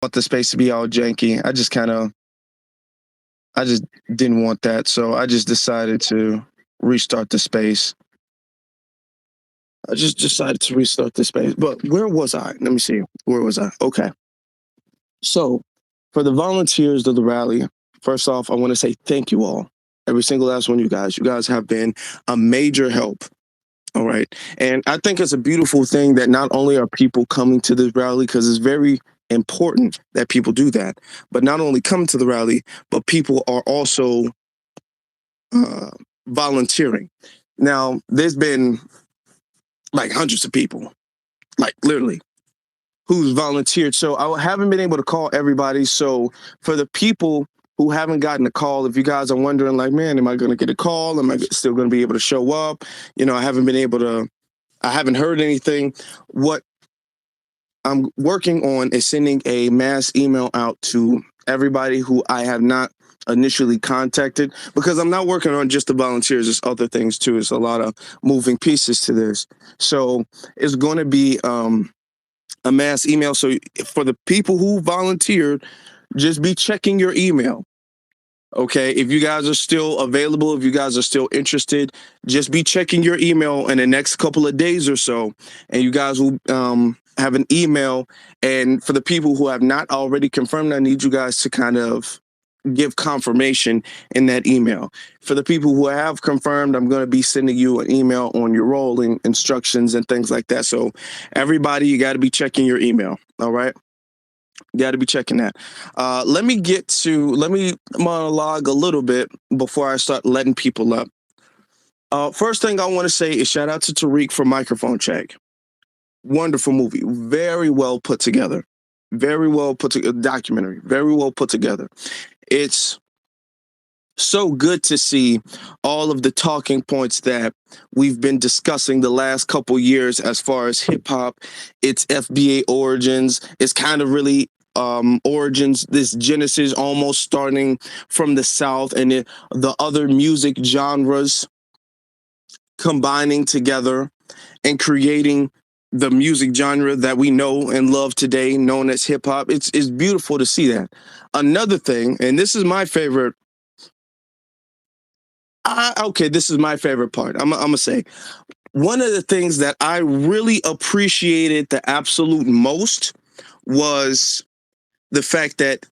want the space to be all janky. I just didn't want that. So I just decided to restart the space. I just decided to restart the space. But where was I? Let me see. Where was I? Okay. So for the volunteers of the rally, first off, I want to say thank you all. Every single last one of you guys. You guys have been a major help. All right. And I think it's a beautiful thing that not only are people coming to this rally, because it's very important that people do that, but not only come to the rally, but people are also uh, volunteering. Now, there's been like hundreds of people, like literally, who's volunteered. So I haven't been able to call everybody. So for the people who haven't gotten a call, if you guys are wondering, like, man, am I going to get a call? Am I still going to be able to show up? I haven't been able to, I haven't heard anything. What I'm working on is sending a mass email out to everybody who I have not initially contacted, because I'm not working on just the volunteers. There's other things too. There's a lot of moving pieces to this. So it's going to be a mass email. So for the people who volunteered, just be checking your email. Okay, if you guys are still available, if you guys are still interested, just be checking your email in the next couple of days or so, and you guys will have an email. And for the people who have not already confirmed, I need you guys to kind of give confirmation in that email. For the people who have confirmed, I'm going to be sending you an email on your role and instructions and things like that. So everybody, you got to be checking your email. All right. Got to be checking that. Let me monologue a little bit before I start letting people up. First thing I want to say is shout out to Tariq for Microphone Check. Wonderful movie. Very well put together. Very well put together. Documentary. Very well put together. It's so good to see all of the talking points that we've been discussing the last couple years as far as hip hop, its FBA origins, its kind of really origins, this genesis almost starting from the South, and the other music genres combining together and creating the music genre that we know and love today, known as hip hop. It's beautiful to see that. Another thing, and this is my favorite. Okay, this is my favorite part. I'm gonna say one of the things that I really appreciated the absolute most was the fact that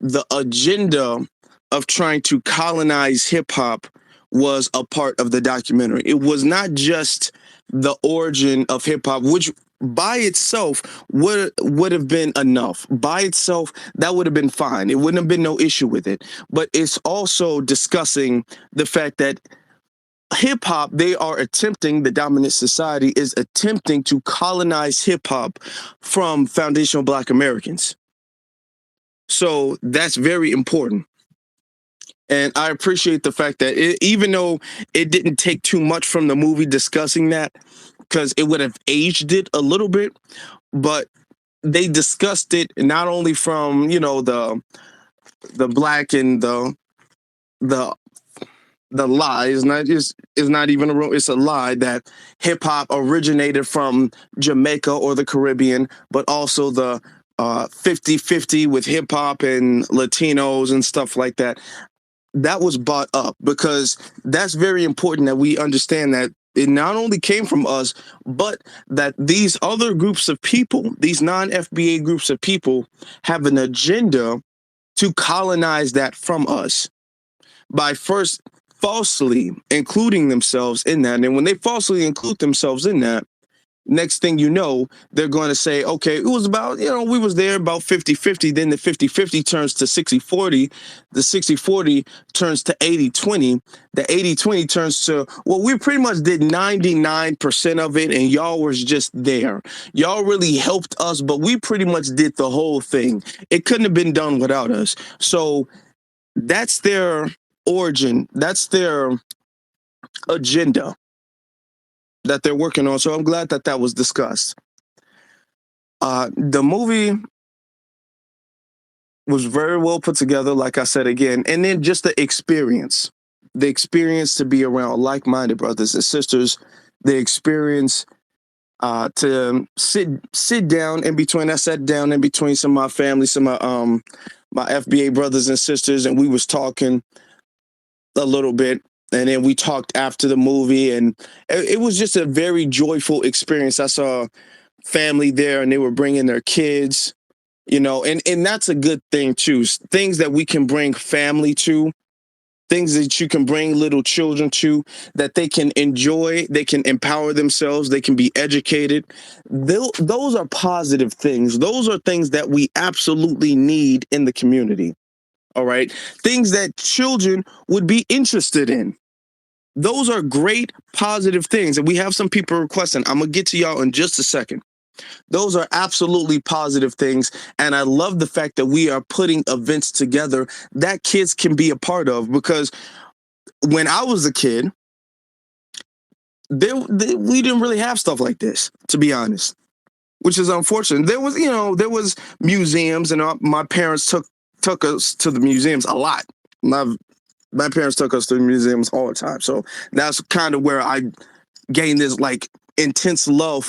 the agenda of trying to colonize hip hop was a part of the documentary. It was not just the origin of hip hop, which by itself would have been enough. By itself, that would have been fine. It wouldn't have been no issue with it. But it's also discussing the fact that hip hop, the dominant society is attempting to colonize hip hop from foundational Black Americans. So that's very important. And I appreciate the fact that even though it didn't take too much from the movie discussing that, because it would have aged it a little bit, but they discussed it not only from, the Black and the lie is not even it's a lie that hip hop originated from Jamaica or the Caribbean, but also the 50-50 with hip hop and Latinos and stuff like that. That was brought up because that's very important that we understand that it not only came from us, but that these other groups of people, these non-FBA groups of people, have an agenda to colonize that from us by first falsely including themselves in that. And when they falsely include themselves in that, next thing you know, they're going to say, okay, it was about, we was there about 50-50. Then the 50-50 turns to 60-40. The 60-40 turns to 80-20. The 80-20 turns to, well, we pretty much did 99% of it and y'all was just there. Y'all really helped us, but we pretty much did the whole thing. It couldn't have been done without us. So that's their origin. That's their agenda that they're working on. So I'm glad that that was discussed. The movie was very well put together, like I said again, and then just the experience to be around like-minded brothers and sisters, the experience to sit down in between. I sat down in between some of my family, some of my FBA brothers and sisters, and we was talking a little bit. And then we talked after the movie, and it was just a very joyful experience. I saw family there, and they were bringing their kids, and that's a good thing too. Things that we can bring family to, things that you can bring little children to, that they can enjoy, they can empower themselves, they can be educated. Those are positive things. Those are things that we absolutely need in the community. All right. Things that children would be interested in. Those are great positive things. And we have some people requesting. I'm going to get to y'all in just a second. Those are absolutely positive things. And I love the fact that we are putting events together that kids can be a part of, because when I was a kid, we didn't really have stuff like this, to be honest, which is unfortunate. There was museums, and my parents took us to the museums a lot. My parents took us to the museums all the time. So that's kind of where I gained this like intense love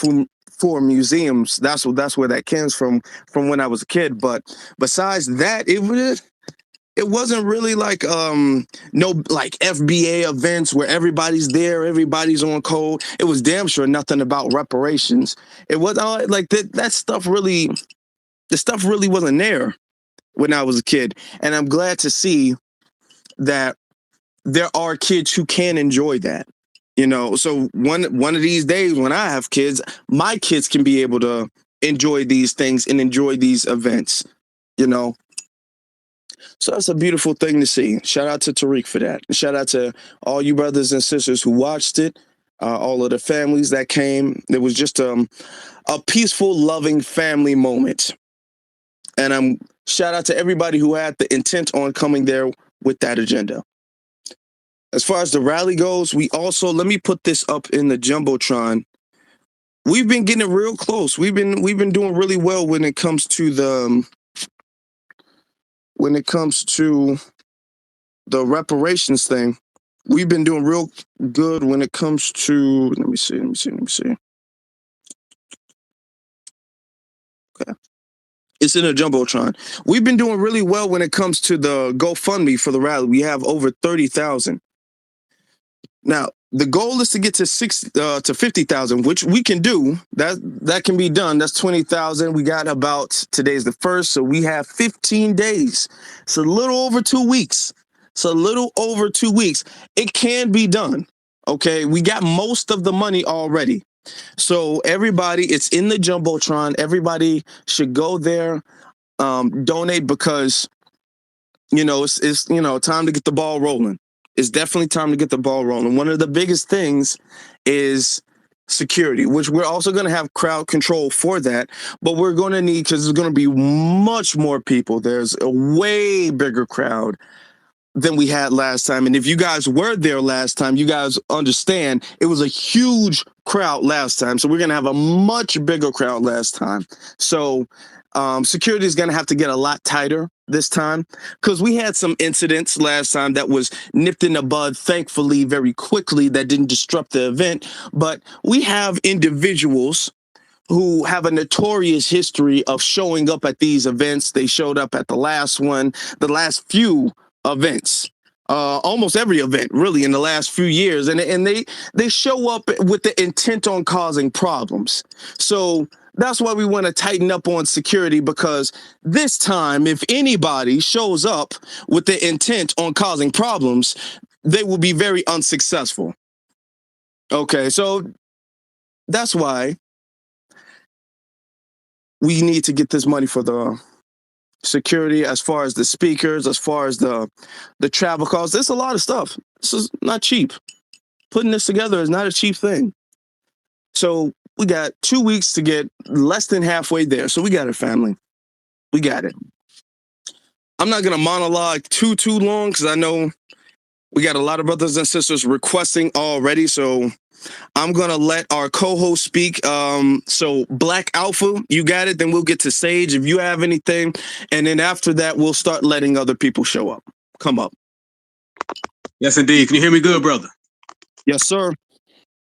for museums. That's where that comes from when I was a kid. But besides that, it wasn't really like no like FBA events where everybody's there, everybody's on code. It was damn sure nothing about reparations. It was like that stuff really, the stuff really wasn't there when I was a kid. And I'm glad to see that there are kids who can enjoy that. So one of these days when I have kids, my kids can be able to enjoy these things and enjoy these events, So that's a beautiful thing to see. Shout out to Tariq for that. Shout out to all you brothers and sisters who watched it, all of the families that came. It was just a peaceful, loving family moment. And shout out to everybody who had the intent on coming there with that agenda. As far as the rally goes, we also, let me put this up in the Jumbotron. We've been getting real close. We've been doing really well when it comes to the reparations thing. We've been doing real good when it comes to, let me see. Okay. It's in a Jumbotron. We've been doing really well when it comes to the GoFundMe for the rally. We have over 30,000. Now, the goal is to get to 50,000, which we can do. That can be done. That's 20,000. We got about, today's the 1st, so we have 15 days. It's a little over 2 weeks. It can be done. Okay, we got most of the money already. So everybody, it's in the Jumbotron. Everybody should go there, donate, because it's time to get the ball rolling. It's definitely time to get the ball rolling. One of the biggest things is security, which we're also going to have crowd control for that. But we're going to need, because there's going to be much more people. There's a way bigger crowd than we had last time. And if you guys were there last time, you guys understand it was a huge crowd last time. So we're going to have a much bigger crowd last time. So security is going to have to get a lot tighter this time, because we had some incidents last time that was nipped in the bud, thankfully, very quickly, that didn't disrupt the event. But we have individuals who have a notorious history of showing up at these events. They showed up at the last one, the last few events, almost every event really in the last few years. And they show up with the intent on causing problems. So that's why we want to tighten up on security, because this time, if anybody shows up with the intent on causing problems, they will be very unsuccessful. Okay, so that's why we need to get this money for the security, as far as the speakers, as far as the travel costs. There's a lot of stuff. This is not cheap. Putting this together is not a cheap thing. So we got 2 weeks to get less than halfway there. So we got it, family. We got it. I'm not going to monologue too long, because I know we got a lot of brothers and sisters requesting already. So I'm going to let our co-host speak. So Black Alpha, you got it. Then we'll get to Sage if you have anything. And then after that, we'll start letting other people show up. Come up. Yes, indeed. Can you hear me good, brother? Yes, sir.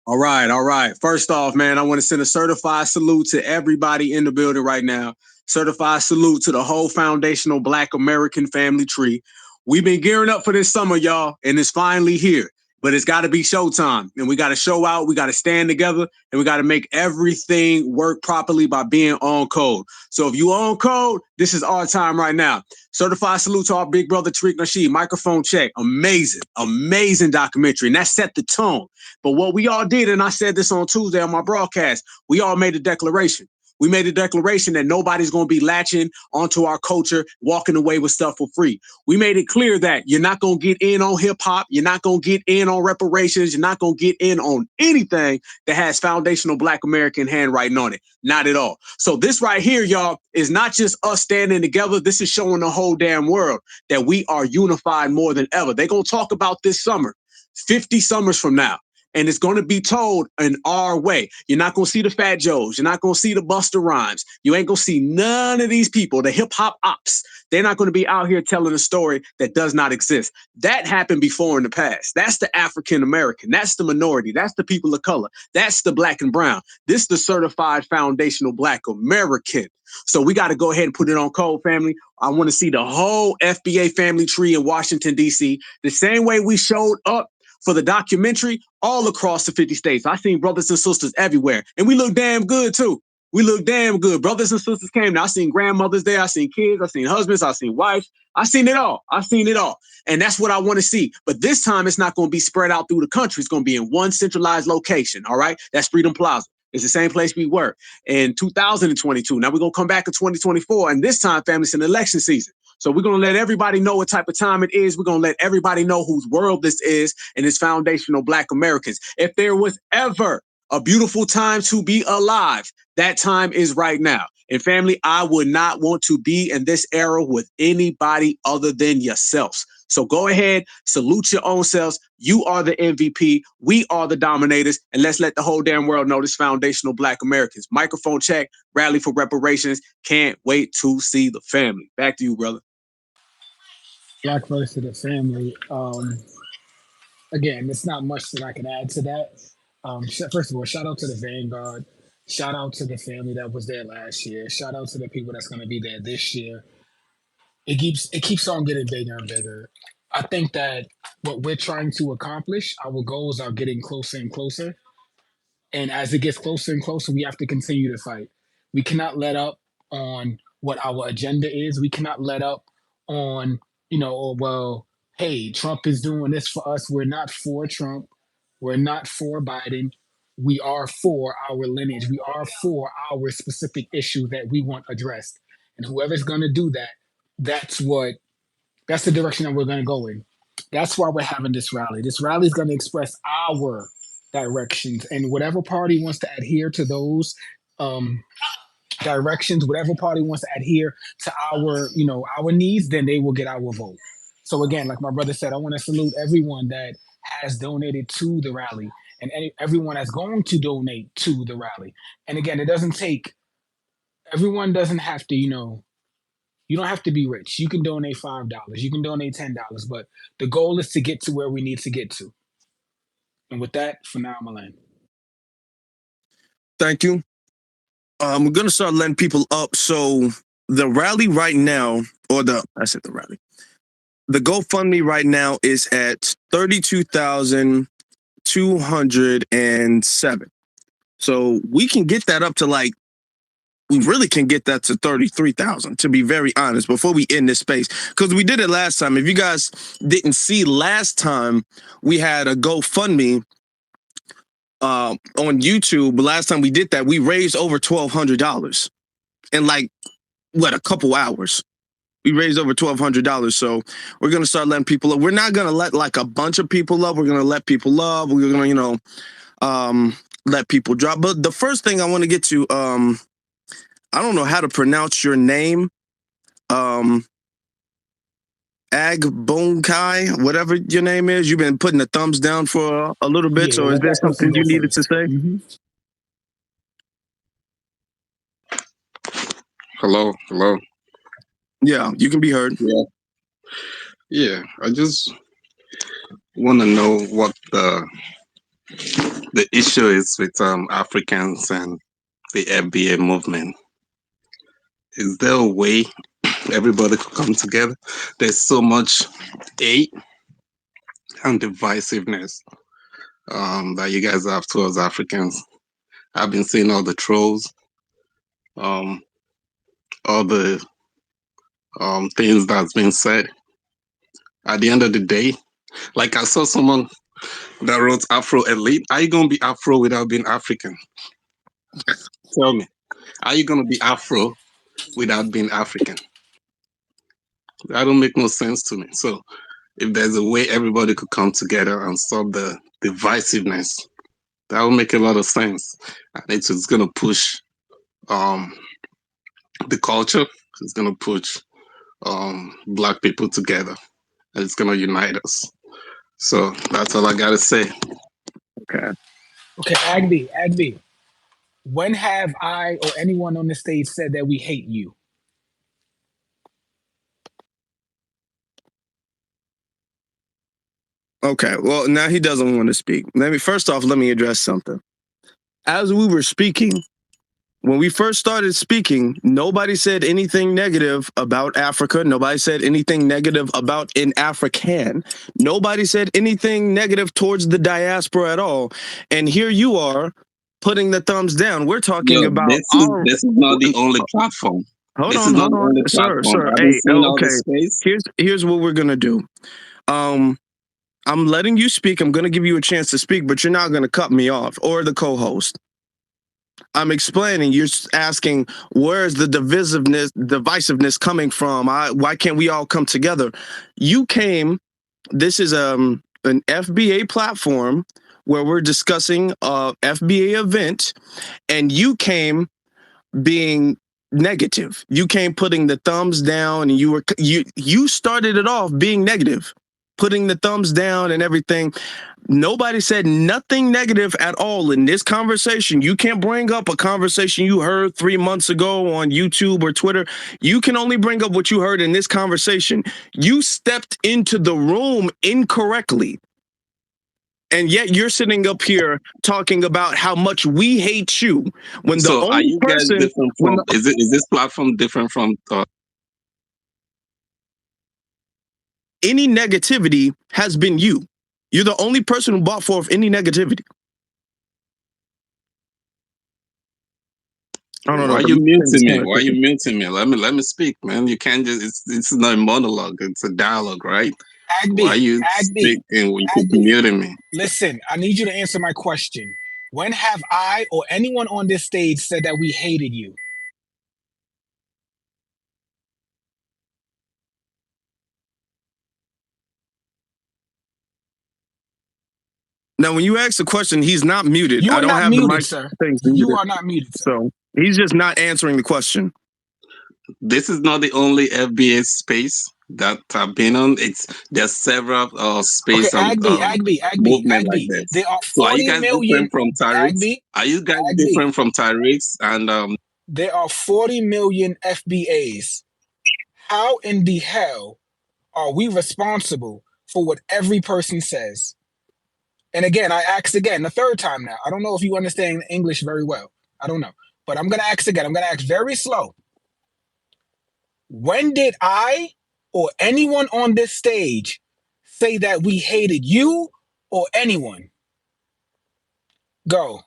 All right, all right. First off, man, I want to send a certified salute to everybody in the building right now. Certified salute to the whole foundational Black American family tree. We've been gearing up for this summer, y'all, and it's finally here. But it's got to be showtime, and we got to show out. We got to stand together, and we got to make everything work properly by being on code. So if you on code, this is our time right now. Certified salute to our big brother Tariq Nasheed. Microphone check. Amazing, amazing documentary, and that set the tone. But what we all did, and I said this on Tuesday on my broadcast, we all made a declaration. We made a declaration that nobody's going to be latching onto our culture, walking away with stuff for free. We made it clear that you're not going to get in on hip hop. You're not going to get in on reparations. You're not going to get in on anything that has foundational Black American handwriting on it. Not at all. So this right here, y'all, is not just us standing together. This is showing the whole damn world that we are unified more than ever. They're going to talk about this summer, 50 summers from now. And it's going to be told in our way. You're not going to see the Fat Joes. You're not going to see the Busta Rhymes. You ain't going to see none of these people, the hip hop ops. They're not going to be out here telling a story that does not exist. That happened before in the past. That's the African American. That's the minority. That's the people of color. That's the Black and brown. This is the certified foundational Black American. So we got to go ahead and put it on code, family. I want to see the whole FBA family tree in Washington, D.C. The same way we showed up for the documentary all across the 50 states. I seen brothers and sisters everywhere. And we look damn good too. We look damn good. Brothers and sisters came. Now I seen grandmothers there. I seen kids. I seen husbands. I seen wives. I seen it all. I seen it all. And that's what I want to see. But this time it's not going to be spread out through the country. It's going to be in one centralized location. All right. That's Freedom Plaza. It's the same place we were in 2022. Now we're going to come back in 2024. And this time, family, it's an election season. So we're going to let everybody know what type of time it is. We're going to let everybody know whose world this is, and it's foundational Black Americans. If there was ever a beautiful time to be alive, that time is right now. And family, I would not want to be in this era with anybody other than yourselves. So go ahead, salute your own selves. You are the MVP. We are the dominators. And let's let the whole damn world know this foundational Black Americans. Microphone check, rally for reparations. Can't wait to see the family. Back to you, brother. Black first to the family. Again, it's not much that I can add to that. First of all, shout out to the Vanguard. Shout out to the family that was there last year. Shout out to the people that's going to be there this year. It keeps on getting bigger and bigger. I think that what we're trying to accomplish, our goals are getting closer and closer. And as it gets closer and closer, we have to continue to fight. We cannot let up on what our agenda is. We cannot let up on, oh, well, hey, Trump is doing this for us. We're not for Trump. We're not for Biden. We are for our lineage. We are for our specific issue that we want addressed. And whoever's going to do that, that's what that's the direction that we're going to go in. That's why we're having this rally. This rally is going to express our directions, and whatever party wants to adhere to those um, directions, whatever party wants to adhere to our needs, then they will get our vote. So again, like my brother said, I want to salute everyone that has donated to the rally, and everyone that's going to donate to the rally. And again, it doesn't take everyone doesn't have to you don't have to be rich. You can donate $5. You can donate $10. But the goal is to get to where we need to get to. And with that, for now, I'm gonna land. Thank you. We're gonna start letting people up. So the rally right now, I said the rally. The GoFundMe right now is at 32,207. So we can get that up to we really can get that to 33,000, to be very honest, before we end this space. Because we did it last time. If you guys didn't see last time, we had a GoFundMe on YouTube. Last time we did that, we raised over $1,200 in a couple hours. We raised over $1,200. So we're going to start letting people up. We're not going to let a bunch of people up. We're going to let people up. We're going to, let people drop. But the first thing I want to get to, I don't know how to pronounce your name. Agbonkai, whatever your name is. You've been putting the thumbs down for a little bit. So is there something you needed to say? Mm-hmm. Hello. Yeah, you can be heard. Yeah. I just want to know what the issue is with Africans and the FBA movement. Is there a way everybody could come together? There's so much hate and divisiveness that you guys have towards Africans. I've been seeing all the trolls, all the things that's been said. At the end of the day, like I saw someone that wrote Afro Elite. Are you gonna be Afro without being African? Tell me. Are you gonna be Afro without being African? That don't make no sense to me. So if there's a way everybody could come together and stop the divisiveness, that would make a lot of sense. And it's gonna push the culture. It's gonna push Black people together, and it's gonna unite us. So that's all I gotta say. Okay. Okay, Agby. When have I or anyone on the stage said that we hate you? Okay. Well, now he doesn't want to speak. Let me address something. As we were speaking, when we first started speaking, nobody said anything negative about Africa. Nobody said anything negative about an African. Nobody said anything negative towards the diaspora at all. And here you are putting the thumbs down. We're talking about this is not the only platform. Hold on, sir. Hey, okay. Here's what we're gonna do. I'm letting you speak. I'm gonna give you a chance to speak, but you're not gonna cut me off or the co-host. I'm explaining. You're asking where's the divisiveness coming from? Why can't we all come together? You came. This is an FBA platform where we're discussing a FBA event, and you came being negative. You came putting the thumbs down, and you started it off being negative, putting the thumbs down and everything. Nobody said nothing negative at all in this conversation. You can't bring up a conversation you heard 3 months ago on YouTube or Twitter. You can only bring up what you heard in this conversation. You stepped into the room incorrectly. And yet you're sitting up here talking about how much we hate you. When the so only are you guys person, different from? Is this platform different from? Any negativity has been you. You're the only person who brought forth any negativity. I don't know. Why are you muting me? Why are you muting me? Let me speak, man. You can't just. It's not a monologue. It's a dialogue, right? Why are you speaking? You keep muting me. Listen, I need you to answer my question. When have I or anyone on this stage said that we hated you? Now, when you ask the question, he's not muted. You are I don't not have muted, the mic. sir. You You are not muted, sir. So he's just not answering the question. This is not the only FBA space that I've been on. There's several space okay, movement like this. There are 40 so are you guys million, different from Tariq? Are you guys different from Tariq? And there are 40 million FBAs. How in the hell are we responsible for what every person says? And again, I asked again the third time now. I don't know if you understand English very well. I don't know. But I'm going to ask again. I'm going to ask very slow. When did I or anyone on this stage say that we hated you or anyone? Go.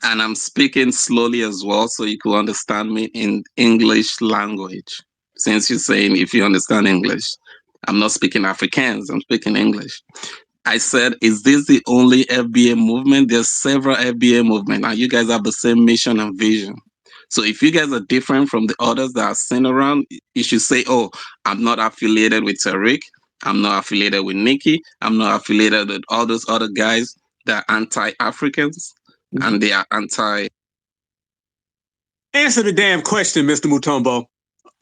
and I'm speaking slowly as well, so you could understand me in English language. Since you're saying if you understand English, I'm not speaking Afrikaans, I'm speaking English. I said, is this the only FBA movement? There's several FBA movements, and you guys have the same mission and vision. So if you guys are different from the others that are seen around, you should say, oh, I'm not affiliated with Tariq. I'm not affiliated with Nikki. I'm not affiliated with all those other guys that are anti-Africans and they are anti. Answer the damn question, Mr. Mutombo.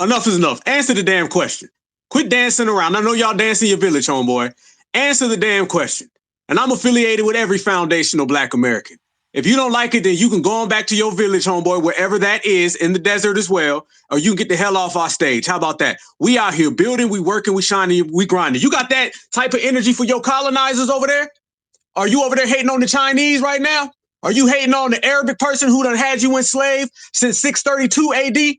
Enough is enough. Answer the damn question. Quit dancing around. I know y'all dance in your village, homeboy. Answer the damn question. And I'm affiliated with every foundational Black American. If you don't like it, then you can go on back to your village, homeboy, wherever that is in the desert as well, or you can get the hell off our stage. How about that? We out here building, we working, we shining, we grinding. You got that type of energy for your colonizers over there? Are you over there hating on the Chinese right now? Are you hating on the Arabic person who done had you enslaved since 632 AD?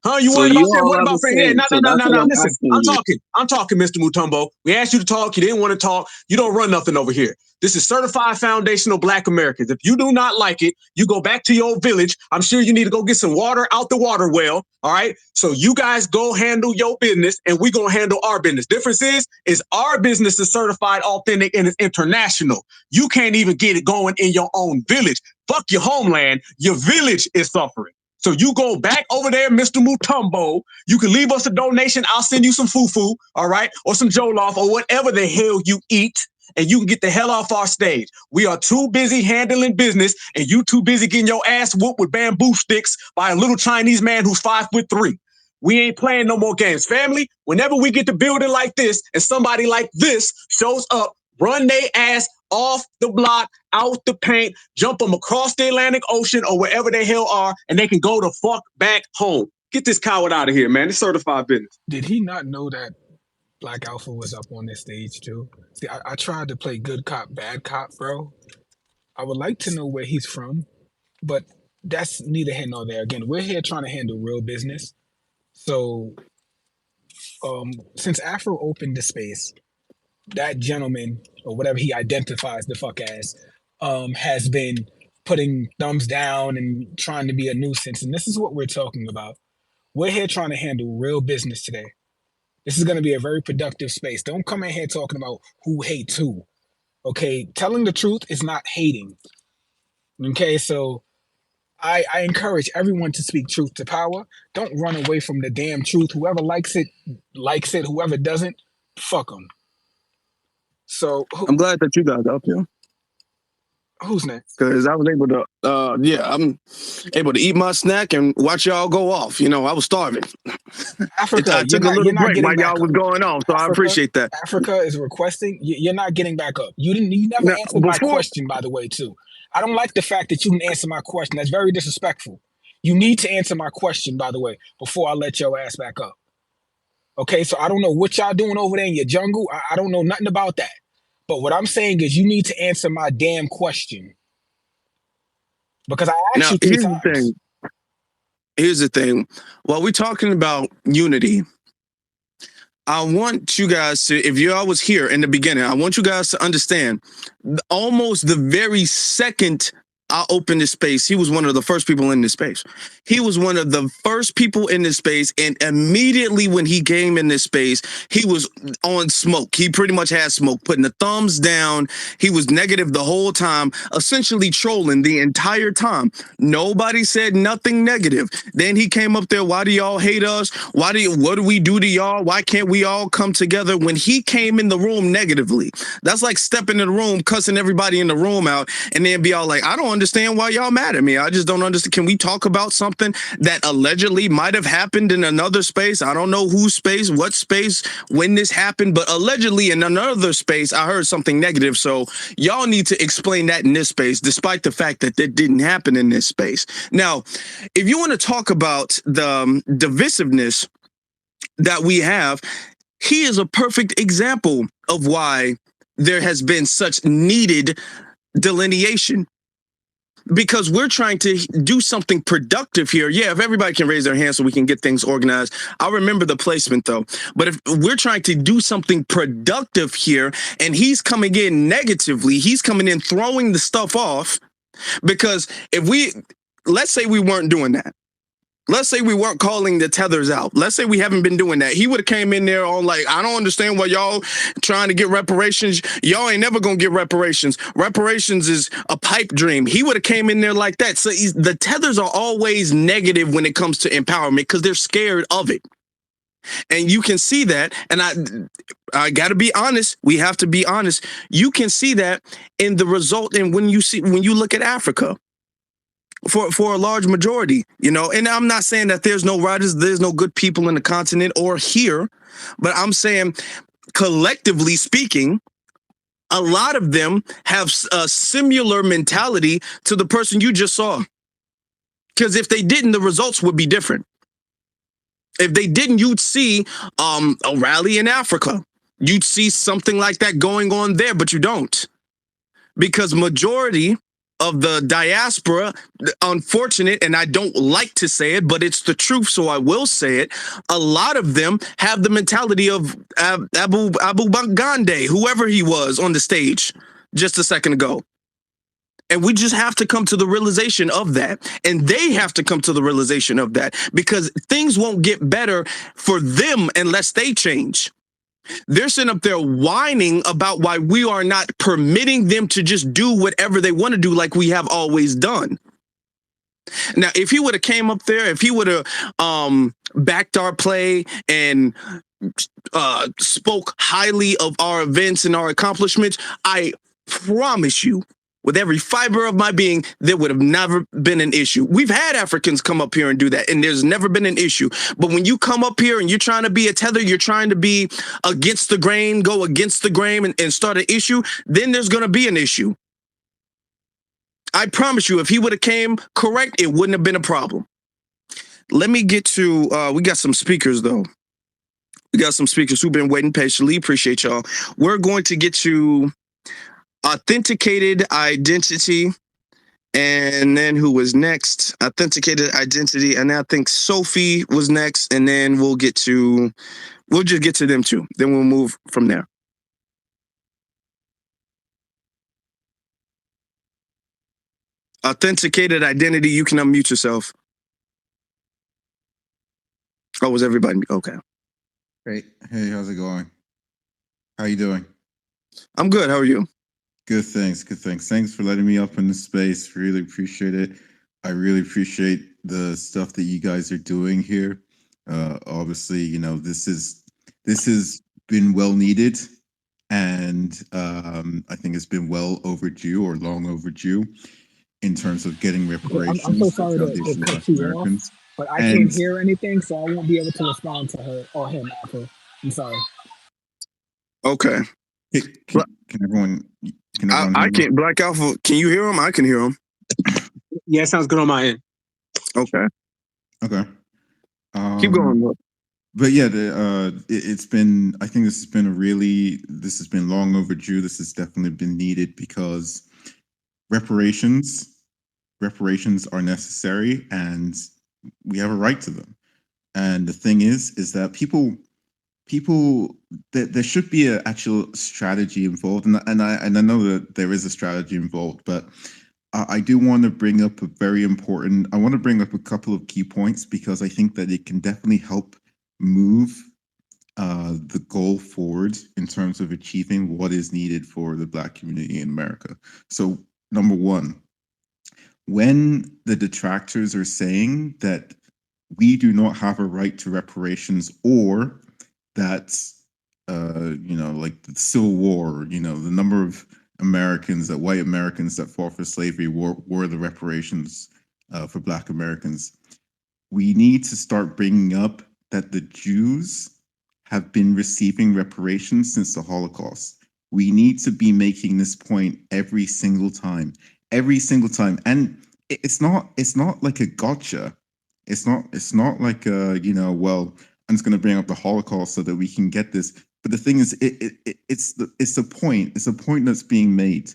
Huh? You So worried you about that? all What are about the Frank? Yeah, same. So that's no. what I'm Listen, asking you. I'm talking, Mr. Mutombo. We asked you to talk. You didn't want to talk. You don't run nothing over here. This is certified foundational Black Americans. If you do not like it, you go back to your village. I'm sure you need to go get some water out the water well. All right. So you guys go handle your business and we gonna handle our business. Difference is our business is certified, authentic, and it's international. You can't even get it going in your own village. Fuck your homeland. Your village is suffering. So you go back over there, Mr. Mutombo. You can leave us a donation. I'll send you some fufu, all right, or some jollof or whatever the hell you eat, and you can get the hell off our stage. We are too busy handling business, and you too busy getting your ass whooped with bamboo sticks by a little Chinese man who's 5'3". We ain't playing no more games. Family, whenever we get to building like this and somebody like this shows up, run they ass off the block, out the paint, jump them across the Atlantic Ocean or wherever they hell are, and they can go the fuck back home. Get this coward out of here, man. It's certified business. Did he not know that Black Alpha was up on this stage too? See, I tried to play good cop, bad cop, bro. I would like to know where he's from, but that's neither here nor there. Again, we're here trying to handle real business. So, since Afro opened the space, that gentleman or whatever he identifies the fuck as, has been putting thumbs down and trying to be a nuisance. And this is what we're talking about. We're here trying to handle real business today. This is going to be a very productive space. Don't come in here talking about who hates who. Okay, telling the truth is not hating. Okay, so I encourage everyone to speak truth to power. Don't run away from the damn truth. Whoever likes it, likes it. Whoever doesn't, fuck them. So I'm glad that you guys are up here who's next? because I was able to, I'm able to eat my snack and watch y'all go off. You know, I was starving. Africa, I took a little you're not break getting while back y'all was up. going on, so I appreciate that. Africa is requesting. You're not getting back up. You never Now, answered my question, by the way, too. I don't like the fact that you didn't answer my question. That's very disrespectful. You need to answer my question, by the way, before I let your ass back up. Okay, so I don't know what y'all doing over there in your jungle. I don't know nothing about that. But what I'm saying is you need to answer my damn question. Because I asked now you 3 times. Here's the thing. While we're talking about unity, I want you guys to, if y'all was here in the beginning, I want you guys to understand almost the very second I opened this space, he was one of the first people in this space. He was one of the first people in this space. And immediately when he came in this space, he was on smoke. He pretty much had smoke, putting the thumbs down. He was negative the whole time, essentially trolling the entire time. Nobody said nothing negative. Then he came up there. Why do y'all hate us? What do we do to y'all? Why can't we all come together? When he came in the room negatively, that's like stepping in the room, cussing everybody in the room out, and then be all like, I don't understand why y'all mad at me. I just don't understand. Can we talk about something that allegedly might have happened in another space? I don't know whose space, what space, when this happened, but allegedly in another space, I heard something negative. So y'all need to explain that in this space, despite the fact that that didn't happen in this space. Now, if you want to talk about the divisiveness that we have, he is a perfect example of why there has been such needed delineation. Because we're trying to do something productive here. Yeah, if everybody can raise their hands so we can get things organized. I'll remember the placement though. But if we're trying to do something productive here and he's coming in negatively, he's coming in throwing the stuff off. Because let's say we weren't doing that. Let's say we weren't calling the tethers out. Let's say we haven't been doing that. He would have came in there on like, I don't understand why y'all trying to get reparations. Y'all ain't never going to get reparations. Reparations is a pipe dream. He would have came in there like that. So the tethers are always negative when it comes to empowerment because they're scared of it. And you can see that. And I got to be honest. We have to be honest. You can see that in the result. And when you look at Africa, for a large majority, you know, and I'm not saying that there's no writers, there's no good people in the continent or here, but I'm saying collectively speaking, a lot of them have a similar mentality to the person you just saw. Because if they didn't, the results would be different. If they didn't, you'd see a rally in Africa. You'd see something like that going on there, but you don't. Because majority of the diaspora, unfortunate, and I don't like to say it, but it's the truth, so I will say it. A lot of them have the mentality of Abu Bagande, whoever he was on the stage just a second ago. And we just have to come to the realization of that. And they have to come to the realization of that, because things won't get better for them unless they change. They're sitting up there whining about why we are not permitting them to just do whatever they want to do like we have always done. Now, if he would have came up there, if he would have backed our play and spoke highly of our events and our accomplishments, I promise you, with every fiber of my being, there would have never been an issue. We've had Africans come up here and do that, and there's never been an issue. But when you come up here and you're trying to be a tether, you're trying to be against the grain, go against the grain and start an issue, then there's going to be an issue. I promise you, if he would have came correct, it wouldn't have been a problem. Let me get to, we got some speakers, though. We got some speakers who've been waiting patiently. Appreciate y'all. We're going to get to authenticated identity, and then who was next? Authenticated identity, and I think Sophie was next, and then we'll just get to them too. Then we'll move from there. Authenticated identity, you can unmute yourself. Oh, was everybody? Okay. Great. Hey, how's it going? How you doing? I'm good. How are you? Good, thanks. Good, thanks. Thanks for letting me up in the space. Really appreciate it. I really appreciate the stuff that you guys are doing here. Obviously, you know, this has been well needed, and I think it's been well overdue or long overdue in terms of getting reparations. I'm so sorry to cut you off, but I can't hear anything, so I won't be able to respond to her or him, Afro. I'm sorry. Okay. Can everyone? I can't. Black Alpha, can you hear him? I can hear him. Yeah, it sounds good on my end. Okay. Okay. Keep going. Bro. But yeah, it's been. I think this has been long overdue. This has definitely been needed because reparations are necessary, and we have a right to them. And the thing is that people there should be an actual strategy involved, and I know that there is a strategy involved, but I do want to bring up I want to bring up a couple of key points, because I think that it can definitely help move the goal forward in terms of achieving what is needed for the Black community in America. So, number one, when the detractors are saying that we do not have a right to reparations, or that like the Civil War, the number of white Americans that fought for slavery were the reparations for Black Americans, we need to start bringing up that the Jews have been receiving reparations since the Holocaust. We need to be making this point every single time, and it's not like a gotcha. It's not like well, I'm just going to bring up the Holocaust so that we can get this. But the thing is, it's a point. It's a point that's being made.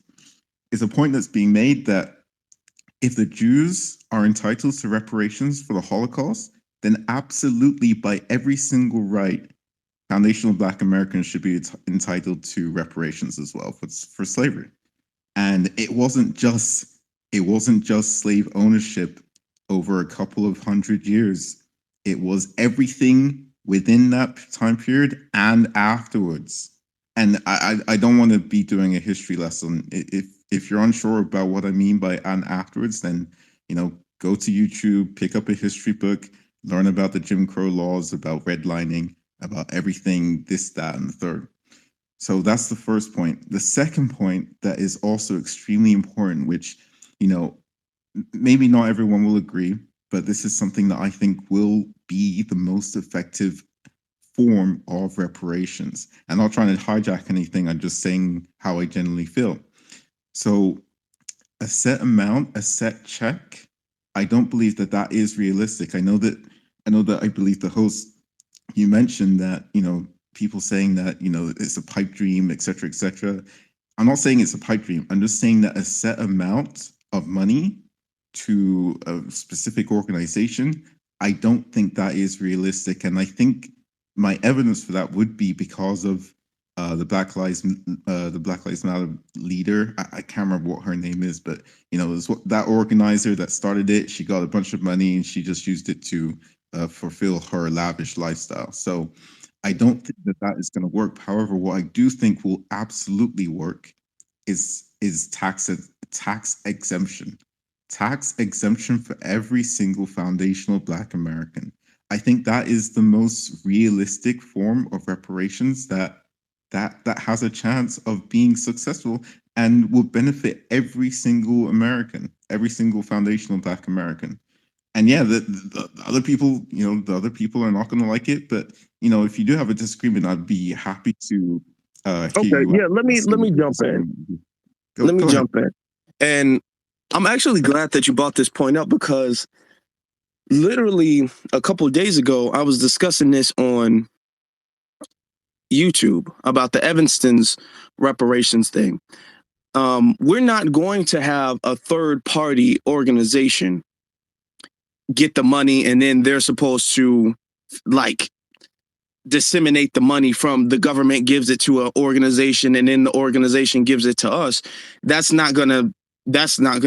It's a point that's being made that if the Jews are entitled to reparations for the Holocaust, then absolutely, by every single right, foundational Black Americans should be entitled to reparations as well for slavery. And it wasn't just slave ownership over a couple of hundred years. It was everything within that time period and afterwards. And I don't want to be doing a history lesson. If you're unsure about what I mean by and afterwards, then go to YouTube, pick up a history book, learn about the Jim Crow laws, about redlining, about everything, this, that, and the third. So that's the first point. The second point that is also extremely important, which maybe not everyone will agree, but this is something that I think will be the most effective form of reparations. I'm not trying to hijack anything. I'm just saying how I generally feel. So a set amount, a set check, I don't believe that that is realistic. I know that I believe the host, you mentioned that, people saying that, it's a pipe dream, et cetera, et cetera. I'm not saying it's a pipe dream. I'm just saying that a set amount of money to a specific organization, I don't think that is realistic. And I think my evidence for that would be because of the Black Lives Matter leader. I can't remember what her name is, but it was that organizer that started it. She got a bunch of money and she just used it to fulfill her lavish lifestyle. So I don't think that that is going to work. However, what I do think will absolutely work is tax exemption. Tax exemption for every single foundational Black American. I think that is the most realistic form of reparations that has a chance of being successful and will benefit every single American, every single foundational Black American. And yeah, the other people, the other people are not going to like it. But if you do have a disagreement, I'd be happy to hear Okay, you. yeah, let me jump in. Let me jump in. And I'm actually glad that you brought this point up, because literally a couple of days ago, I was discussing this on YouTube about the Evanston's reparations thing. We're not going to have a third party organization get the money and then they're supposed to disseminate the money from the government, gives it to an organization, and then the organization gives it to us. That's not gonna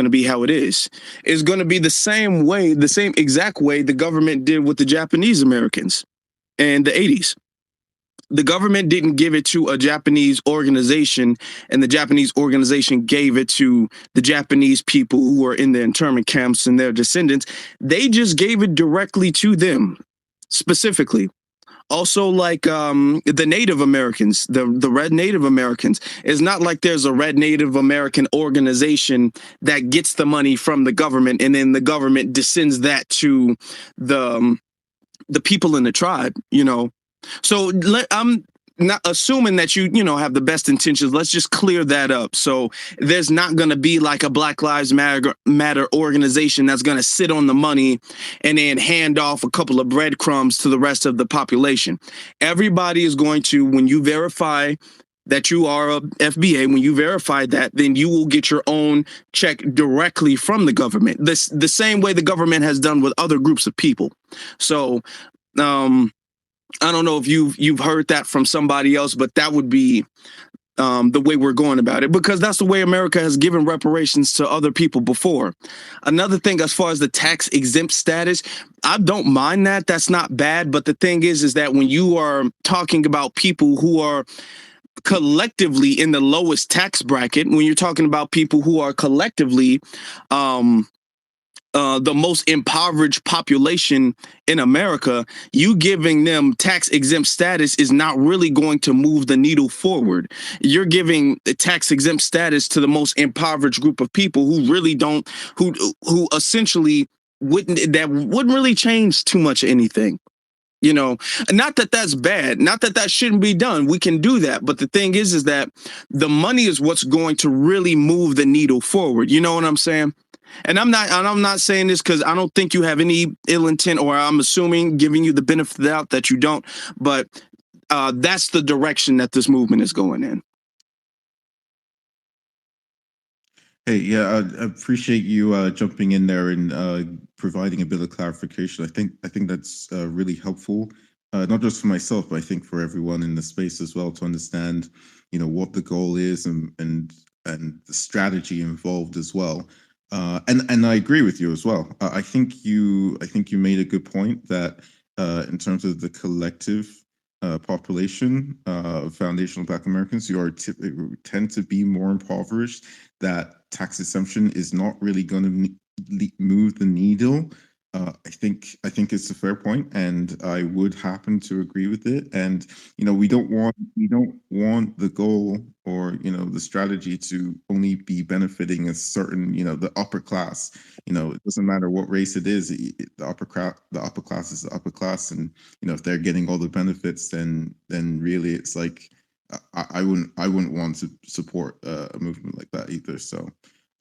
be how it is. It's gonna be the same exact way the government did with the Japanese Americans in the 80s. The government didn't give it to a Japanese organization, and the Japanese organization gave it to the Japanese people who were in the internment camps and their descendants. They just gave it directly to them, specifically. Also, the Native Americans, the Red Native Americans, it's not like there's a Red Native American organization that gets the money from the government and then the government descends that to the people in the tribe, So I'm not assuming that you have the best intentions. Let's just clear that up. So there's not going to be like a Black Lives Matter organization that's going to sit on the money and then hand off a couple of breadcrumbs to the rest of the population. Everybody is going to, when you verify that you are a FBA, when you verify that, then you will get your own check directly from the government. The same way the government has done with other groups of people. So, I don't know if you've heard that from somebody else, but that would be the way we're going about it, because that's the way America has given reparations to other people before. Another thing, as far as the tax exempt status, I don't mind that. That's not bad. But the thing is that when you are talking about people who are collectively in the lowest tax bracket, when you're talking about people who are collectively the most impoverished population in America, you giving them tax exempt status is not really going to move the needle forward. You're giving the tax exempt status to the most impoverished group of people who really don't, who essentially wouldn't really change too much anything. Not that that's bad, not that that shouldn't be done. We can do that. But the thing is that the money is what's going to really move the needle forward. You know what I'm saying? And I'm not saying this because I don't think you have any ill intent, or I'm assuming, giving you the benefit of the doubt, that you don't. But that's the direction that this movement is going in. Hey, yeah, I appreciate you jumping in there and providing a bit of clarification. I think that's really helpful, not just for myself, but I think for everyone in the space as well, to understand, what the goal is and the strategy involved as well. And I agree with you as well. I think you made a good point that in terms of the collective population of foundational Black Americans who tend to be more impoverished, that tax exemption is not really going to move the needle I think it's a fair point, and I would happen to agree with it. And we don't want the goal or the strategy to only be benefiting a certain the upper class. It doesn't matter what race it is. The upper class is the upper class, and if they're getting all the benefits, then really it's like I wouldn't want to support a movement like that either. So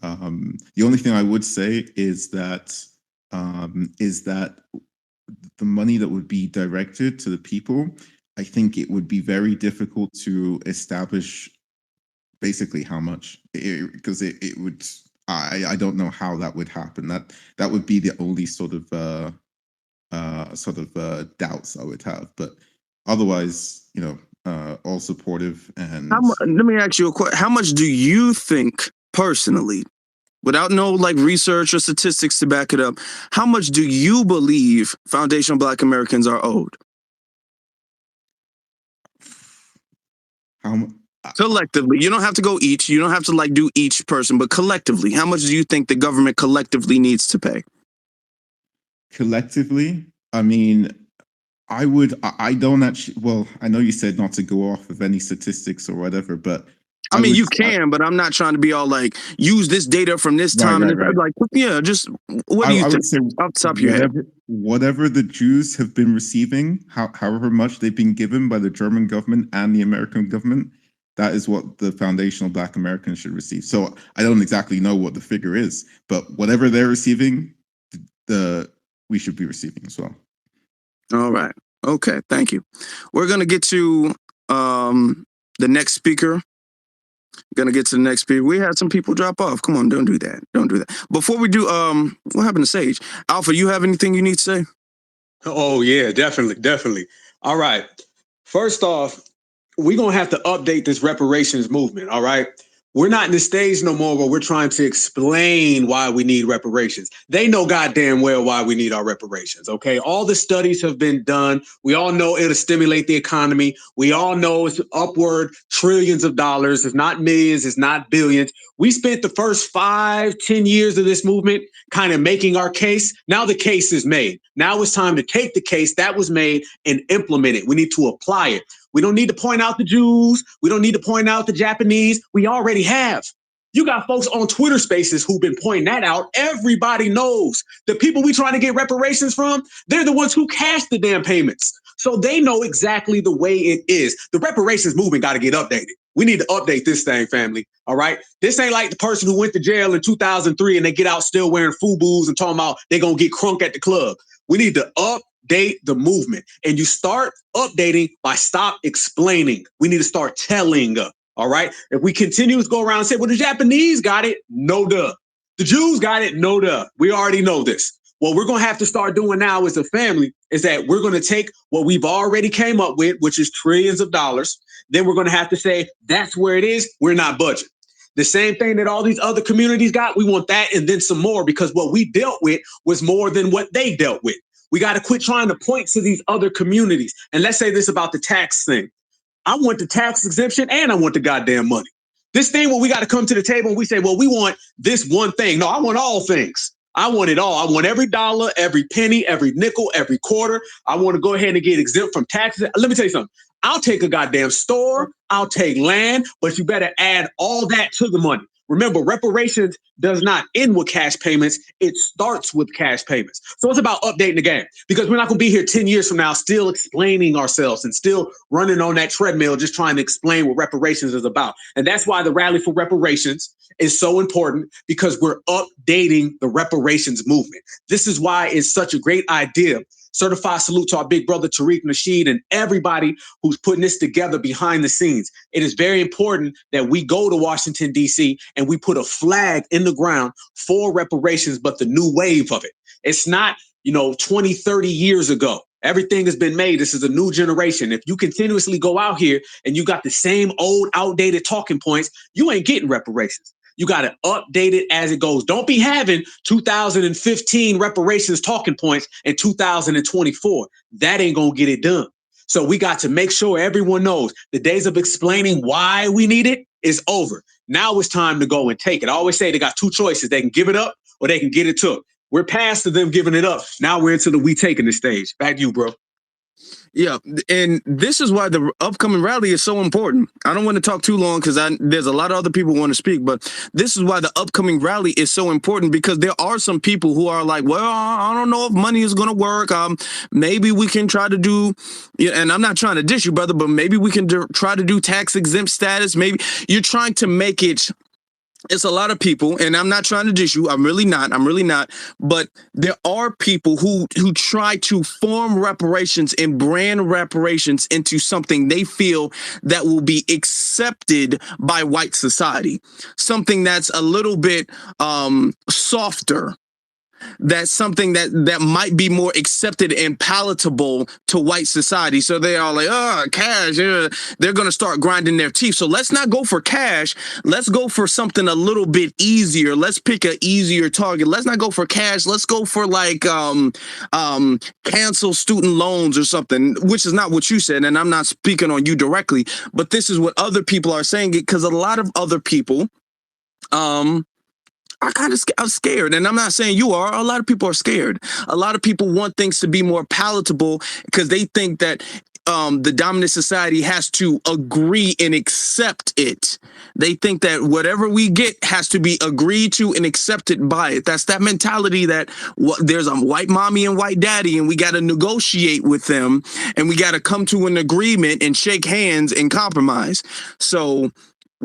the only thing I would say is that the money that would be directed to the people, I think it would be very difficult to establish basically how much, because it would. I don't know how that would happen. That would be the only sort of doubts I would have. But otherwise, all supportive. And let me ask you a question. How much do you think personally, without no like research or statistics to back it up, how much do you believe foundational Black Americans are owed? Collectively, you don't have to go each. You don't have to like do each person, but collectively, how much do you think the government collectively needs to pay? Collectively, I mean, I don't actually. Well, I know you said not to go off of any statistics or whatever, but I mean, you can, but I'm not trying to be all like, use this data from this time. Right. Like, yeah, just what do you think? Would say off the top of your head? Whatever the Jews have been receiving, however much they've been given by the German government and the American government, that is what the foundational Black Americans should receive. So I don't exactly know what the figure is, but whatever they're receiving, we should be receiving as well. All right. Okay. Thank you. We're going to get to the next speaker. We had some people drop off. Come on, don't do that. Before we do, what happened to Sage? Alpha, you have anything you need to say? Oh yeah, definitely. All right. First off, we're gonna have to update this reparations movement. All right. We're not in the stage no more where we're trying to explain why we need reparations. They know goddamn well why we need our reparations, okay? All the studies have been done. We all know it'll stimulate the economy. We all know it's upward trillions of dollars. It's not millions, it's not billions. We spent the first 5-10 years of this movement kind of making our case. Now the case is made. Now it's time to take the case that was made and implement it. We need to apply it. We don't need to point out the Jews. We don't need to point out the Japanese. We already have. You got folks on Twitter Spaces who've been pointing that out. Everybody knows the people we trying to get reparations from, they're the ones who cashed the damn payments. So they know exactly the way it is. The reparations movement got to get updated. We need to update this thing, family. All right. This ain't like the person who went to jail in 2003 and they get out still wearing FUBUs and talking about they're going to get crunk at the club. We need to update the movement. And you start updating by stop explaining. We need to start telling. All right. If we continue to go around and say, well, the Japanese got it. No, duh. The Jews got it. No, duh. We already know this. What we're going to have to start doing now as a family is that we're going to take what we've already came up with, which is trillions of dollars. Then we're going to have to say, that's where it is. We're not budgeting. The same thing that all these other communities got, we want that and then some more, because what we dealt with was more than what they dealt with. We got to quit trying to point to these other communities. And let's say this about the tax thing. I want the tax exemption and I want the goddamn money. This thing where we got to come to the table and we say, well, we want this one thing. No, I want all things. I want it all. I want every dollar, every penny, every nickel, every quarter. I want to go ahead and get exempt from taxes. Let me tell you something. I'll take a goddamn store. I'll take land, but you better add all that to the money. Remember, reparations does not end with cash payments. It starts with cash payments. So it's about updating the game, because we're not going to be here 10 years from now still explaining ourselves and still running on that treadmill just trying to explain what reparations is about. And that's why the rally for reparations is so important, because we're updating the reparations movement. This is why it's such a great idea. Certified salute to our big brother, Tariq Nasheed, and everybody who's putting this together behind the scenes. It is very important that we go to Washington, D.C., and we put a flag in the ground for reparations, but the new wave of it. It's not, 20, 30 years ago. Everything has been made. This is a new generation. If you continuously go out here and you got the same old, outdated talking points, you ain't getting reparations. You got to update it as it goes. Don't be having 2015 reparations talking points in 2024. That ain't going to get it done. So we got to make sure everyone knows the days of explaining why we need it is over. Now it's time to go and take it. I always say they got two choices. They can give it up or they can get it took. We're past them giving it up. Now we're into the we taking the stage. Back to you, bro. Yeah, and this is why the upcoming rally is so important. I don't want to talk too long because there's a lot of other people who want to speak, but this is why the upcoming rally is so important, because there are some people who are like, well, I don't know if money is going to work. Maybe we can try to do, and I'm not trying to dish you, brother, but maybe we can try to do tax exempt status. Maybe you're trying to make it. It's a lot of people, and I'm not trying to dish you. I'm really not. But there are people who try to form reparations and brand reparations into something they feel that will be accepted by white society, something that's a little bit softer. That's something that might be more accepted and palatable to white society. So they are like, cash. They're going to start grinding their teeth. So let's not go for cash. Let's go for something a little bit easier. Let's pick an easier target. Let's not go for cash. Let's go for like cancel student loans or something, which is not what you said. And I'm not speaking on you directly, but this is what other people are saying, because a lot of other people I'm scared, and I'm not saying you are. A lot of people are scared. A lot of people want things to be more palatable because they think that the dominant society has to agree and accept it. They think that whatever we get has to be agreed to and accepted by it. That's that mentality that there's a white mommy and white daddy, and we got to negotiate with them, and we got to come to an agreement and shake hands and compromise. So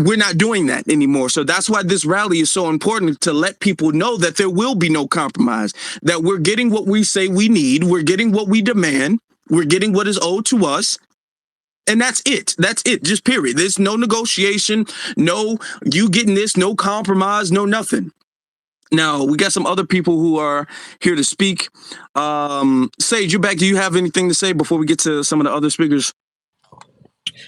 we're not doing that anymore. So that's why this rally is so important, to let people know that there will be no compromise, that we're getting what we say we need. We're getting what we demand. We're getting what is owed to us. And that's it. That's it. Just period. There's no negotiation. No, you getting this, no compromise, no nothing. Now, we got some other people who are here to speak. Sage, you're back. Do you have anything to say before we get to some of the other speakers?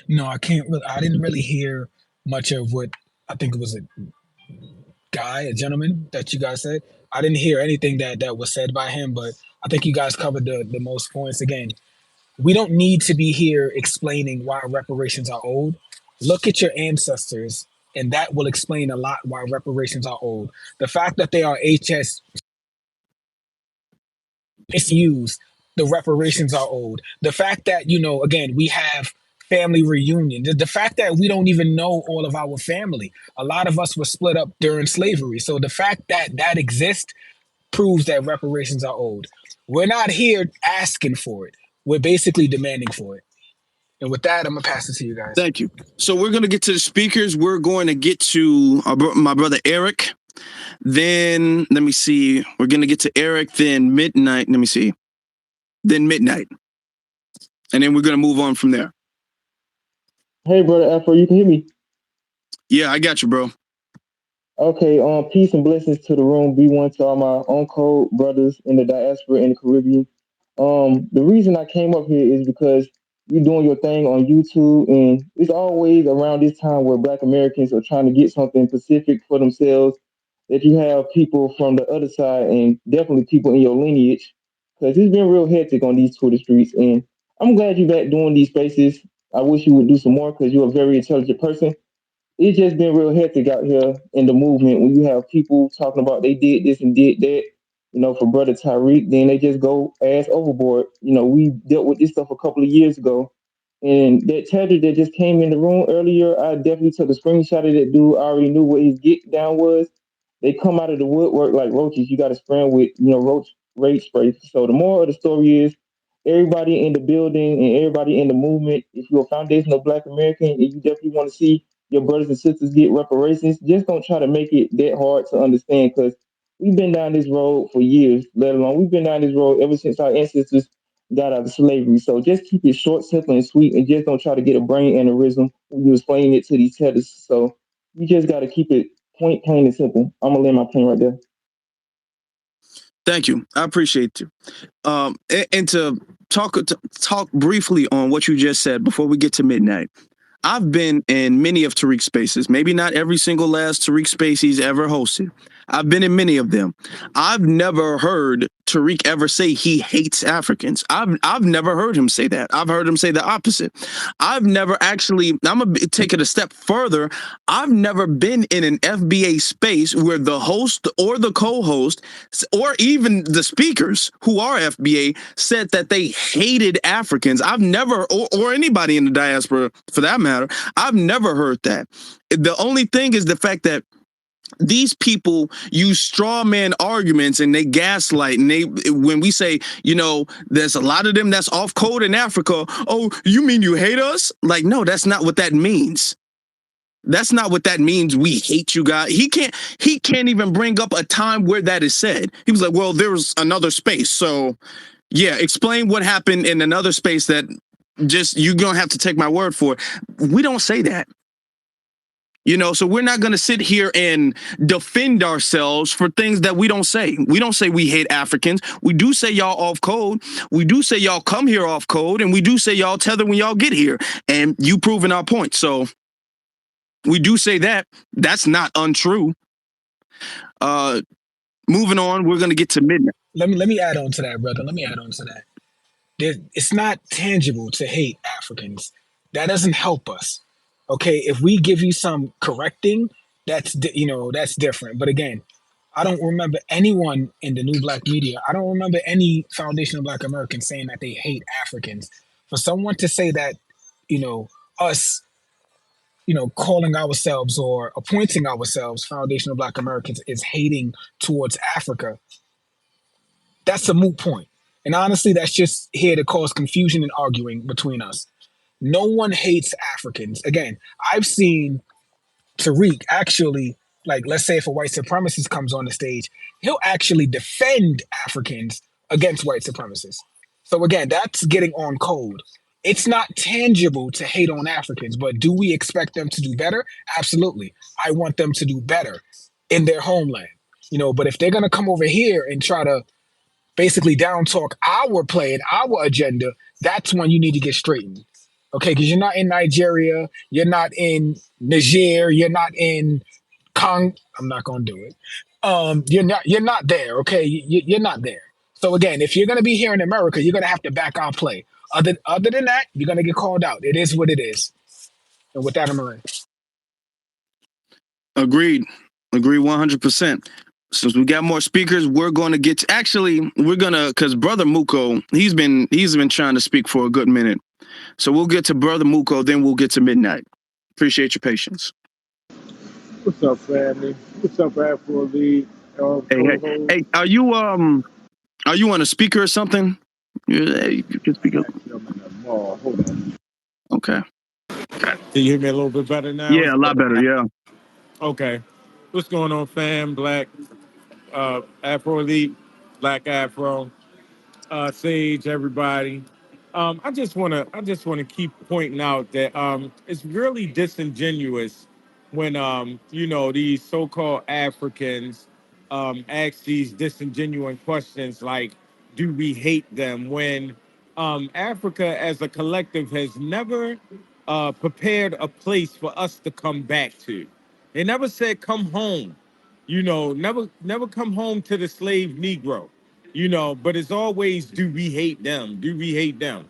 No, I can't really. I didn't really hear much of what I think it was a gentleman that you guys said. I didn't hear anything that was said by him, but I think you guys covered the most points. Again, we don't need to be here explaining why reparations are owed. Look at your ancestors, and that will explain a lot why reparations are owed. The fact that they are HS misused, the reparations are owed. The fact that, again, we have family reunion. The fact that we don't even know all of our family. A lot of us were split up during slavery. So the fact that that exists proves that reparations are owed. We're not here asking for it. We're basically demanding for it. And with that, I'm going to pass it to you guys. Thank you. So we're going to get to the speakers. We're going to get to my brother Eric. Then, let me see. We're going to get to Eric, then Midnight. Let me see. Then Midnight. And then we're going to move on from there. Hey, brother Afro, you can hear me? Yeah, I got you, bro. Okay, peace and blessings to the room. B1 to all my on-code brothers in the diaspora in the Caribbean. The reason I came up here is because you're doing your thing on YouTube, and it's always around this time where Black Americans are trying to get something specific for themselves, that you have people from the other side and definitely people in your lineage, because it's been real hectic on these Twitter streets, and I'm glad you're back doing these spaces. I wish you would do some more because you're a very intelligent person. It's just been real hectic out here in the movement when you have people talking about they did this and did that, for Brother Tyreek, then they just go ass overboard. We dealt with this stuff a couple of years ago. And that Tedder that just came in the room earlier, I definitely took a screenshot of that dude. I already knew what his get down was. They come out of the woodwork like roaches. You got to spray them with, roach rage spray. So the moral of the story is, everybody in the building and everybody in the movement, if you're a foundational Black American and you definitely want to see your brothers and sisters get reparations, just don't try to make it that hard to understand, because we've been down this road for years, let alone we've been down this road ever since our ancestors got out of slavery. So just keep it short, simple, and sweet, and just don't try to get a brain aneurysm when you're explaining it to these tedders. So you just got to keep it point, plain, and simple. I'm going to land my plane right there. Thank you. I appreciate you. And to talk briefly on what you just said before we get to Midnight. I've been in many of Tariq's spaces, maybe not every single last Tariq space he's ever hosted. I've been in many of them. I've never heard Tariq ever say he hates Africans. I've never heard him say that. I've heard him say the opposite. I've never actually, I'm gonna take it a step further. I've never been in an FBA space where the host or the co-host or even the speakers who are FBA said that they hated Africans. I've never, or anybody in the diaspora for that matter, I've never heard that. The only thing is the fact that these people use straw man arguments and they gaslight, and they, when we say, you know, there's a lot of them that's off code in Africa. Oh, you mean you hate us? Like, no, that's not what that means. That's not what that means. We hate you guys. He can't even bring up a time where that is said. He was like, well, there was another space. So yeah, explain what happened in another space that just, you're going to have to take my word for it. We don't say that. You know, so we're not going to sit here and defend ourselves for things that we don't say. We don't say we hate Africans. We do say y'all off code. We do say y'all come here off code. And we do say y'all tether when y'all get here. And you proving our point. So we do say that. That's not untrue. Moving on, we're going to get to midnight. Let me add on to that, brother. Let me add on to that. It's not tangible to hate Africans. That doesn't help us. Okay, if we give you some correcting, that's that's different. But again, I don't remember anyone in the new black media. I don't remember any foundational black Americans saying that they hate Africans. For someone to say that, us, calling ourselves or appointing ourselves foundational black Americans is hating towards Africa, that's a moot point. And honestly, that's just here to cause confusion and arguing between us. No one hates Africans. Again, I've seen Tariq actually, like, let's say if a white supremacist comes on the stage, he'll actually defend Africans against white supremacists. So again, that's getting on code. It's not tangible to hate on Africans, but do we expect them to do better? Absolutely. I want them to do better in their homeland. But if they're going to come over here and try to basically down talk our play and our agenda, that's when you need to get straightened. Okay, because you're not in Nigeria, you're not in Niger, you're not in I'm not gonna do it. You're not there. Okay, you're not there. So again, if you're gonna be here in America, you're gonna have to back our play. Other than that, you're gonna get called out. It is what it is. And with that, I'm in. Agreed. Agree 100%. Since we got more speakers, we're going to get to, because Brother Muko, he's been trying to speak for a good minute. So we'll get to Brother Muko, then we'll get to midnight. Appreciate your patience. What's up, family? What's up, Afro Elite? Hey, are you on a speaker or something? You can speak up. I'm in the mall. Hold on. Okay. Can you hear me a little bit better now? Yeah, a lot better. Yeah. Okay. What's going on, fam? Black Afro Elite, Black Afro, Sage, everybody. I just wanna keep pointing out that it's really disingenuous when these so-called Africans ask these disingenuous questions like, do we hate them, when Africa as a collective has never prepared a place for us to come back to. They never said come home, never come home to the slave Negro, but it's always, do we hate them? Do we hate them?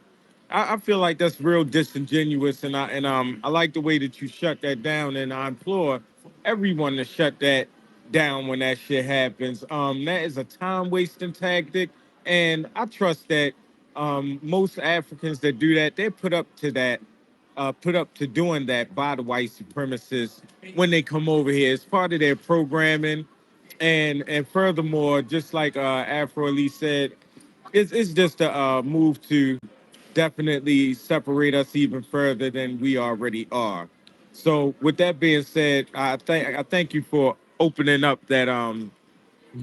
I feel like that's real disingenuous, and I like the way that you shut that down, and I implore everyone to shut that down when that shit happens. That is a time wasting tactic, and I trust that most Africans that do that, they're put up to doing that by the white supremacists when they come over here. It's part of their programming, and furthermore, just like Afro Elite said, it's just a move to definitely separate us even further than we already are. So with that being said, I thank you for opening up that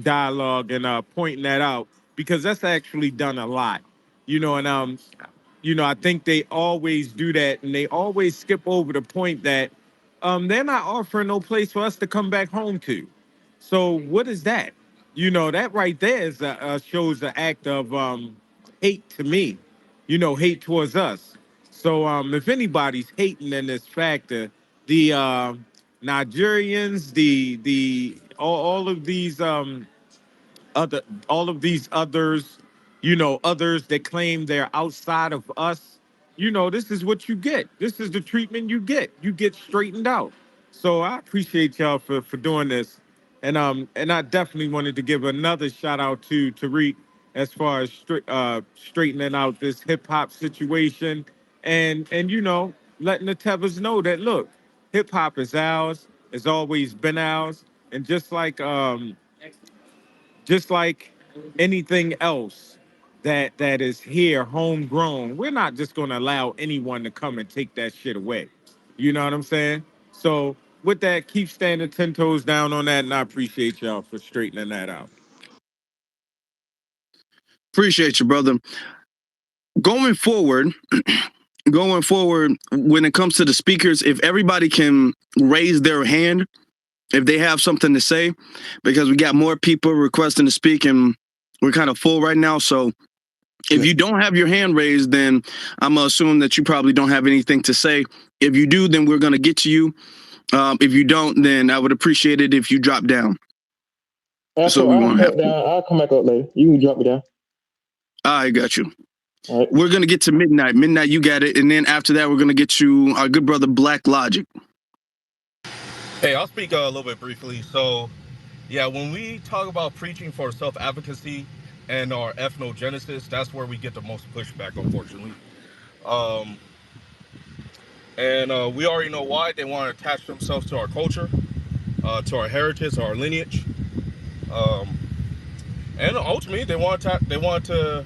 dialogue and pointing that out, because that's actually done a lot, and I think they always do that, and they always skip over the point that they're not offering no place for us to come back home to. So what is that? That right there is shows the act of hate to me, hate towards us. So if anybody's hating in this factor, the Nigerians, the all of these other all of these others, others that claim they're outside of us, this is what you get. This is the treatment you get. You get straightened out. So I appreciate y'all for doing this. And I definitely wanted to give another shout out to Tariq as far as straightening out this hip hop situation and letting the Tevas know that look, hip hop is ours, it's always been ours. And just like anything else that is here homegrown, we're not just going to allow anyone to come and take that shit away. You know what I'm saying? So with that, keep standing 10 toes down on that, and I appreciate y'all for straightening that out. Appreciate you, brother. Going forward, when it comes to the speakers, if everybody can raise their hand if they have something to say, because we got more people requesting to speak and we're kind of full right now. So if you don't have your hand raised, then I'm going to assume that you probably don't have anything to say. If you do, then we're going to get to you. If you don't, then I would appreciate it if you drop down. So we won't have down. I'll come back up later. You can drop me down. I got you. All right. We're going to get to midnight. Midnight, you got it. And then after that, we're going to get you our good brother, Black Logic. Hey, I'll speak a little bit briefly. So, yeah, when we talk about preaching for self-advocacy and our ethnogenesis, that's where we get the most pushback, unfortunately. And we already know why. They want to attach themselves to our culture, to our heritage, our lineage. And ultimately, they want to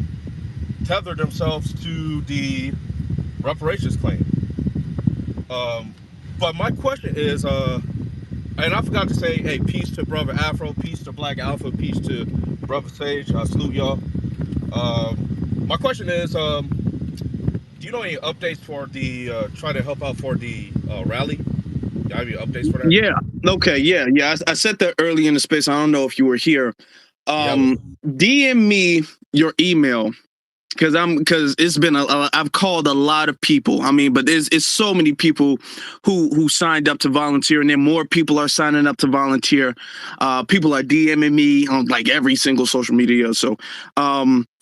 tether themselves to the reparations claim. But my question is, and I forgot to say, hey, peace to Brother Afro, peace to Black Alpha, peace to Brother Sage. I salute y'all. My question is, do you know any updates for the, try to help out for the rally? Do you have any updates for that? Yeah. Okay. Yeah. I said that early in the space. I don't know if you were here. DM me your email. Because it's been I've called a lot of people. I mean, but it's so many people who signed up to volunteer, and then more people are signing up to volunteer. People are DMing me on like every single social media. So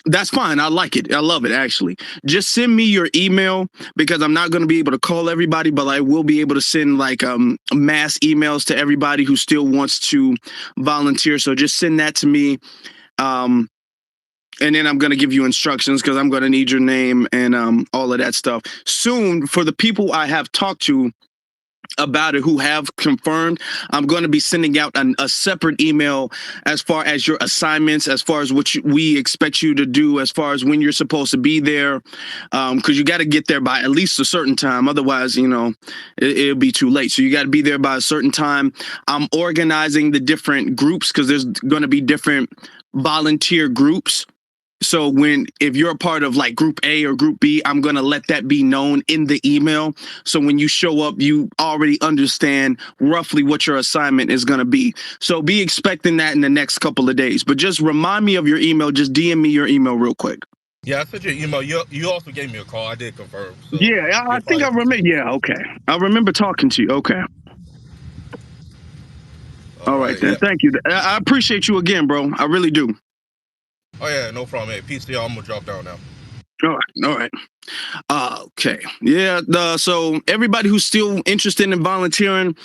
that's fine. I like it. I love it, actually. Just send me your email, because I'm not going to be able to call everybody, but I will be able to send like mass emails to everybody who still wants to volunteer. So just send that to me. And then I'm going to give you instructions, because I'm going to need your name and all of that stuff. Soon, for the people I have talked to about it who have confirmed, I'm going to be sending out a separate email as far as your assignments, as far as what we expect you to do, as far as when you're supposed to be there, because you got to get there by at least a certain time. Otherwise, it'll be too late. So you got to be there by a certain time. I'm organizing the different groups, because there's going to be different volunteer groups. So if you're a part of like group A or group B, I'm going to let that be known in the email. So when you show up, you already understand roughly what your assignment is going to be. So be expecting that in the next couple of days. But just remind me of your email. Just DM me your email real quick. Yeah, I sent you an email. You also gave me a call. I did confirm. So yeah, I think I remember. Yeah, okay. I remember talking to you. Okay. All right, then. Yeah. Thank you. I appreciate you again, bro. I really do. Oh, yeah, no problem. Hey, peace to y'all. I'm going to drop down now. All right. Okay. Yeah. So everybody who's still interested in volunteering,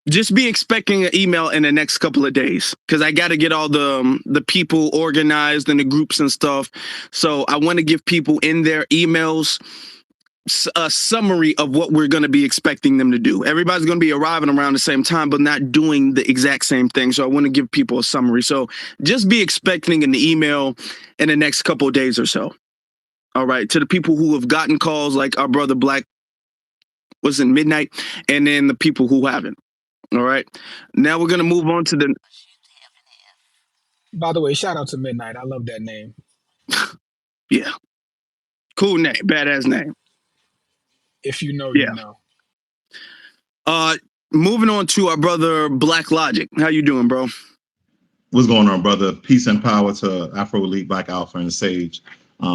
just be expecting an email in the next couple of days, because I got to get all the people organized and the groups and stuff. So I want to give people in their emails a summary of what we're going to be expecting them to do. Everybody's going to be arriving around the same time, but not doing the exact same thing. So I want to give people a summary. So just be expecting an email in the next couple of days or so. All right. To the people who have gotten calls, like our brother Black was in Midnight, and then the people who haven't. All right. Now we're going to move on to the. By the way, shout out to Midnight. I love that name. Yeah. Cool name. Badass name. If you know, you know. Moving on to our brother Black Logic. How you doing, bro? What's going on, brother? Peace and power to Afro Elite, Black Alpha, and Sage.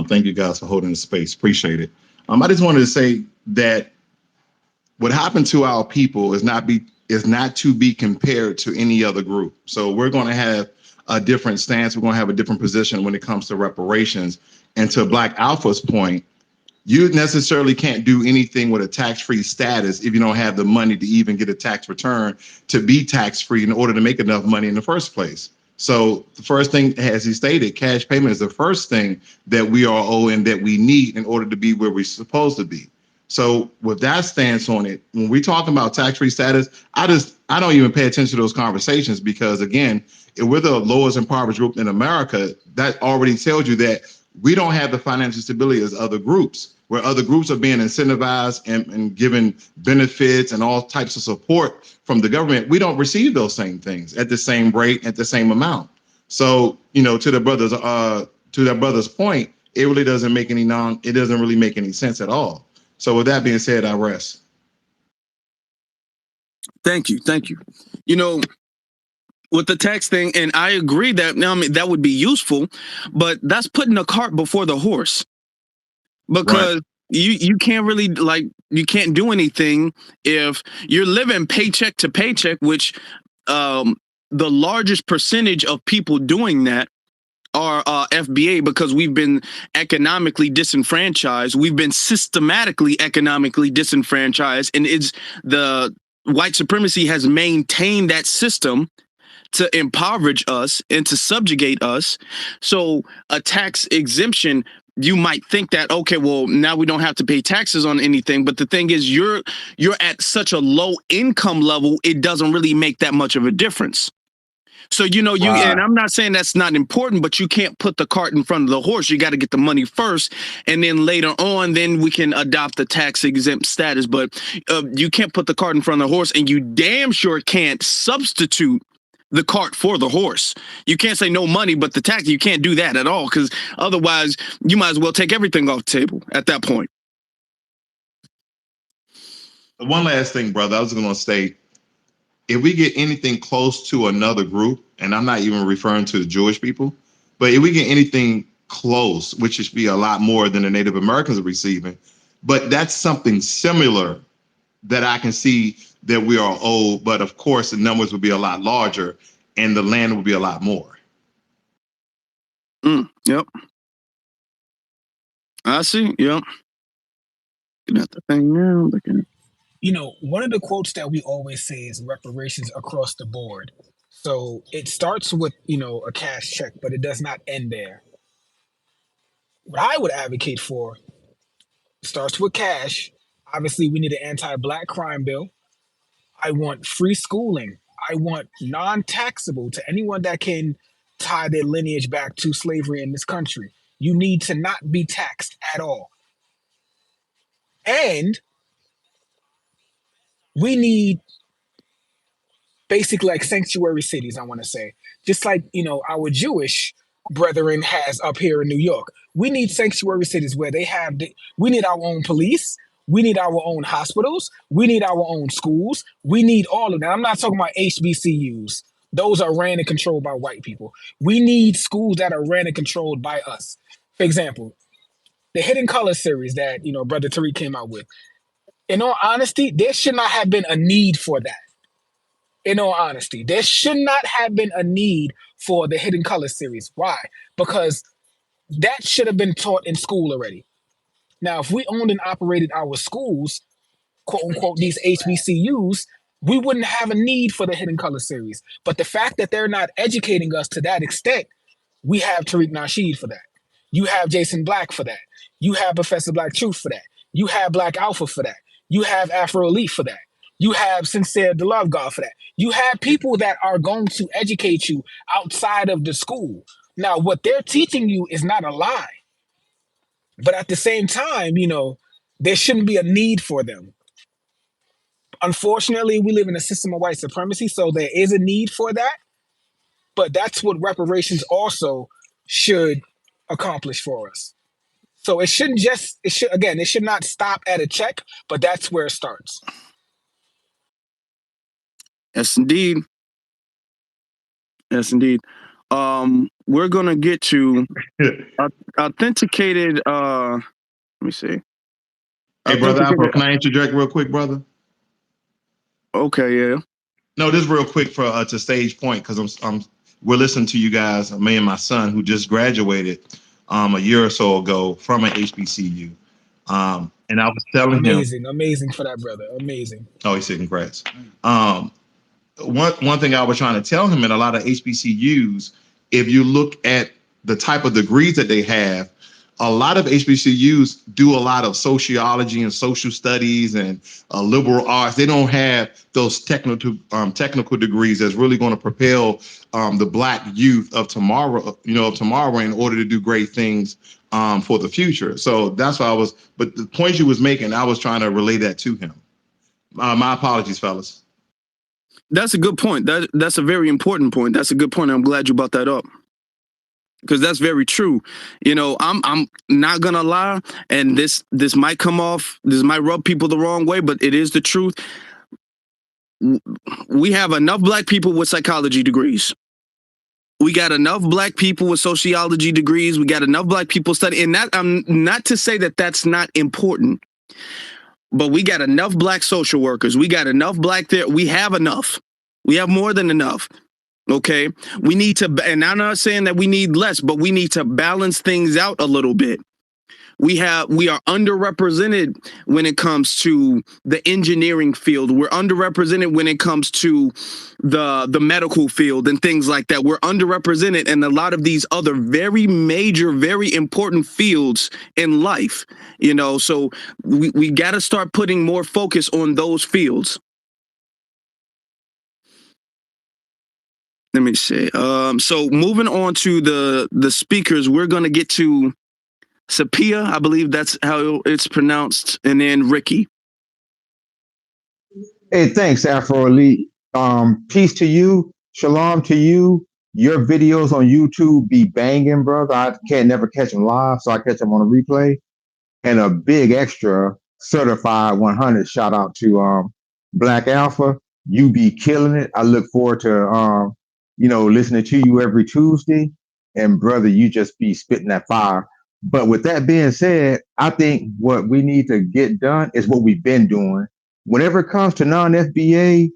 Thank you guys for holding the space. Appreciate it. I just wanted to say that what happened to our people is not is not to be compared to any other group. So we're going to have a different stance. We're going to have a different position when it comes to reparations. And to Black Alpha's point, you necessarily can't do anything with a tax-free status if you don't have the money to even get a tax return to be tax-free in order to make enough money in the first place. So the first thing, as he stated, cash payment is the first thing that we are owing that we need in order to be where we're supposed to be. So with that stance on it, when we talk about tax-free status, I don't even pay attention to those conversations because, again, if we're the lowest impoverished group in America, that already tells you that we don't have the financial stability as other groups, where other groups are being incentivized and given benefits and all types of support from the government. We don't receive those same things at the same rate, at the same amount. So, to that brother's point, it really doesn't make it doesn't really make any sense at all. So with that being said, I rest. Thank you. With the tax thing, and I agree that that would be useful, but that's putting the cart before the horse, because Right. you can't really, you can't do anything if you're living paycheck to paycheck, which the largest percentage of people doing that are FBA, because we've been economically disenfranchised. We've been systematically economically disenfranchised, and it's the white supremacy has maintained that system to impoverish us and to subjugate us. So a tax exemption, you might think that, okay, well, now we don't have to pay taxes on anything. But the thing is, you're at such a low income level, it doesn't really make that much of a difference. So, and I'm not saying that's not important, but you can't put the cart in front of the horse. You got to get the money first. And then later on, then we can adopt the tax exempt status. But you can't put the cart in front of the horse, and you damn sure can't substitute the cart for the horse. You can't say no money, but the tax, you can't do that at all, because otherwise you might as well take everything off the table at that point. One last thing, brother, I was going to say, if we get anything close to another group, and I'm not even referring to the Jewish people, but if we get anything close, which should be a lot more than the Native Americans are receiving, but that's something similar that I can see that we are owed, but of course the numbers would be a lot larger and the land would be a lot more. Yep. I see. Yep. Looking at the thing now. One of the quotes that we always say is reparations across the board. So it starts with, a cash check, but it does not end there. What I would advocate for starts with cash. Obviously, we need an anti-Black crime bill. I want free schooling. I want non-taxable to anyone that can tie their lineage back to slavery in this country. You need to not be taxed at all. And we need basically like sanctuary cities, I want to say. Just like, our Jewish brethren has up here in New York. We need sanctuary cities where we need our own police. We need our own hospitals. We need our own schools. We need all of that. I'm not talking about HBCUs. Those are ran and controlled by white people. We need schools that are ran and controlled by us. For example, the Hidden Color series that, Brother Tariq came out with. In all honesty, there should not have been a need for that. In all honesty, there should not have been a need for the Hidden Color series. Why? Because that should have been taught in school already. Now, if we owned and operated our schools, quote unquote, these HBCUs, we wouldn't have a need for the Hidden Color series. But the fact that they're not educating us to that extent, we have Tariq Nasheed for that. You have Jason Black for that. You have Professor Black Truth for that. You have Black Alpha for that. You have Afro Elite for that. You have Sincere the Love God for that. You have people that are going to educate you outside of the school. Now, what they're teaching you is not a lie. But at the same time, there shouldn't be a need for them. Unfortunately, we live in a system of white supremacy, so there is a need for that. But that's what reparations also should accomplish for us. So it should not stop at a check, but that's where it starts. Yes, indeed. Yes, indeed. We're gonna get to authenticated. Let me see. Hey, brother Afro, can I interject real quick, brother? Okay, yeah. No, this is real quick for to Stage Point, because we're listening to you guys, me and my son who just graduated a year or so ago from an HBCU. And I was telling him, Amazing for that brother. Amazing. oh, he said congrats. One thing I was trying to tell him, in a lot of HBCUs, if you look at the type of degrees that they have, a lot of HBCUs do a lot of sociology and social studies and liberal arts. They don't have those technical degrees that's really going to propel the Black youth of tomorrow, in order to do great things for the future. So that's why but the point you was making, I was trying to relay that to him. My apologies, fellas. That's a good point. That's a very important point. That's a good point. I'm glad you brought that up, because that's very true. I'm not gonna lie, and this might rub people the wrong way, but it is the truth. We have enough Black people with psychology degrees. We got enough Black people with sociology degrees. We got enough Black people studying. And that, I'm not to say that that's not important, but we got enough Black social workers. We got enough Black there. We have enough. We have more than enough. Okay. We need to, and I'm not saying that we need less, but we need to balance things out a little bit. We are underrepresented when it comes to the engineering field. We're underrepresented when it comes to the medical field and things like that. We're underrepresented in a lot of these other very major, very important fields in life. So we got to start putting more focus on those fields. Let me see. So moving on to the speakers, we're going to get to Sapia, I believe that's how it's pronounced, and then Ricky. Hey, thanks, Afro Elite. Peace to you. Shalom to you. Your videos on YouTube be banging, brother. I can't never catch them live, so I catch them on a replay. And a big extra certified 100 shout out to Black Alpha. You be killing it. I look forward to listening to you every Tuesday. And brother, you just be spitting that fire. But with that being said, I think what we need to get done is what we've been doing. Whenever it comes to non-FBA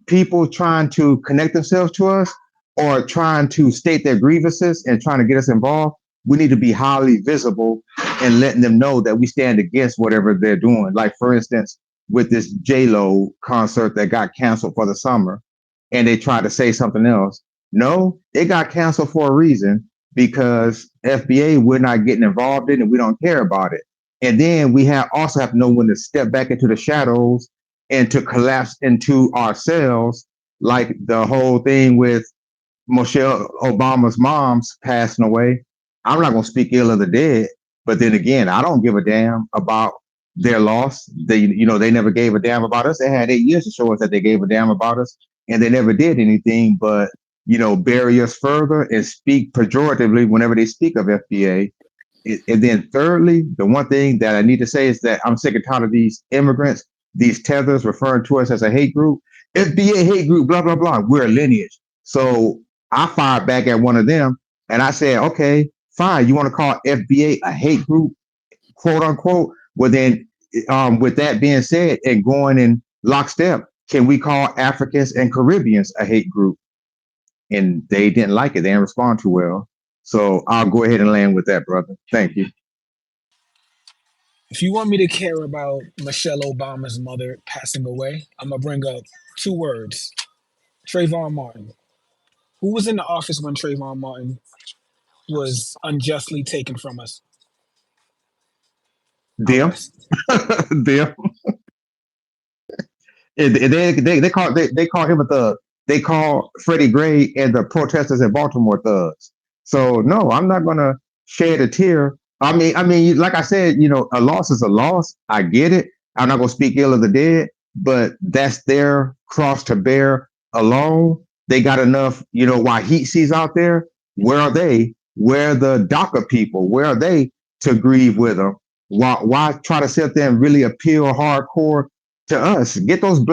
people trying to connect themselves to us or trying to state their grievances and trying to get us involved, we need to be highly visible and letting them know that we stand against whatever they're doing. Like, for instance, with this J-Lo concert that got canceled for the summer, and they tried to say something else. No, it got canceled for a reason, because FBA, we're not getting involved in it. We don't care about it. And then we also have to know when to step back into the shadows and to collapse into ourselves, like the whole thing with Michelle Obama's mom's passing away. I'm not going to speak ill of the dead, but then again, I don't give a damn about their loss. They never gave a damn about us. They had 8 years to show us that they gave a damn about us, and they never did anything but bury us further and speak pejoratively whenever they speak of FBA. And then thirdly, the one thing that I need to say is that I'm sick and tired of these immigrants, these tethers referring to us as a hate group. FBA hate group, blah, blah, blah. We're a lineage. So I fired back at one of them and I said, okay, fine. You want to call FBA a hate group, quote unquote? Well, then with that being said, and going in lockstep, can we call Africans and Caribbeans a hate group? And they didn't like it. They didn't respond too well. So I'll go ahead and land with that, brother. Thank you. If you want me to care about Michelle Obama's mother passing away, I'm going to bring up 2 words. Trayvon Martin. Who was in the office when Trayvon Martin was unjustly taken from us? Them. Them. They call him a thug. They call Freddie Gray and the protesters in Baltimore thugs. So no, I'm not gonna shed a tear. I mean, like I said, a loss is a loss. I get it. I'm not gonna speak ill of the dead, but that's their cross to bear alone. They got enough, while heat seas out there. Where are they? Where are the DACA people? Where are they to grieve with them? Why try to sit there and really appeal hardcore to us? Get those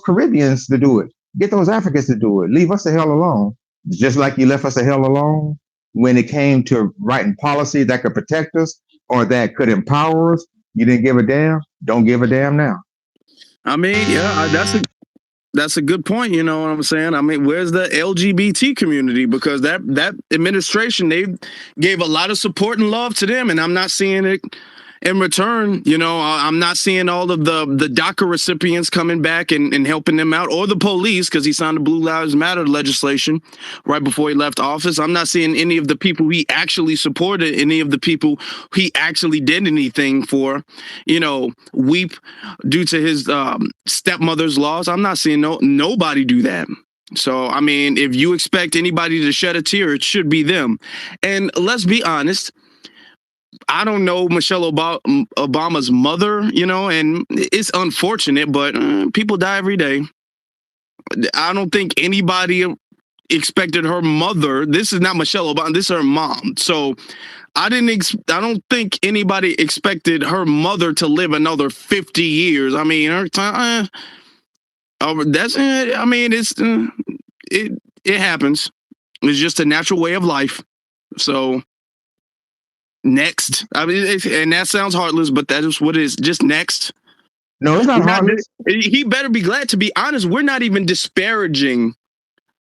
Caribbeans to do it. Get those Africans to do it. Leave us the hell alone. Just like you left us the hell alone when it came to writing policy that could protect us or that could empower us. You didn't give a damn. Don't give a damn now. I mean, yeah, that's a good point. You know what I'm saying? I mean, where's the LGBT community? Because that administration, they gave a lot of support and love to them, and I'm not seeing it in return. You know, I'm not seeing all of the DACA recipients coming back and helping them out, or the police, because he signed the Blue Lives Matter legislation right before he left office. I'm not seeing any of the people he actually supported, any of the people he actually did anything for, you know, weep due to his stepmother's loss. I'm not seeing nobody do that. So, I mean, if you expect anybody to shed a tear, it should be them. And let's be honest, I don't know Michelle Obama's mother, you know, and it's unfortunate, but people die every day. I don't think anybody expected her mother. This is not Michelle Obama. This is her mom. So I don't think anybody expected her mother to live another 50 years. I mean, her time. That's. I mean, it happens. It's just a natural way of life. So. Next. I mean, and that sounds heartless, but that is what it is. Just next. No, it's not heartless. He better be glad. To be honest, we're not even disparaging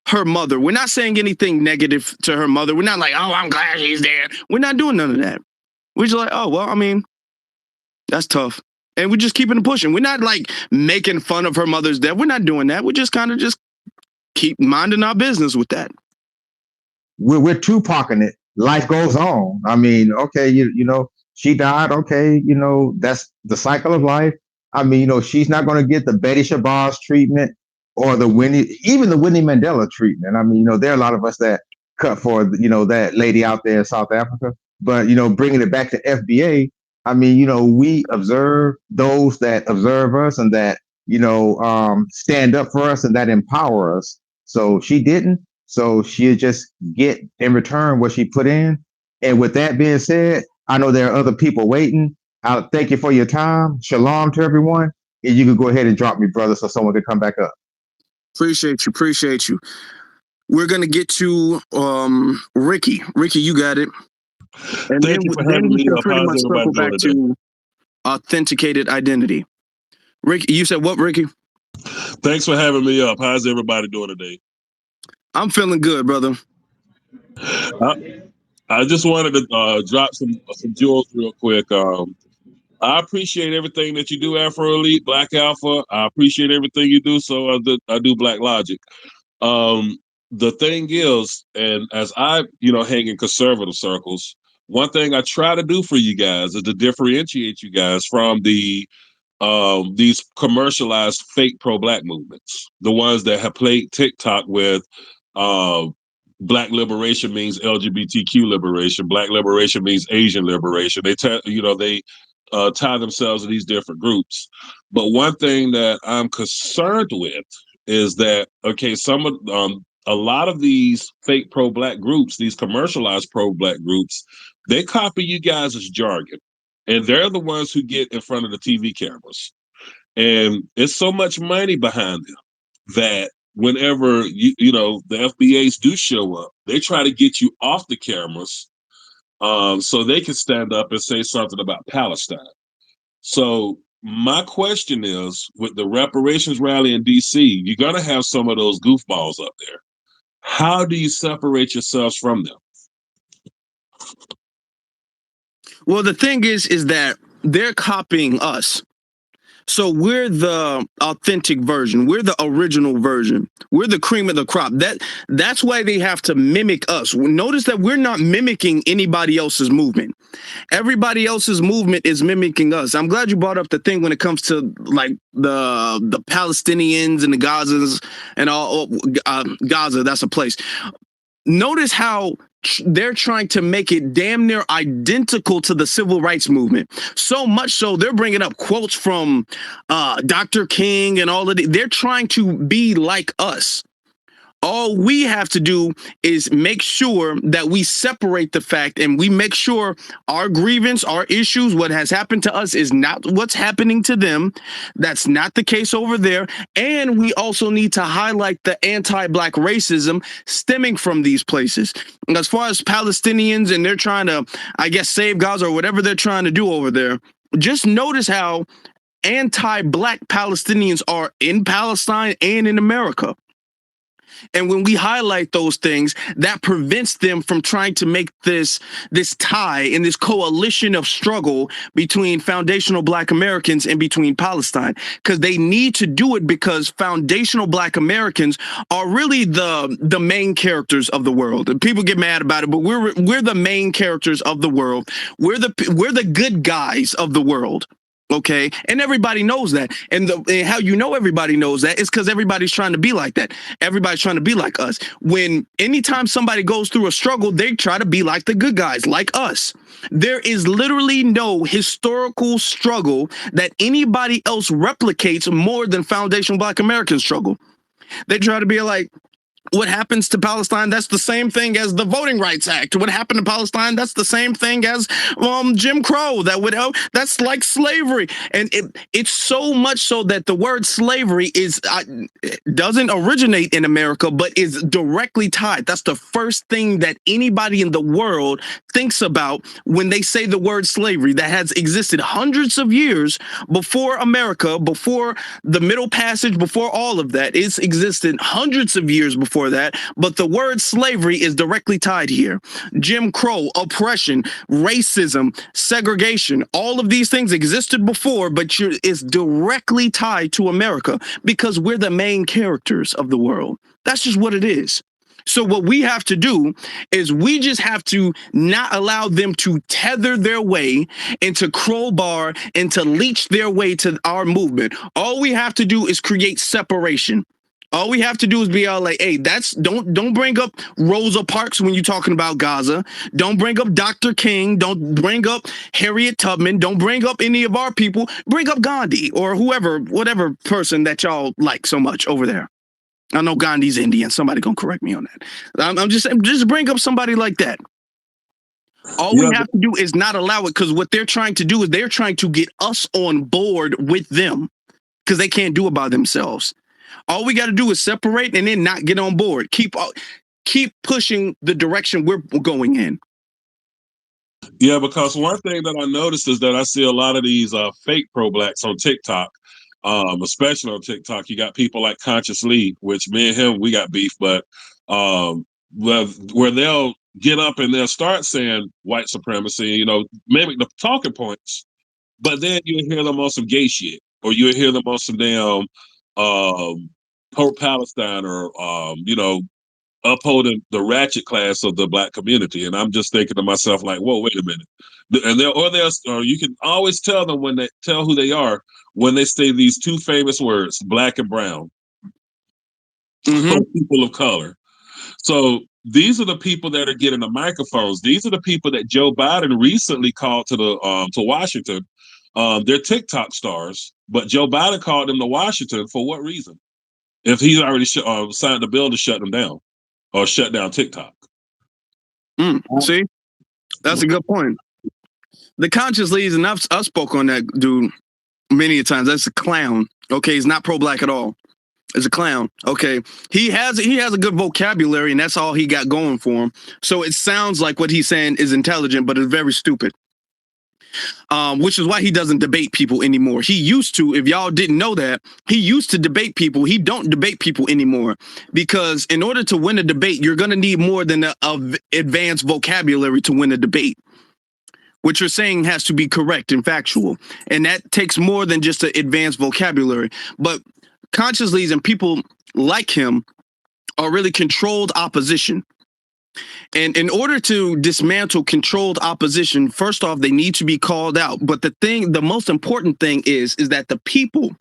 her mother. We're not saying anything negative to her mother. We're not like, oh, I'm glad she's there. We're not doing none of that. We're just like, oh, well, I mean, that's tough. And we're just keeping it pushing. We're not like making fun of her mother's death. We're not doing that. We're just kind of just keep minding our business with that. We're Tupacing it. Life goes on. I mean, okay, you know, she died. Okay, you know, that's the cycle of life. I mean, you know, she's not going to get the Betty Shabazz treatment or even the Whitney Mandela treatment. I mean, you know, there are a lot of us that cut for, you know, that lady out there in South Africa. But, you know, bringing it back to FBA, I mean, you know, we observe those that observe us and that, you know, stand up for us and that empower us. So she didn't. So she'll just get in return what she put in. And with that being said, I know there are other people waiting. I'll thank you for your time. Shalom to everyone. And you can go ahead and drop me, brother, so someone can come back up. Appreciate you. We're going to get to Ricky. Ricky, you got it. And Thank you for having me up. pretty much circle back to authenticated identity. Ricky, you said what, Ricky? Thanks for having me up. How's everybody doing today? I'm feeling good, brother. I just wanted to drop some jewels real quick. I appreciate everything that you do, Afro Elite, Black Alpha. I appreciate everything you do. So I do Black Logic. The thing is, and as I, you know, hang in conservative circles, one thing I try to do for you guys is to differentiate you guys from these commercialized fake pro-Black movements, the ones that have played TikTok with Black liberation means LGBTQ liberation, Black liberation means Asian liberation. They tie themselves to these different groups. But one thing that I'm concerned with is that, okay, a lot of these fake pro-Black groups, these commercialized pro-Black groups, they copy you guys' jargon. And they're the ones who get in front of the TV cameras. And it's so much money behind them that whenever you know the FBAs do show up, they try to get you off the cameras so they can stand up and say something about Palestine. So my question is, with the reparations rally in DC, you're going to have some of those goofballs up there. How do you separate yourselves from them? Well, the thing is that they're copying us. So we're the authentic version. We're the original version. We're the cream of the crop. That's why they have to mimic us. Notice that we're not mimicking anybody else's movement. Everybody else's movement is mimicking us. I'm glad you brought up the thing when it comes to like the Palestinians and the Gazas and all. Gaza, that's a place. Notice how they're trying to make it damn near identical to the civil rights movement. So much so they're bringing up quotes from Dr. King and all of it. They're trying to be like us. All we have to do is make sure that we separate the fact and we make sure our grievance, our issues, what has happened to us is not what's happening to them. That's not the case over there. And we also need to highlight the anti-Black racism stemming from these places. And as far as Palestinians and they're trying to, I guess, save Gaza or whatever they're trying to do over there, just notice how anti-black Palestinians are in Palestine and in America. And when we highlight those things, that prevents them from trying to make this tie and this coalition of struggle between foundational Black Americans and between Palestine, because they need to do it, because foundational Black Americans are really the main characters of the world. And people get mad about it, but we're the main characters of the world. We're the good guys of the world. Okay, and everybody knows that, and how you know everybody knows that is because everybody's trying to be like that. Everybody's trying to be like us. When anytime somebody goes through a struggle, they try to be like the good guys, like us. There is literally no historical struggle that anybody else replicates more than foundational Black American struggle. They try to be like, what happens to Palestine? That's the same thing as the Voting Rights Act. What happened to Palestine? That's the same thing as Jim Crow. That's like slavery, and it's so much so that the word slavery doesn't originate in America, but is directly tied. That's the first thing that anybody in the world thinks about when they say the word slavery, that has existed hundreds of years before America, before the Middle Passage, before all of that. It's existed hundreds of years before that, but the word slavery is directly tied here. Jim Crow, oppression, racism, segregation, all of these things existed before, but it's directly tied to America because we're the main characters of the world. That's just what it is. So what we have to do is we just have to not allow them to tether their way and to crowbar and to leech their way to our movement. All we have to do is create separation. All we have to do is be all like, hey, don't bring up Rosa Parks when you're talking about Gaza. Don't bring up Dr. King. Don't bring up Harriet Tubman. Don't bring up any of our people. Bring up Gandhi or whatever person that y'all like so much over there. I know Gandhi's Indian. Somebody gonna correct me on that. I'm just bring up somebody like that. All we have to do is not allow it, because what they're trying to do is they're trying to get us on board with them because they can't do it by themselves. All we got to do is separate and then not get on board. Keep pushing the direction we're going in. Yeah, because one thing that I noticed is that I see a lot of these fake pro-blacks on TikTok, especially on TikTok. You got people like Conscious Lee, which me and him, we got beef, but where they'll get up and they'll start saying white supremacy, mimic the talking points, but then you'll hear them on some gay shit, or you'll hear them on some damn pro-Palestine, or upholding the ratchet class of the Black community. And I'm just thinking to myself, like, whoa, wait a minute. And you can always tell them when they tell who they are when they say these two famous words, Black and brown, people of color. So these are the people that are getting the microphones. These are the people that Joe Biden recently called to Washington. They're TikTok stars, but Joe Biden called them to Washington for what reason? If he's already signed the bill to shut them down or shut down TikTok. See, that's a good point. The Conscious Leads, and I've spoke on that dude many a times. That's a clown. Okay, he's not pro-black at all. It's a clown. Okay, he has a good vocabulary, and that's all he got going for him. So it sounds like what he's saying is intelligent, but it's very stupid. Which is why he doesn't debate people anymore. He used to, if y'all didn't know that, he used to debate people. He don't debate people anymore, because in order to win a debate, you're going to need more than an advanced vocabulary to win a debate. What you're saying has to be correct and factual, and that takes more than just an advanced vocabulary. But Conscious Leads and people like him are really controlled opposition. And in order to dismantle controlled opposition, first off, they need to be called out. But the most important thing is that the people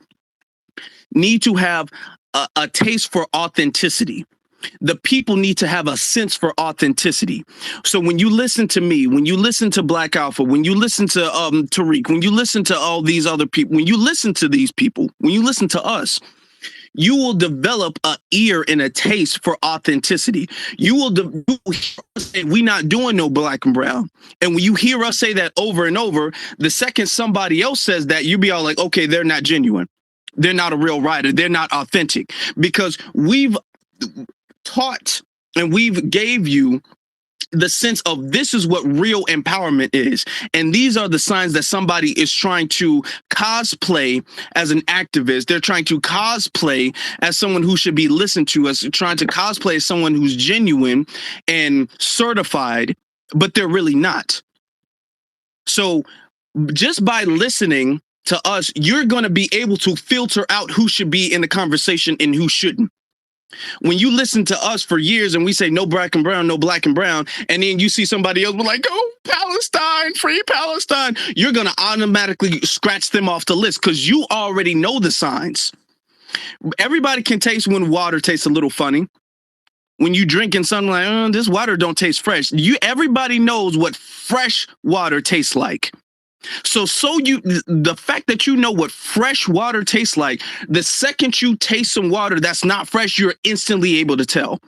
need to have a taste for authenticity. The people need to have a sense for authenticity. So when you listen to me, when you listen to Black Alpha, when you listen to Tariq, when you listen to all these other people, when you listen to these people, when you listen to us, you will develop an ear and a taste for authenticity. You will say, we not doing no black and brown. And when you hear us say that over and over, the second somebody else says that, you be all like, okay, they're not genuine. They're not a real writer. They're not authentic, because we've taught and we've gave you the sense of this is what real empowerment is. And these are the signs that somebody is trying to cosplay as an activist. They're trying to cosplay as someone who should be listened to, as trying to cosplay as someone who's genuine and certified, but they're really not. So just by listening to us, you're going to be able to filter out who should be in the conversation and who shouldn't. When you listen to us for years and we say no black and brown, no black and brown, and then you see somebody else be like, oh, Palestine, free Palestine, you're going to automatically scratch them off the list because you already know the signs. Everybody can taste when water tastes a little funny. When you drinking something like, oh, this water don't taste fresh. Everybody knows what fresh water tastes like. So the fact that you know what fresh water tastes like, the second you taste some water that's not fresh, you're instantly able to tell.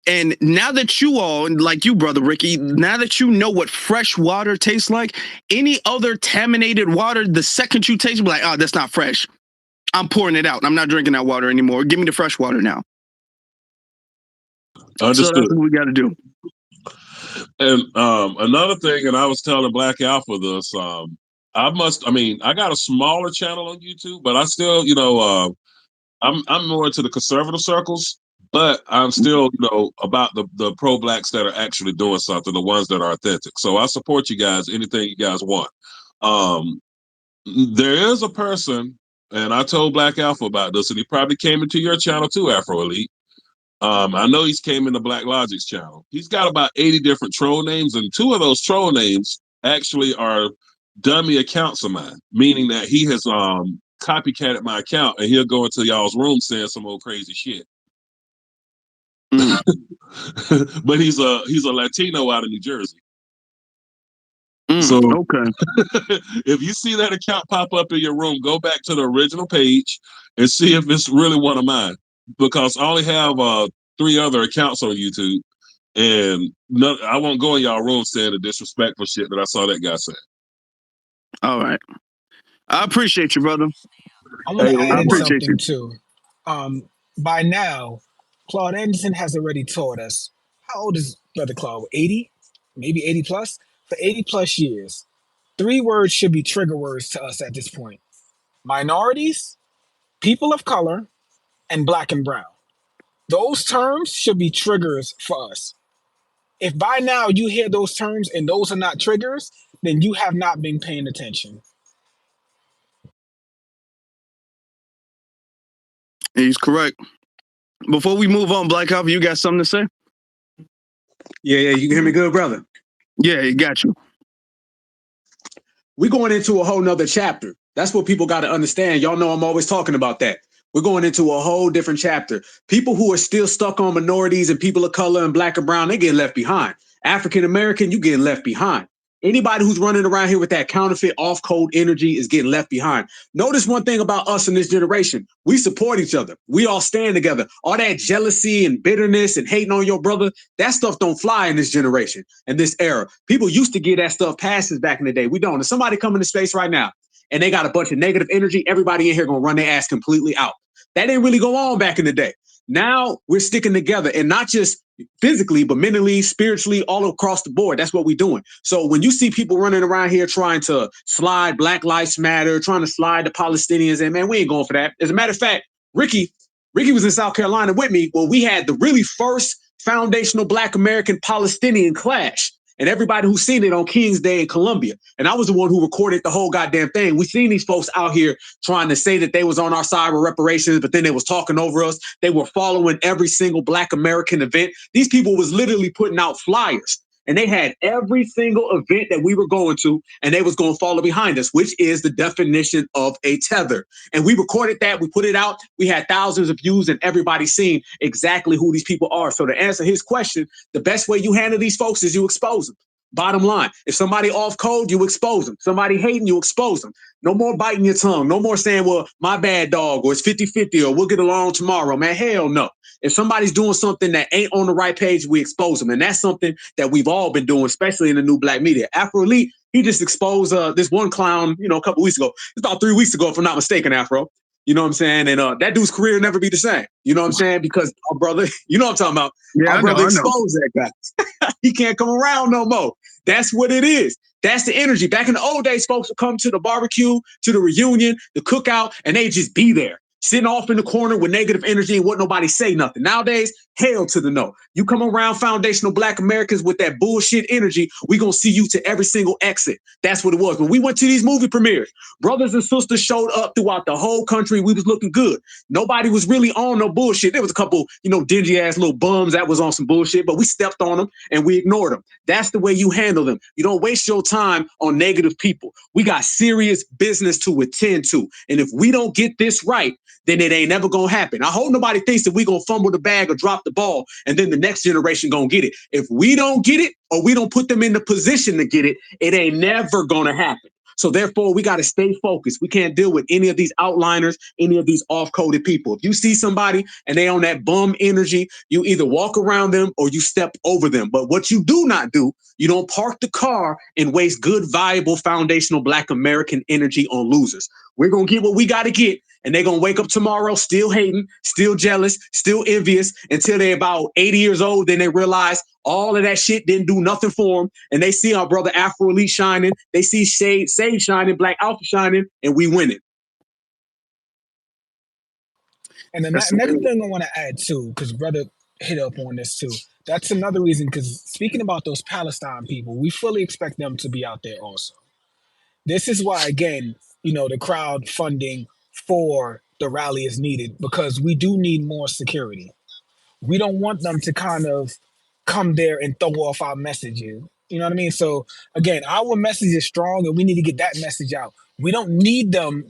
And now that you all, like you, Brother Ricky, now that you know what fresh water tastes like, any other contaminated water, the second you taste it, be like, oh, that's not fresh. I'm pouring it out. I'm not drinking that water anymore. Give me the fresh water now. Understood. So that's what we got to do. And another thing, and I was telling Black Alpha this, I got a smaller channel on YouTube, but I still, I'm more into the conservative circles, but I'm still, about the pro-blacks that are actually doing something, the ones that are authentic. So I support you guys, anything you guys want. There is a person, and I told Black Alpha about this, and he probably came into your channel too, Afro Elite. I know he's came into Black Logic's channel. He's got about 80 different troll names, and 2 of those troll names actually are dummy accounts of mine, meaning that he has copycatted my account, and he'll go into y'all's room saying some old crazy shit. But he's a Latino out of New Jersey. So okay. If you see that account pop up in your room, go back to the original page and see if it's really one of mine. Because I only have 3 other accounts on YouTube, and I won't go in y'all room saying the disrespectful shit that I saw that guy say. All right, I appreciate you, brother. I want to add in something too. By now, Claude Anderson has already taught us. How old is Brother Claude? 80, maybe 80 plus. For 80 plus years, 3 words should be trigger words to us at this point: minorities, people of color, and black and brown. Those terms should be triggers for us. If by now you hear those terms and those are not triggers, then you have not been paying attention. He's correct. Before we move on, Black Alpha, you got something to say? Yeah, you can hear me good, brother? Yeah, he got you. We're going into a whole nother chapter. That's what people got to understand. Y'all know I'm always talking about that. We're going into a whole different chapter. People who are still stuck on minorities and people of color and black and brown, they get left behind. African American, you getting left behind. Anybody who's running around here with that counterfeit off-code energy is getting left behind. Notice one thing about us in this generation. We support each other. We all stand together. All that jealousy and bitterness and hating on your brother, that stuff don't fly in this generation and this era. People used to get that stuff passes back in the day. We don't. If somebody come into space right now and they got a bunch of negative energy, everybody in here gonna run their ass completely out. That didn't really go on back in the day. Now we're sticking together, and not just physically, but mentally, spiritually, all across the board. That's what we're doing. So when you see people running around here trying to slide Black Lives Matter, trying to slide the Palestinians, and man, we ain't going for that. As a matter of fact, Ricky was in South Carolina with me when we had the really first foundational Black American Palestinian clash. And everybody who's seen it on King's Day in Columbia. And I was the one who recorded the whole goddamn thing. We seen these folks out here trying to say that they was on our side with reparations, but then they was talking over us. They were following every single Black American event. These people was literally putting out flyers. And they had every single event that we were going to, and they was going to follow behind us, which is the definition of a tether. And we recorded that, we put it out, we had thousands of views, and everybody seen exactly who these people are. So to answer his question, the best way you handle these folks is you expose them. Bottom line, if somebody off code, you expose them. Somebody hating, you expose them. No more biting your tongue. No more saying, well, my bad dog, or it's 50-50, or we'll get along tomorrow. Man, hell no. If somebody's doing something that ain't on the right page, we expose them. And that's something that we've all been doing, especially in the new Black media. Afro Elite, he just exposed this one clown, a couple weeks ago. It's about 3 weeks ago, if I'm not mistaken, Afro. You know what I'm saying? And that dude's career will never be the same. You know what I'm saying? Because our brother, you know what I'm talking about. Yeah, Our brother exposed that guy. He can't come around no more. That's what it is. That's the energy. Back in the old days, folks would come to the barbecue, to the reunion, the cookout, and they'd just be there, sitting off in the corner with negative energy and wouldn't nobody say nothing. Nowadays, hell to the no. You come around foundational Black Americans with that bullshit energy, we gonna see you to every single exit. That's what it was. When we went to these movie premieres, brothers and sisters showed up throughout the whole country. We was looking good. Nobody was really on no bullshit. There was a couple, dingy ass little bums that was on some bullshit, but we stepped on them and we ignored them. That's the way you handle them. You don't waste your time on negative people. We got serious business to attend to. And if we don't get this right, then it ain't never gonna happen. I hope nobody thinks that we gonna fumble the bag or drop the ball and then the next generation gonna get it. If we don't get it or we don't put them in the position to get it, it ain't never gonna happen. So therefore, we got to stay focused. We can't deal with any of these outliners, any of these off-coded people. If you see somebody and they on that bum energy, you either walk around them or you step over them. But what you do not do, you don't park the car and waste good, valuable, foundational Black American energy on losers. We're going to get what we got to get. And they're going to wake up tomorrow still hating, still jealous, still envious until they're about 80 years old. Then they realize all of that shit didn't do nothing for them. And they see our brother Afro Elite shining. They see Sage shining, Black Alpha shining, and we winning. And then another thing I want to add too, because brother hit up on this too. That's another reason, because speaking about those Palestine people, we fully expect them to be out there also. This is why, again, the crowdfunding for the rally is needed, because we do need more security. We don't want them to kind of come there and throw off our messages. You know what I mean? So again, our message is strong and we need to get that message out. We don't need them,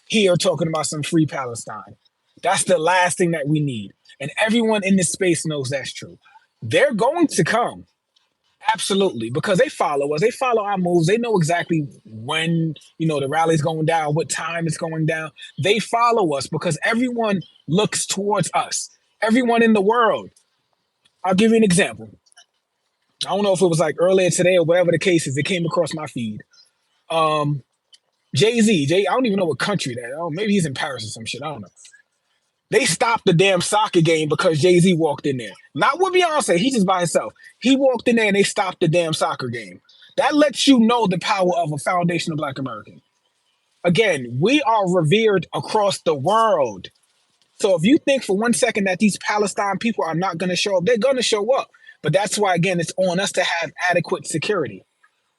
here talking about some free Palestine. That's the last thing that we need. And everyone in this space knows that's true. They're going to come. Absolutely, because they follow us. They follow our moves. They know exactly when, the rally's going down, what time it's going down. They follow us because everyone looks towards us. Everyone in the world. I'll give you an example. I don't know if it was like earlier today or whatever the case is. It came across my feed. Jay-Z, I don't even know what country that. Oh, maybe he's in Paris or some shit. I don't know. They stopped the damn soccer game because Jay-Z walked in there. Not with Beyonce. He's just by himself. He walked in there and they stopped the damn soccer game. That lets you know the power of a foundational Black American. Again, we are revered across the world. So if you think for 1 second that these Palestine people are not going to show up, they're going to show up. But that's why, again, it's on us to have adequate security.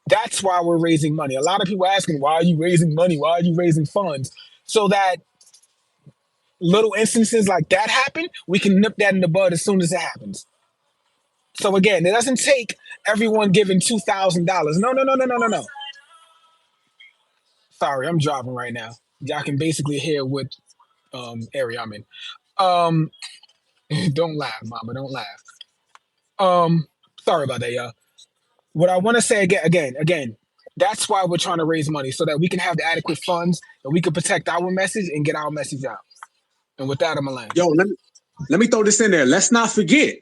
That's why we're raising money. A lot of people asking, why are you raising money? Why are you raising funds? So that little instances like that happen, we can nip that in the bud as soon as it happens. So again, it doesn't take everyone giving $2,000. No. Sorry, I'm driving right now. Y'all can basically hear what area I'm in. Don't laugh, mama, don't laugh. Sorry about that, y'all. What I want to say again, that's why we're trying to raise money, so that we can have the adequate funds and we can protect our message and get our message out. And with that, I'm gonna land. Yo, let me throw this in there. Let's not forget,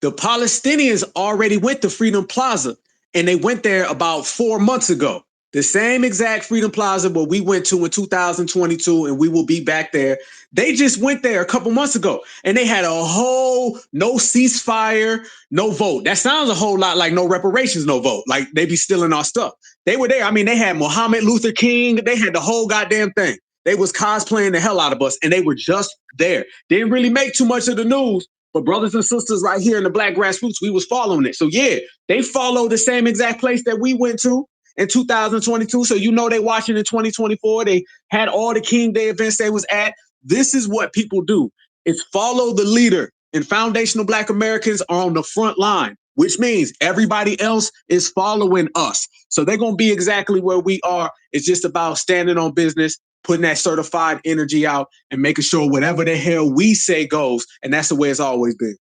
the Palestinians already went to Freedom Plaza, and they went there about 4 months ago. The same exact Freedom Plaza where we went to in 2022, and we will be back there. They just went there a couple months ago, and they had a whole no ceasefire, no vote. That sounds a whole lot like no reparations, no vote. Like they be stealing our stuff. They were there. I mean, they had Muhammad Luther King. They had the whole goddamn thing. They was cosplaying the hell out of us, and they were just there. Didn't really make too much of the news, but brothers and sisters right here in the Black grassroots, we was following it. So yeah, they followed the same exact place that we went to in 2022. So they watching in 2024. They had all the King Day events they was at. This is what people do. It's follow the leader. And foundational Black Americans are on the front line, which means everybody else is following us. So they're going to be exactly where we are. It's just about standing on business, putting that certified energy out, and making sure whatever the hell we say goes. And that's the way it's always been.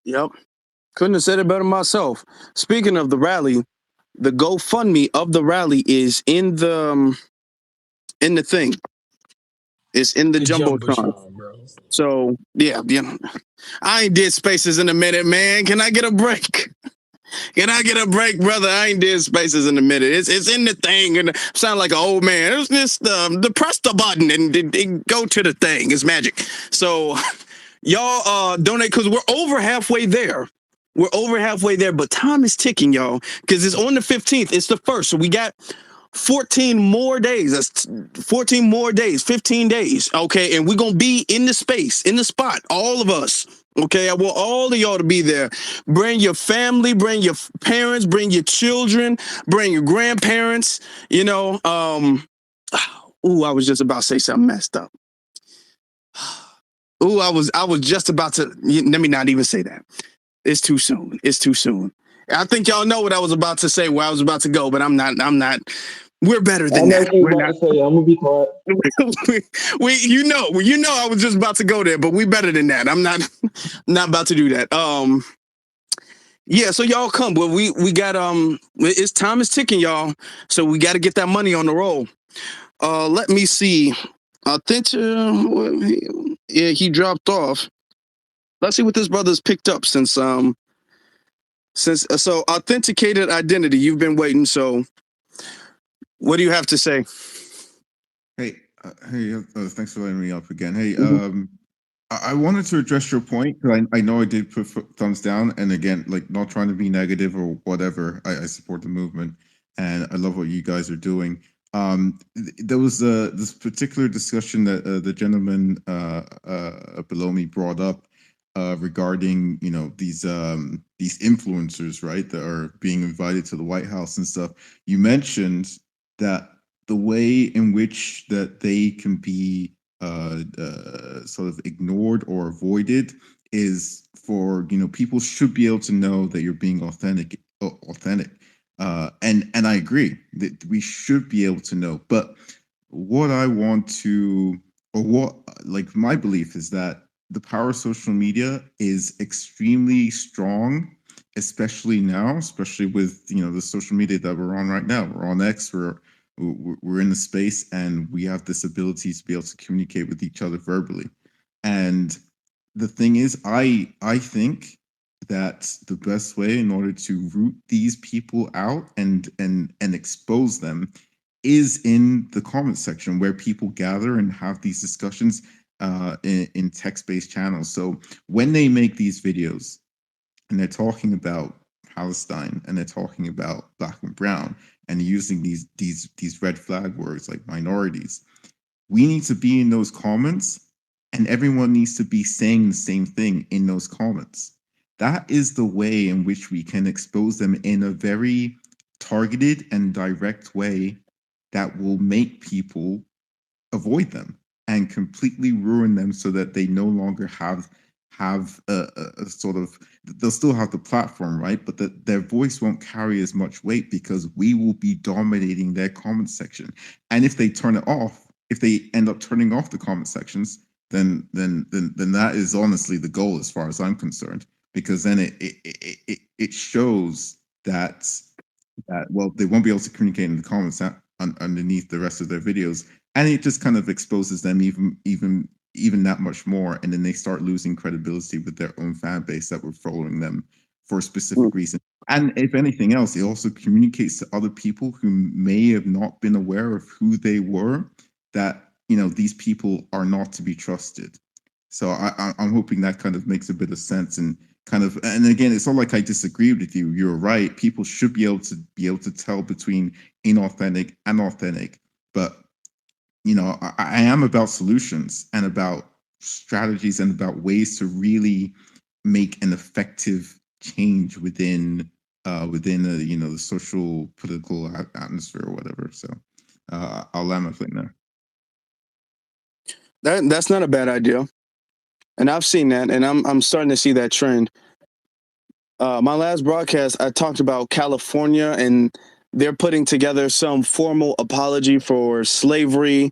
Yep. Couldn't have said it better myself. Speaking of the rally, the GoFundMe of the rally is in the thing. It's in the Jumbotron. Bro. So yeah. I ain't did spaces in a minute, man. Can I get a break? Can I get a break, brother? I ain't did Spaces in a minute. It's in the thing, and I sound like an old man. It's just press the button and go to the thing. It's magic. So y'all donate because we're over halfway there. We're over halfway there, but time is ticking, y'all, because it's on the 15th. It's the 1st, so we got 14 more days. That's 14 more days, 15 days. Okay, and we're gonna be in the space, in the spot, all of us. Okay, I want all of y'all to be there. Bring your family, bring your parents, bring your children, bring your grandparents. You know, ooh, I was just about to say something messed up. Ooh, I was just about to. Let me not even say that. It's too soon. It's too soon. I think y'all know what I was about to say, where I was about to go, but I'm not. We're better I than know that. what you We're about not. to say. I'm gonna be quiet. You know, I was just about to go there, but we better than that. I'm not about to do that. Yeah, so y'all come. Well, we got it's time is ticking, y'all. So we got to get that money on the roll. Let me see. Authentic, yeah, he dropped off. Let's see what this brother's picked up since so authenticated identity. You've been waiting. So what do you have to say? Hey, thanks for letting me up again. Hey, I wanted to address your point because I know I did put thumbs down, and again, like not trying to be negative or whatever. I support the movement, and I love what you guys are doing. There was this particular discussion that the gentleman below me brought up regarding these influencers, right, that are being invited to the White House and stuff. You mentioned that the way in which that they can be sort of ignored or avoided is for people should be able to know that you're being authentic, and I agree that we should be able to know. But what I want to, or what like my belief is that the power of social media is extremely strong, especially now, especially with the social media that we're on right now. We're on X, we're in the space, and we have this ability to be able to communicate with each other verbally. And the thing is, I think that the best way in order to root these people out and expose them is in the comment section, where people gather and have these discussions in text-based channels. So when they make these videos and they're talking about Palestine and they're talking about black and brown and using these red flag words like minorities, we need to be in those comments, and everyone needs to be saying the same thing in those comments. That is the way in which we can expose them in a very targeted and direct way that will make people avoid them and completely ruin them, so that they no longer have a sort of, they'll still have the platform, right, but their voice won't carry as much weight because we will be dominating their comment section. And if they turn it off, if they end up turning off the comment sections, then that is honestly the goal as far as I'm concerned, because then it shows that well, they won't be able to communicate in the comments underneath the rest of their videos, and it just kind of exposes them even that much more, and then they start losing credibility with their own fan base that were following them for a specific reason. And if anything else, it also communicates to other people who may have not been aware of who they were, that these people are not to be trusted. So I'm hoping that kind of makes a bit of sense, and again, it's not like I disagree with you. You're right. People should be able to tell between inauthentic and authentic. But I am about solutions and about strategies and about ways to really make an effective change within the social political atmosphere or whatever. So I'll land my plane there. That's not a bad idea, and I've seen that, and I'm starting to see that trend. My last broadcast, I talked about California, and they're putting together some formal apology for slavery,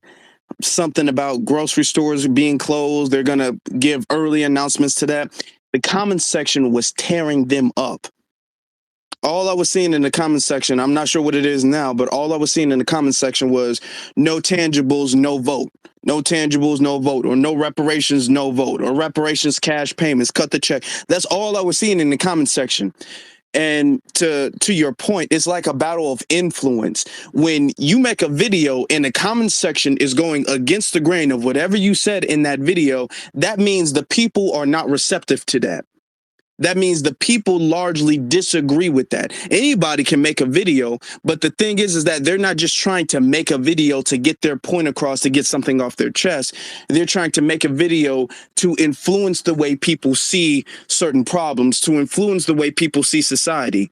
something about grocery stores being closed. They're going to give early announcements to that. The comment section was tearing them up. All I was seeing in the comment section, I'm not sure what it is now, but all I was seeing in the comment section was no tangibles, no vote. No tangibles, no vote. Or no reparations, no vote. Or reparations, cash payments, cut the check. That's all I was seeing in the comment section. And to your point, it's like a battle of influence. When you make a video and the comment section is going against the grain of whatever you said in that video, that means the people are not receptive to that. That means the people largely disagree with that. Anybody can make a video, but the thing is that they're not just trying to make a video to get their point across, to get something off their chest. They're trying to make a video to influence the way people see certain problems, to influence the way people see society.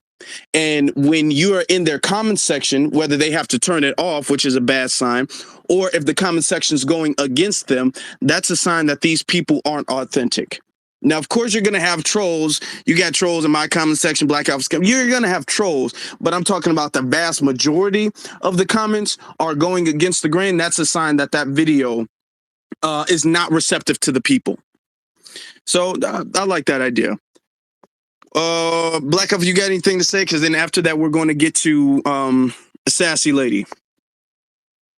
And when you are in their comment section, whether they have to turn it off, which is a bad sign, or if the comment section is going against them, that's a sign that these people aren't authentic. Now, of course, you're going to have trolls. You got trolls in my comment section, Black Alpha. You're going to have trolls, but I'm talking about the vast majority of the comments are going against the grain. That's a sign that that video is not receptive to the people. So I like that idea. Black Alpha, you got anything to say? Because then after that, we're going to get to a sassy lady.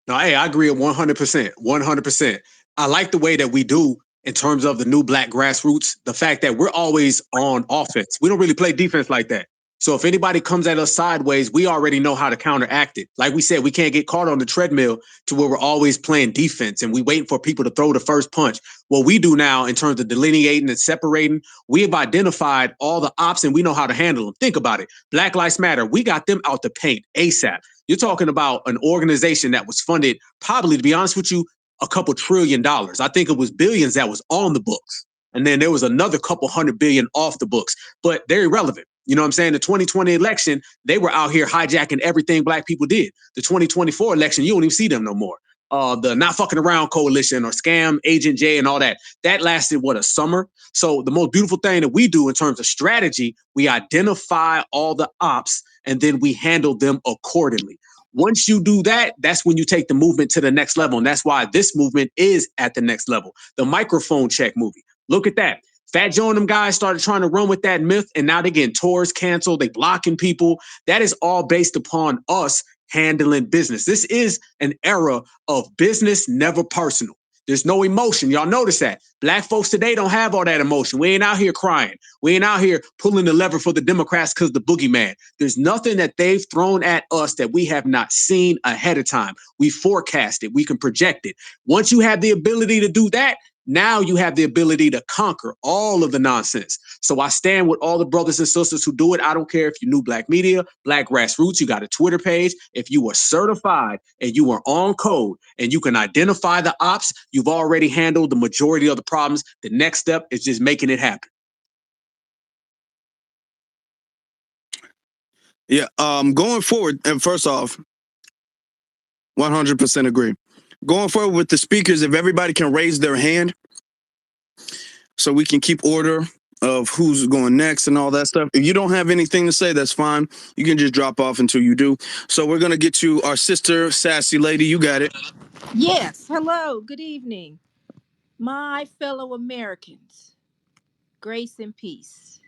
No, hey, I agree 100%. 100%. I like the way that we do in terms of the new Black grassroots, the fact that we're always on offense. We don't really play defense like that. So if anybody comes at us sideways, we already know how to counteract it. Like we said, we can't get caught on the treadmill to where we're always playing defense and we waiting for people to throw the first punch. What we do now in terms of delineating and separating, we have identified all the ops and we know how to handle them. Think about it. Black Lives Matter, we got them out the paint ASAP. You're talking about an organization that was funded, probably, to be honest with you, a couple $1 trillion. I think it was billions that was on the books. And then there was another couple $100 billion off the books, but they're irrelevant. You know what I'm saying? The 2020 election, they were out here hijacking everything Black people did. The 2024 election, you don't even see them no more. The Not Fucking Around Coalition or Scam Agent J and all that, that lasted, what, a summer? So the most beautiful thing that we do in terms of strategy, we identify all the ops and then we handle them accordingly. Once you do that, that's when you take the movement to the next level. And that's why this movement is at the next level. The microphone check movie. Look at that. Fat Joe and them guys started trying to run with that myth, and now they're getting tours canceled. They blocking people. That is all based upon us handling business. This is an era of business, never personal. There's no emotion. Y'all notice that. Black folks today don't have all that emotion. We ain't out here crying. We ain't out here pulling the lever for the Democrats because the boogeyman. There's nothing that they've thrown at us that we have not seen ahead of time. We forecast it. We can project it. Once you have the ability to do that, now you have the ability to conquer all of the nonsense. So I stand with all the brothers and sisters who do it. I don't care if you're new Black media, Black grassroots, you got a Twitter page. If you are certified and you are on code and you can identify the ops, you've already handled the majority of the problems. The next step is just making it happen. Yeah, going forward, and first off, 100% agree. Going forward with the speakers, if everybody can raise their hand so we can keep order of who's going next and all that stuff. If you don't have anything to say, that's fine. You can just drop off until you do. So we're going to get to our sister, Sassy Lady. You got it. Yes. Hello. Good evening. My fellow Americans, grace and peace.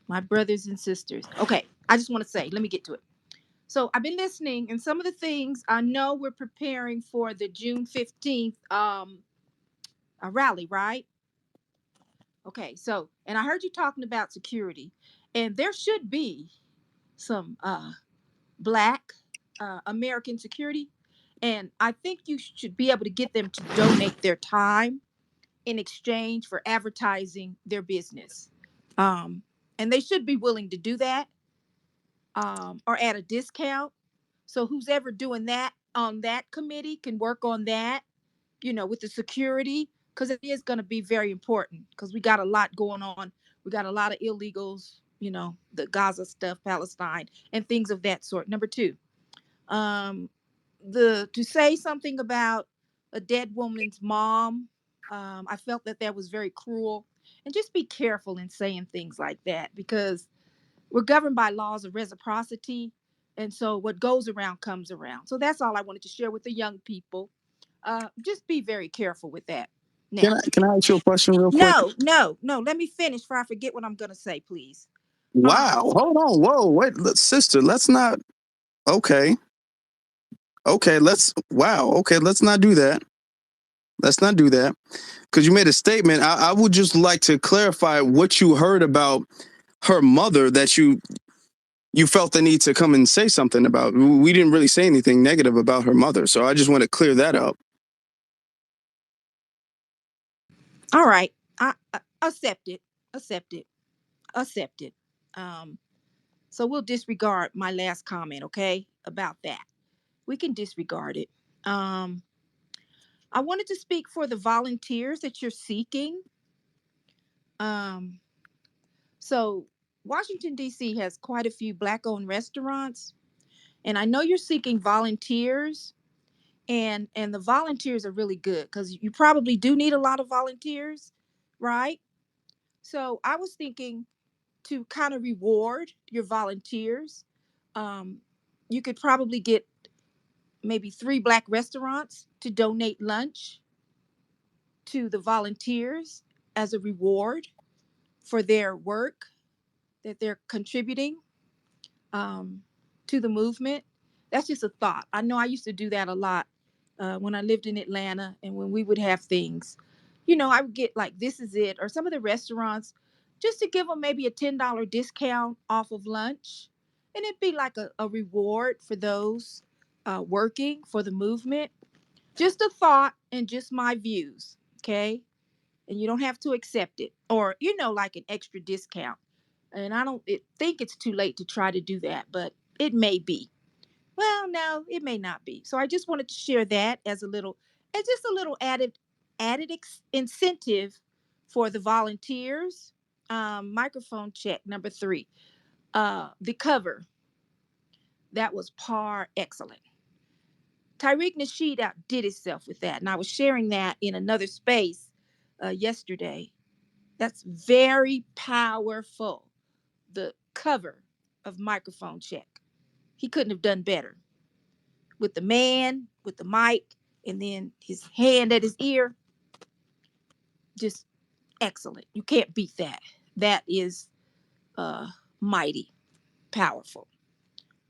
My brothers and sisters. Okay. I just want to say, let me get to it. So I've been listening, and some of the things I know we're preparing for the June 15th a rally, right? Okay, so, and I heard you talking about security, and there should be some Black American security, and I think you should be able to get them to donate their time in exchange for advertising their business, and they should be willing to do that, or at a discount. So who's ever doing that on that committee can work on that, with the security, because it is going to be very important, because we got a lot going on. We got a lot of illegals, the Gaza stuff, Palestine, and things of that sort. Number two, to say something about a dead woman's mom, I felt that was very cruel. And just be careful in saying things like that, because we're governed by laws of reciprocity. And so what goes around comes around. So that's all I wanted to share with the young people. Just be very careful with that. Now, Can I ask you a question real quick? No. Let me finish before I forget what I'm going to say, please. Wow. Hold on. Whoa. Wait, sister, let's not. Okay. Okay. Okay. Let's not do that. Let's not do that. Because you made a statement. I would just like to clarify what you heard about her mother, that you you felt the need to come and say something about. We didn't really say anything negative about her mother, so I just want to clear that up. All right. I accept it. Accept it. Accept it. So we'll disregard my last comment, okay? About that. We can disregard it. Um, I wanted to speak for the volunteers that you're seeking. Um, so Washington, D.C. has quite a few Black-owned restaurants, and I know you're seeking volunteers, and the volunteers are really good because you probably do need a lot of volunteers, right? So I was thinking to kind of reward your volunteers. Um, you could probably get maybe 3 Black restaurants to donate lunch to the volunteers as a reward for their work that they're contributing um, to the movement. That's just a thought. I know I used to do that a lot when I lived in Atlanta, and when we would have things, I would get like This Is It or some of the restaurants just to give them maybe a $10 discount off of lunch. And it'd be like a reward for those working for the movement. Just a thought and just my views. Okay. And you don't have to accept it, or like an extra discount. And I don't think it's too late to try to do that, but it may be. Well, no, it may not be. So I just wanted to share that as just a little incentive for the volunteers. Microphone check number 3. The cover, that was par excellent. Tariq Nasheed outdid himself with that, and I was sharing that in another space yesterday. That's very powerful. The cover of Microphone Check. He couldn't have done better. With the man, with the mic, and then his hand at his ear. Just excellent. You can't beat that. That is mighty, powerful.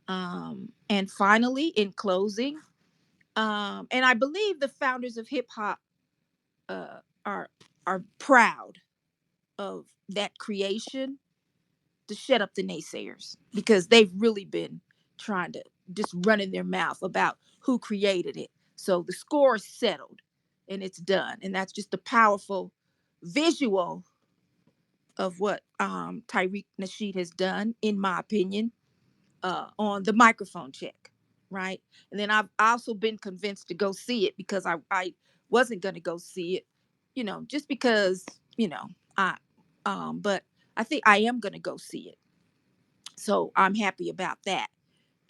And finally, in closing, and I believe the founders of hip hop uh, are proud of that creation, to shut up the naysayers, because they've really been trying to just run in their mouth about who created it. So the score is settled and it's done. And that's just a powerful visual of what Tariq Nasheed has done, in my opinion, on the Microphone Check. Right. And then I've also been convinced to go see it, because I wasn't going to go see it, just because, I, but I think I am going to go see it. So I'm happy about that.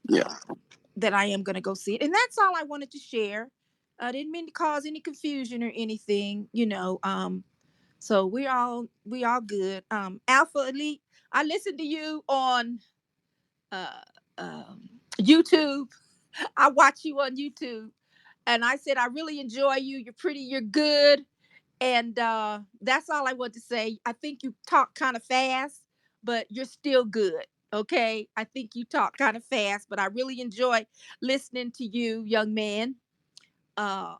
Yeah. That I am going to go see it. And that's all I wanted to share. I didn't mean to cause any confusion or anything, so we all good. Alpha Elite, I listened to you on uh, YouTube. I watch you on YouTube, and I said I really enjoy you. You're pretty. You're good. And that's all I want to say. I think you talk kind of fast, but you're still good. Okay. I think you talk kind of fast, but I really enjoy listening to you, young man. Uh,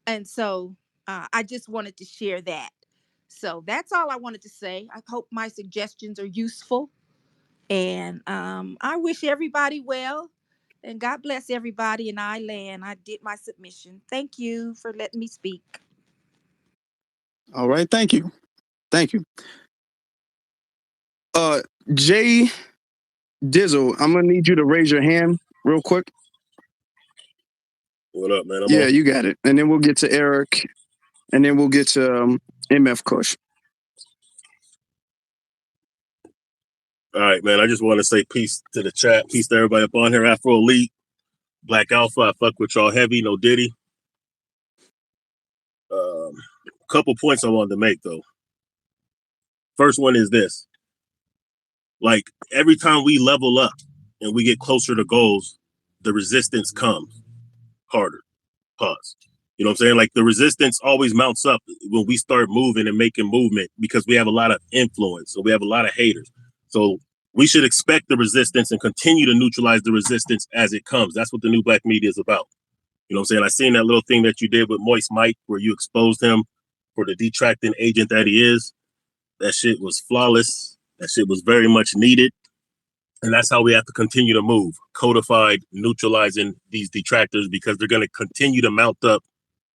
and so I just wanted to share that. So that's all I wanted to say. I hope my suggestions are useful. And I wish everybody well. And God bless everybody. And I land. I did my submission. Thank you for letting me speak. All right. Thank you. Thank you. Jay Dizzle, I'm gonna need you to raise your hand real quick. What up, man? Yeah, you got it. And then we'll get to Eric, and then we'll get to MF Kush. All right, man. I just want to say peace to the chat. Peace to everybody up on here. Afro Elite, Black Alpha. I fuck with y'all heavy. No Diddy. Couple points I wanted to make, though. First one is this. Like, every time we level up and we get closer to goals, the resistance comes harder. Pause. You know what I'm saying? Like, the resistance always mounts up when we start moving and making movement, because we have a lot of influence. So we have a lot of haters. So we should expect the resistance and continue to neutralize the resistance as it comes. That's what the new black media is about. You know what I'm saying? I seen that little thing that you did with Moist Mike, where you exposed him for the detracting agent that he is. That shit was flawless. That shit was very much needed. And that's how we have to continue to move, codified, neutralizing these detractors, because they're going to continue to mount up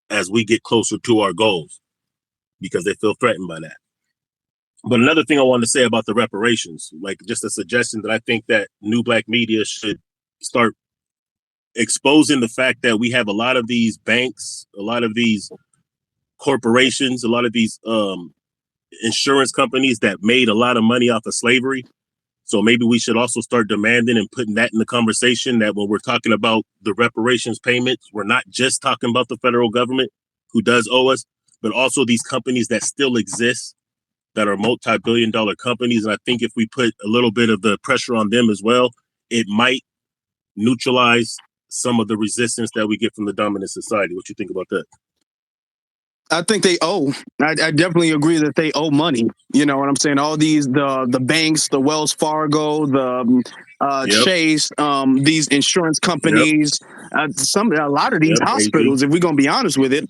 as we get closer to our goals, because they feel threatened by that. But another thing I wanted to say about the reparations, like just a suggestion that I think that new black media should start exposing the fact that we have a lot of these banks, a lot of these corporations, a lot of these insurance companies that made a lot of money off of slavery. So maybe we should also start demanding and putting that in the conversation, that when we're talking about the reparations payments, we're not just talking about the federal government who does owe us, but also these companies that still exist that are multi-billion-dollar companies. And I think if we put a little bit of the pressure on them as well, it might neutralize some of the resistance that we get from the dominant society. What you think about that? I think they owe. I definitely agree that they owe money. You know what I'm saying? All these, the banks, the Wells Fargo, the Chase, these insurance companies, a lot of these hospitals, if we're gonna be honest with it,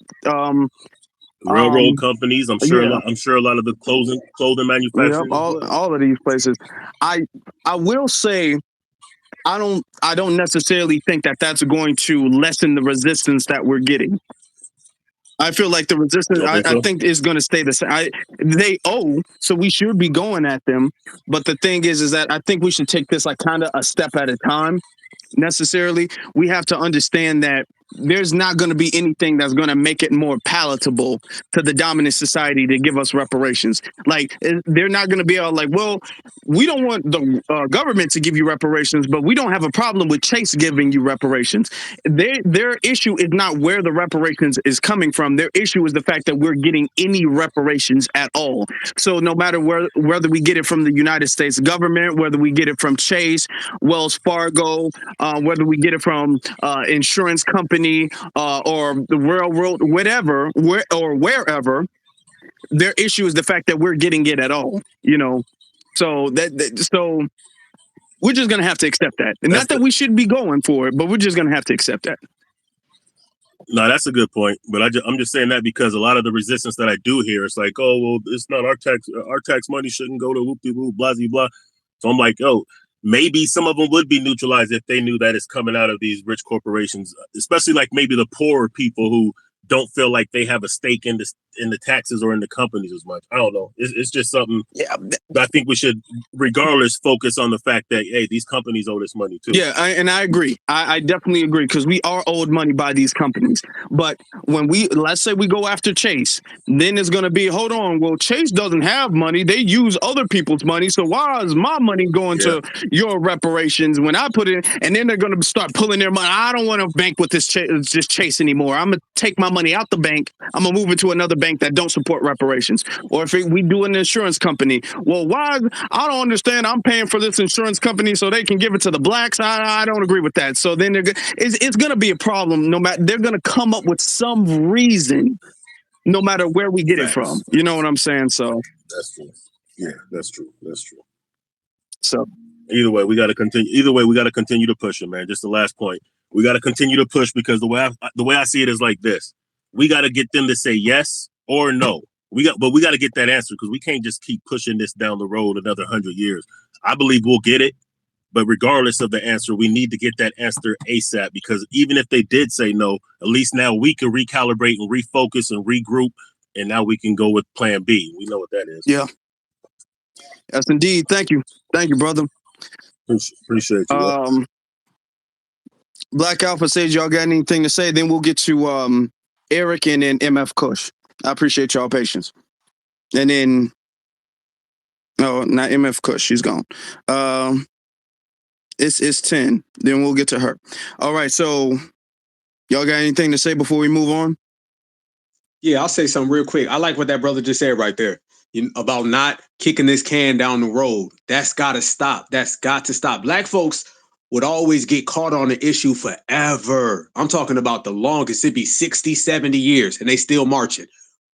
railroad companies. I'm sure. Yeah. I'm sure a lot of the clothing manufacturers. Yep, all of these places. I will say, I don't necessarily think that that's going to lessen the resistance that we're getting. I feel like the resistance, I think, is going to stay the same. They owe, so we should be going at them. But the thing is that I think we should take this like kind of a step at a time. Necessarily, we have to understand that there's not going to be anything that's going to make it more palatable to the dominant society to give us reparations. Like, they're not going to be all like, well, we don't want the government to give you reparations, but we don't have a problem with Chase giving you reparations. Their issue is not where the reparations is coming from. Their issue is the fact that we're getting any reparations at all. So no matter whether we get it from the United States government, whether we get it from Chase, Wells Fargo, whether we get it from insurance company or the railroad, whatever, wherever, their issue is the fact that we're getting it at all. You know, so so we're just gonna have to accept that, and not that we should be going for it, but we're just gonna have to accept that. No, that's a good point, but I'm just saying that because a lot of the resistance that I do hear, it's like, oh, well, it's not our tax money shouldn't go to whoop-de-whoop, blah, blah, blah. So I'm like, oh, maybe some of them would be neutralized if they knew that it's coming out of these rich corporations, especially like maybe the poorer people who don't feel like they have a stake in the taxes or in the companies as much. I don't know. It's just something that I think we should, regardless, focus on the fact that, hey, these companies owe this money too. Yeah, and I agree. I definitely agree, because we are owed money by these companies. But when let's say we go after Chase, then it's going to be, hold on, well, Chase doesn't have money. They use other people's money. So why is my money going to your reparations when I put it? And then they're going to start pulling their money. I don't want to bank with this Chase anymore. I'm going to take my money out the bank. I'm going to move it to another bank that don't support reparations. Or if we do an insurance company, well, why? I don't understand. I'm paying for this insurance company so they can give it to the blacks. I don't agree with that. So then it's going to be a problem. No matter, they're going to come up with some reason, no matter where we get it from. You know what I'm saying? So that's true. Yeah, that's true. That's true. So either way, we got to continue to push it, man. Just the last point. We got to continue to push, because the way I see it is like this. We got to get them to say yes or no. We got to get that answer, because we can't just keep pushing this down the road another 100 years. I believe we'll get it, but regardless of the answer, we need to get that answer ASAP, because even if they did say no, at least now we can recalibrate and refocus and regroup, and now we can go with plan B. We know what that is. Yeah. Yes, indeed. Thank you, brother. Appreciate you. Black Alpha says, y'all got anything to say? Then we'll get to Eric and then MF Kush. I appreciate y'all patience. And then, no, not MF Kush. She's gone. It's 10. Then we'll get to her. All right. So y'all got anything to say before we move on? Yeah, I'll say something real quick. I like what that brother just said right there about not kicking this can down the road. That's got to stop. That's got to stop. Black folks would always get caught on the issue forever. I'm talking about the longest. It'd be 60, 70 years, and they still marching.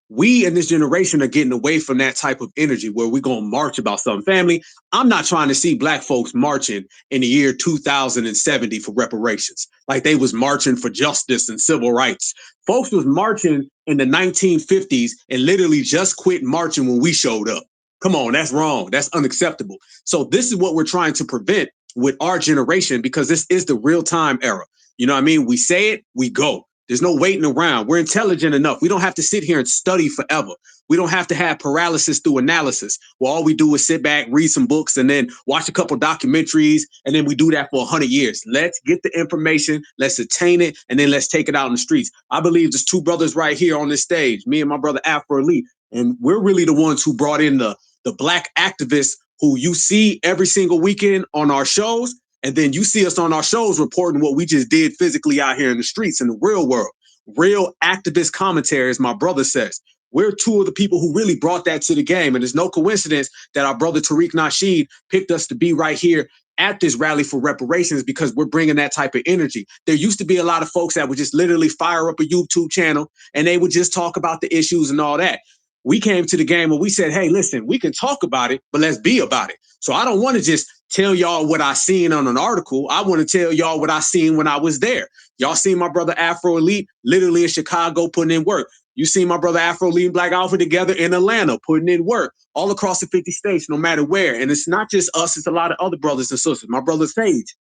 We in this generation are getting away from that type of energy where we're going to march about something. Family, I'm not trying to see black folks marching in the year 2070 for reparations, like they was marching for justice and civil rights. Folks was marching in the 1950s and literally just quit marching when we showed up. Come on, that's wrong. That's unacceptable. So this is what we're trying to prevent. with our generation, because this is the real time era. You know what I mean? We say it, we go. There's no waiting around. We're intelligent enough. We don't have to sit here and study forever. We don't have to have paralysis through analysis. Well, all we do is sit back, read some books, and then watch a couple documentaries, and then we do that for 100 years. Let's get the information, let's attain it, and then let's take it out in the streets. I believe there's two brothers right here on this stage, me and my brother Afro Elite, and we're really the ones who brought in the black activists who you see every single weekend on our shows. And then you see us on our shows reporting what we just did physically out here in the streets in the real world. Real activist commentary, as my brother says. We're two of the people who really brought that to the game. And there's no coincidence that our brother Tariq Nasheed picked us to be right here at this rally for reparations, because we're bringing that type of energy. There used to be a lot of folks that would just literally fire up a YouTube channel and they would just talk about the issues and all that. We came to the game and we said, hey, listen, we can talk about it, but let's be about it. So I don't want to just tell y'all what I seen on an article. I want to tell y'all what I seen when I was there. Y'all seen my brother Afro Elite literally in Chicago putting in work. You see my brother Afro Elite and Black Alpha together in Atlanta putting in work all across the 50 states, no matter where. And it's not just us, it's a lot of other brothers and sisters. My brother Sage.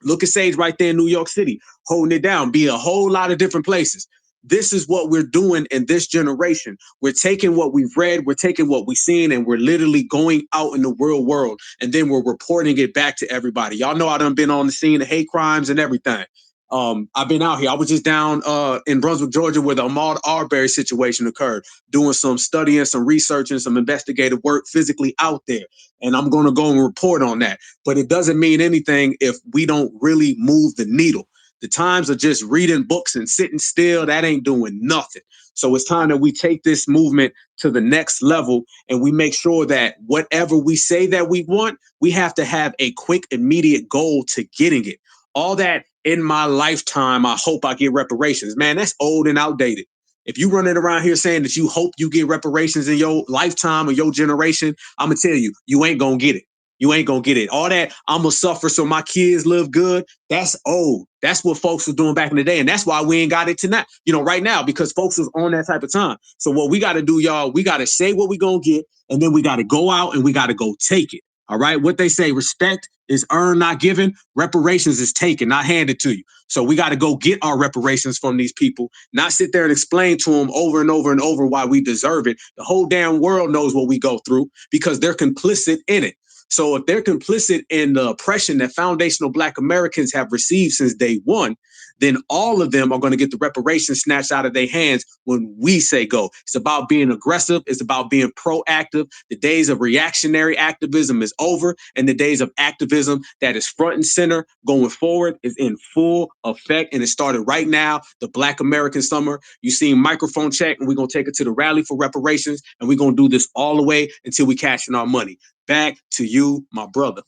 Look at Sage right there in New York City, holding it down, be a whole lot of different places. This is what we're doing in this generation. We're taking what we've read, we're taking what we've seen, and we're literally going out in the real world, and then we're reporting it back to everybody. Y'all know I done been on the scene of hate crimes and everything. I've been out here. I was just down in Brunswick, Georgia, where the Ahmaud Arbery situation occurred, doing some studying, some research, and some investigative work physically out there. And I'm going to go and report on that. But it doesn't mean anything if we don't really move the needle. The times of just reading books and sitting still, that ain't doing nothing. So it's time that we take this movement to the next level and we make sure that whatever we say that we want, we have to have a quick, immediate goal to getting it. All that in my lifetime, I hope I get reparations. Man, that's old and outdated. If you running around here saying that you hope you get reparations in your lifetime or your generation, I'm going to tell you, you ain't going to get it. You ain't going to get it. All that I'm going to suffer so my kids live good, that's old. That's what folks were doing back in the day. And that's why we ain't got it tonight, right now, because folks was on that type of time. So what we got to do, y'all, we got to say what we going to get, and then we got to go out and we got to go take it. All right. What they say, respect is earned, not given. Reparations is taken, not handed to you. So we got to go get our reparations from these people, not sit there and explain to them over and over and over why we deserve it. The whole damn world knows what we go through because they're complicit in it. So if they're complicit in the oppression that foundational Black Americans have received since day one, then all of them are going to get the reparations snatched out of their hands when we say go. It's about being aggressive. It's about being proactive. The days of reactionary activism is over, and the days of activism that is front and center going forward is in full effect, and it started right now, the Black American Summer. You seen Microphone Check, and we're going to take it to the rally for reparations, and we're going to do this all the way until we cash in our money. Back to you, my brother.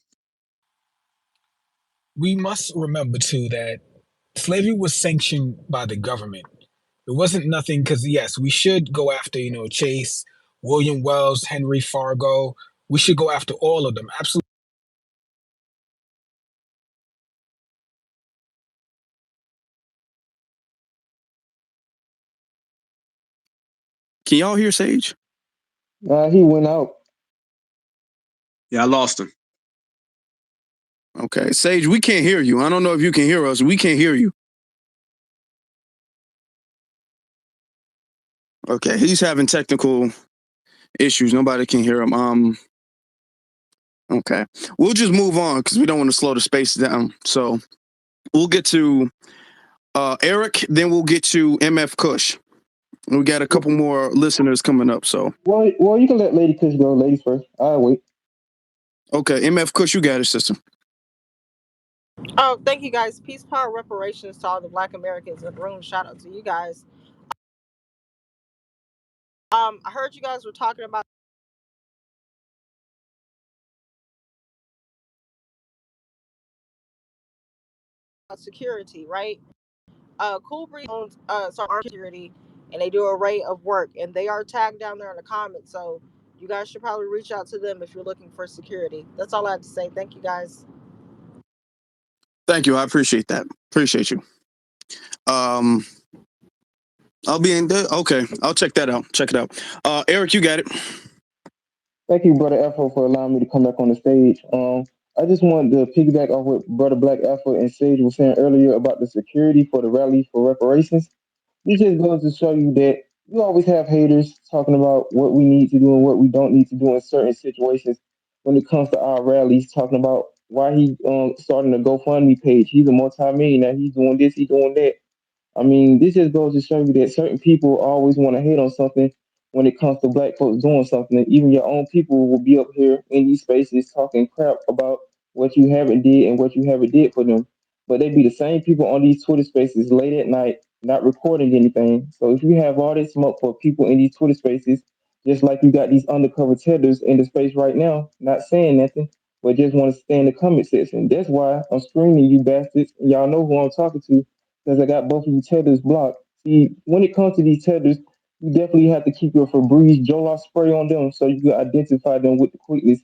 We must remember, too, that slavery was sanctioned by the government. It wasn't nothing because, yes, we should go after, Chase, William Wells, Henry Fargo. We should go after all of them. Absolutely. Can y'all hear Sage? He went out. Yeah, I lost him. Okay, Sage, we can't hear you. I don't know if you can hear us. We can't hear you. Okay, he's having technical issues. Nobody can hear him. Okay, we'll just move on because we don't want to slow the space down. So we'll get to Eric, then we'll get to MF Kush. We got a couple more listeners coming up. So well, you can let Lady Kush go. Ladies first. I'll wait. Okay, MF Kush, you got it, sister. Oh, thank you guys. Peace, power, reparations to all the Black Americans in the room. Shout out to you guys. I heard you guys were talking about security, right? Cool Breeze owns armed security, and they do an array of work, and they are tagged down there in the comments. So you guys should probably reach out to them if you're looking for security. That's all I have to say. Thank you, guys. Thank you. I appreciate that. Appreciate you. I'll be in there. Okay, I'll check that out. Check it out. Eric, you got it. Thank you, Brother Afro, for allowing me to come back on the stage. I just wanted to piggyback off what Brother Black Alpha and Sage was saying earlier about the security for the rally for reparations. This just goes to show you that you always have haters talking about what we need to do and what we don't need to do in certain situations when it comes to our rallies, talking about why he starting a GoFundMe page. He's a multi-millionaire. He's doing this, he's doing that. I mean, this just goes to show you that certain people always want to hate on something when it comes to black folks doing something. And even your own people will be up here in these spaces talking crap about what you haven't did and what you haven't did for them. But they be the same people on these Twitter spaces late at night, not recording anything. So if you have all this smoke for people in these Twitter spaces, just like you got these undercover tethers in the space right now, not saying nothing, but just want to stay in the comment section. That's why I'm screaming, you bastards. Y'all know who I'm talking to because I got both of you tethers blocked. See, when it comes to these tethers, you definitely have to keep your Febreze Jollof spray on them so you can identify them with the quickness.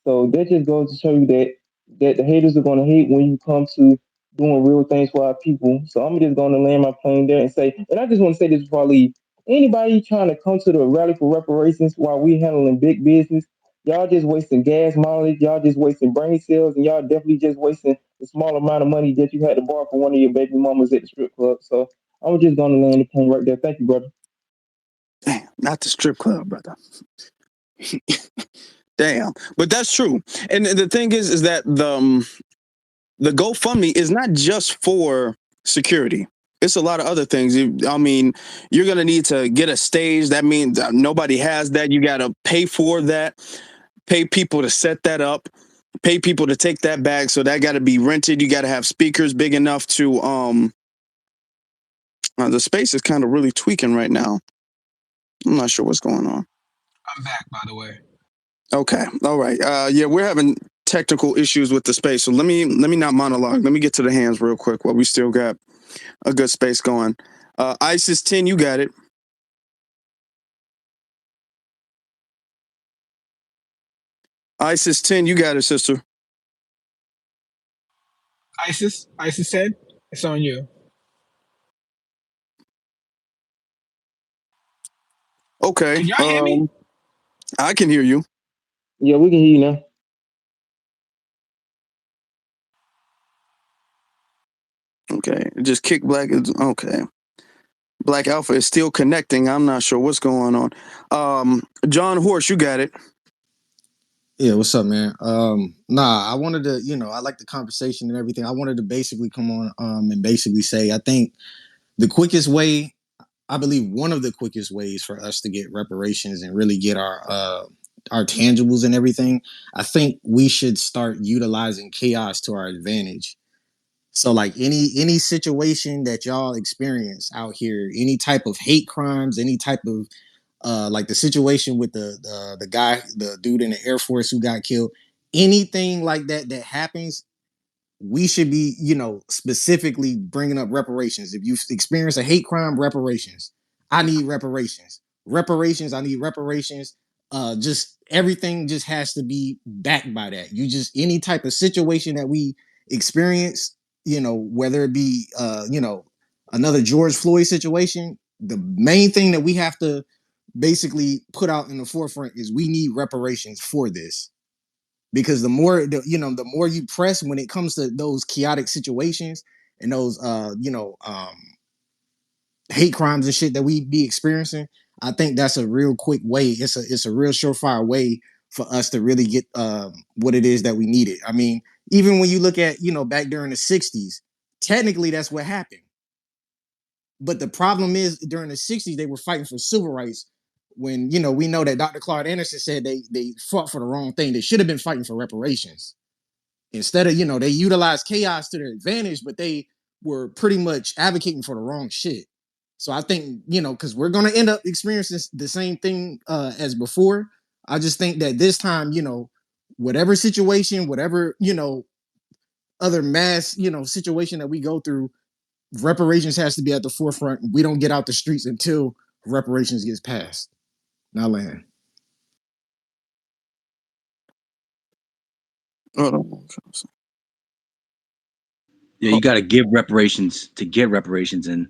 So that just goes to show you that the haters are gonna hate when you come to doing real things for our people. So I'm just gonna land my plane there and say, and I just want to say this before I leave. Anybody trying to come to the rally for reparations while we handling big business, y'all just wasting gas mileage, y'all just wasting brain cells, and y'all definitely just wasting the small amount of money that you had to borrow from one of your baby mamas at the strip club. So I'm just gonna land the plane right there. Thank you, brother. Damn, not the strip club, brother. Damn, but that's true. And the thing is that the GoFundMe is not just for security. It's a lot of other things. I mean, you're gonna need to get a stage. That means nobody has that. You gotta pay for that. Pay people to set that up. Pay people to take that back. So that got to be rented. You got to have speakers big enough to the space is kind of really tweaking right now. I'm not sure what's going on. I'm back, by the way. Okay. All right. Yeah, we're having technical issues with the space. So let me not monologue. Let me get to the hands real quick while we still got a good space going. ISIS 10, you got it. ISIS 10, you got it, sister. ISIS said, it's on you. Okay. Can y'all hear me? I can hear you. Yeah, we can hear you now. Okay. Just kick black. Okay. Black Alpha is still connecting. I'm not sure what's going on. John Horse, you got it. Yeah, what's up, man? I wanted to, I like the conversation and everything. I wanted to basically come on and basically say I think the quickest way, I believe one of the quickest ways for us to get reparations and really get our tangibles and everything, I think we should start utilizing chaos to our advantage. So like any situation that y'all experience out here, any type of hate crimes, any type of like the situation with the guy, the dude in the Air Force who got killed, anything like that happens, we should be, specifically bringing up reparations. If you experience a hate crime, reparations. I need reparations. Reparations. I need reparations. Just everything just has to be backed by that. You just any type of situation that we experience, whether it be, another George Floyd situation. The main thing that we have to basically put out in the forefront is we need reparations for this because the more you press when it comes to those chaotic situations and those hate crimes and shit that we be experiencing, I think that's a real quick way. It's a real surefire way for us to really get what it is that we needed. I mean, even when you look at back during the 60s, technically that's what happened. But the problem is during the 60s, they were fighting for civil rights when, we know that Dr. Claude Anderson said they fought for the wrong thing. They should have been fighting for reparations. Instead of, they utilized chaos to their advantage, but they were pretty much advocating for the wrong shit. So I think, because we're going to end up experiencing the same thing as before. I just think that this time, whatever situation, whatever, other mass, situation that we go through, reparations has to be at the forefront. We don't get out the streets until reparations gets passed. Now land. Hold on. Yeah, you got to give reparations to get reparations, and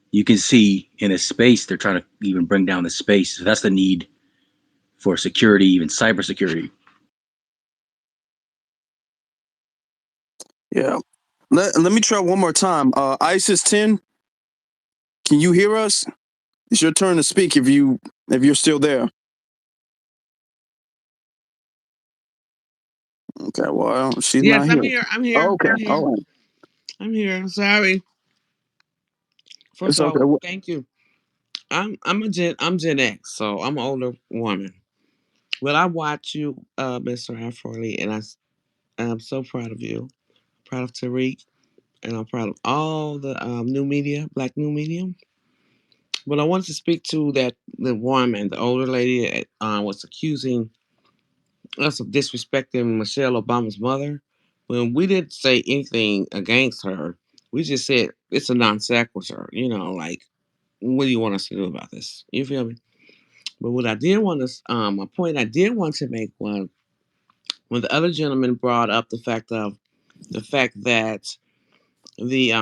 you can see in a space they're trying to even bring down the space. So that's the need for security, even cybersecurity. Yeah. Let me try one more time. ISIS 10, can you hear us? It's your turn to speak if you're still there. Okay, well, she's Yes, not I'm here. here. I'm here. Okay, I'm here. all right. I'm here. Sorry. First It's of okay. all, thank you. I'm Gen X, so I'm an older woman. Well, I watch you, Mr. Afro Elite, and I'm so proud of you. Proud of Tariq, and I'm proud of all the new media, black new media. But I wanted to speak to the woman, the older lady that was accusing us of disrespecting Michelle Obama's mother. When we didn't say anything against her, we just said it's a non sequitur. You know, like, what do you want us to do about this? You feel me? But what I did want to, a point I did want to make was when the other gentleman brought up the fact that the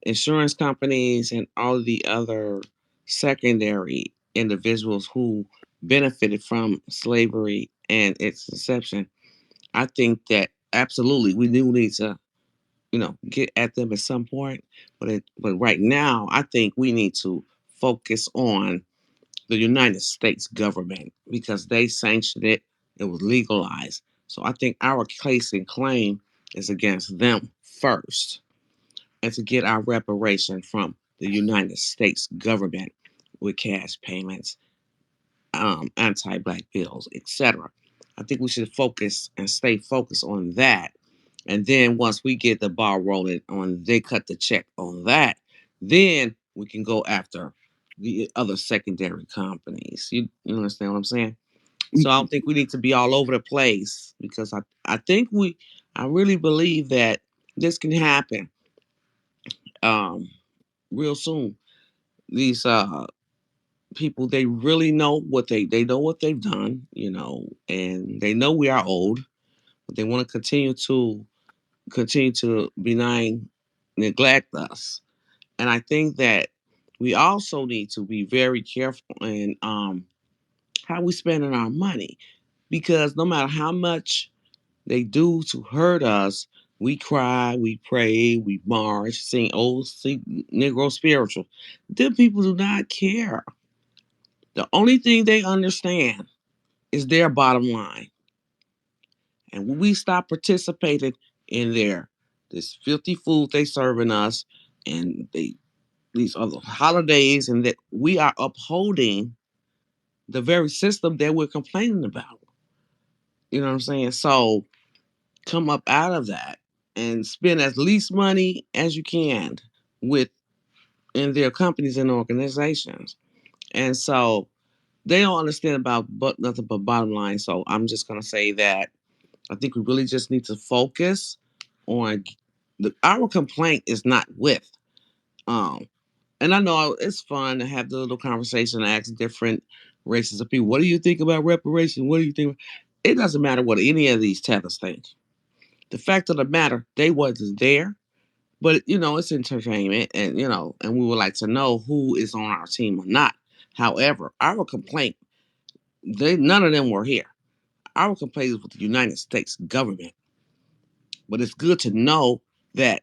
insurance companies and all of the other secondary individuals who benefited from slavery and its inception, I think that absolutely we do need to, get at them at some point. But right now, I think we need to focus on the United States government because they sanctioned it. It was legalized. So I think our case and claim is against them first, and to get our reparation from the United States government with cash payments, anti-black bills, etc. I think we should focus and stay focused on that. And then once we get the ball rolling on, they cut the check on that, then we can go after the other secondary companies. You understand what I'm saying? So I don't think we need to be all over the place because I really believe that this can happen um, real soon. These people, they really know they know what they've done, and they know we are old, but they want to continue to benign neglect us. And I think that we also need to be very careful in how we spending our money, because no matter how much they do to hurt us, we cry, we pray, we march, sing Negro spiritual. Them people do not care. The only thing they understand is their bottom line. And when we stop participating in this filthy food they serving us, and these other holidays, and that we are upholding the very system that we're complaining about. You know what I'm saying? So come up out of that and spend as least money as you can with in their companies and organizations. And so they don't understand about but nothing but bottom line. So I'm just gonna say that I think we really just need to focus on our complaint is not with um and I know it's fun to have the little conversation and ask different races of people, what do you think about reparation? What do you think? It doesn't matter what any of these tellers think. The fact of the matter, they wasn't there. But it's entertainment, and and we would like to know who is on our team or not. However, our complaint, none of them were here. Our complaint is with the United States government. But it's good to know that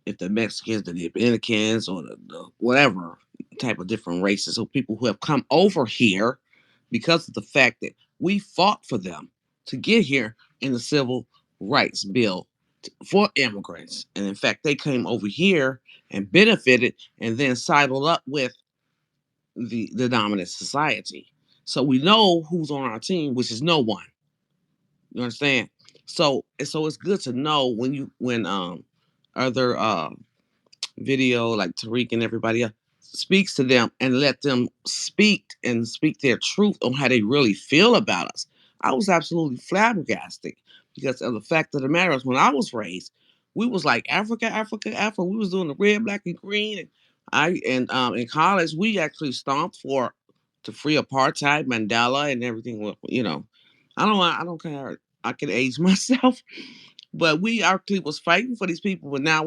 if the Mexicans, the Dominicans, or the whatever type of different races or people who have come over here because of the fact that we fought for them to get here in the Civil Rights Bill for immigrants. And in fact, they came over here and benefited and then sidled up with the dominant society. So we know who's on our team, which is no one. You understand? So it's good to know when other video like Tariq and everybody else speaks to them and let them speak their truth on how they really feel about us. I was absolutely flabbergasted because of the fact of the matter is when I was raised, we was like Africa, Africa, Africa. We was doing the red, black, and green. And in college we actually stomped for to free apartheid, Mandela, and everything. I don't care. I can age myself, but we actually was fighting for these people. But now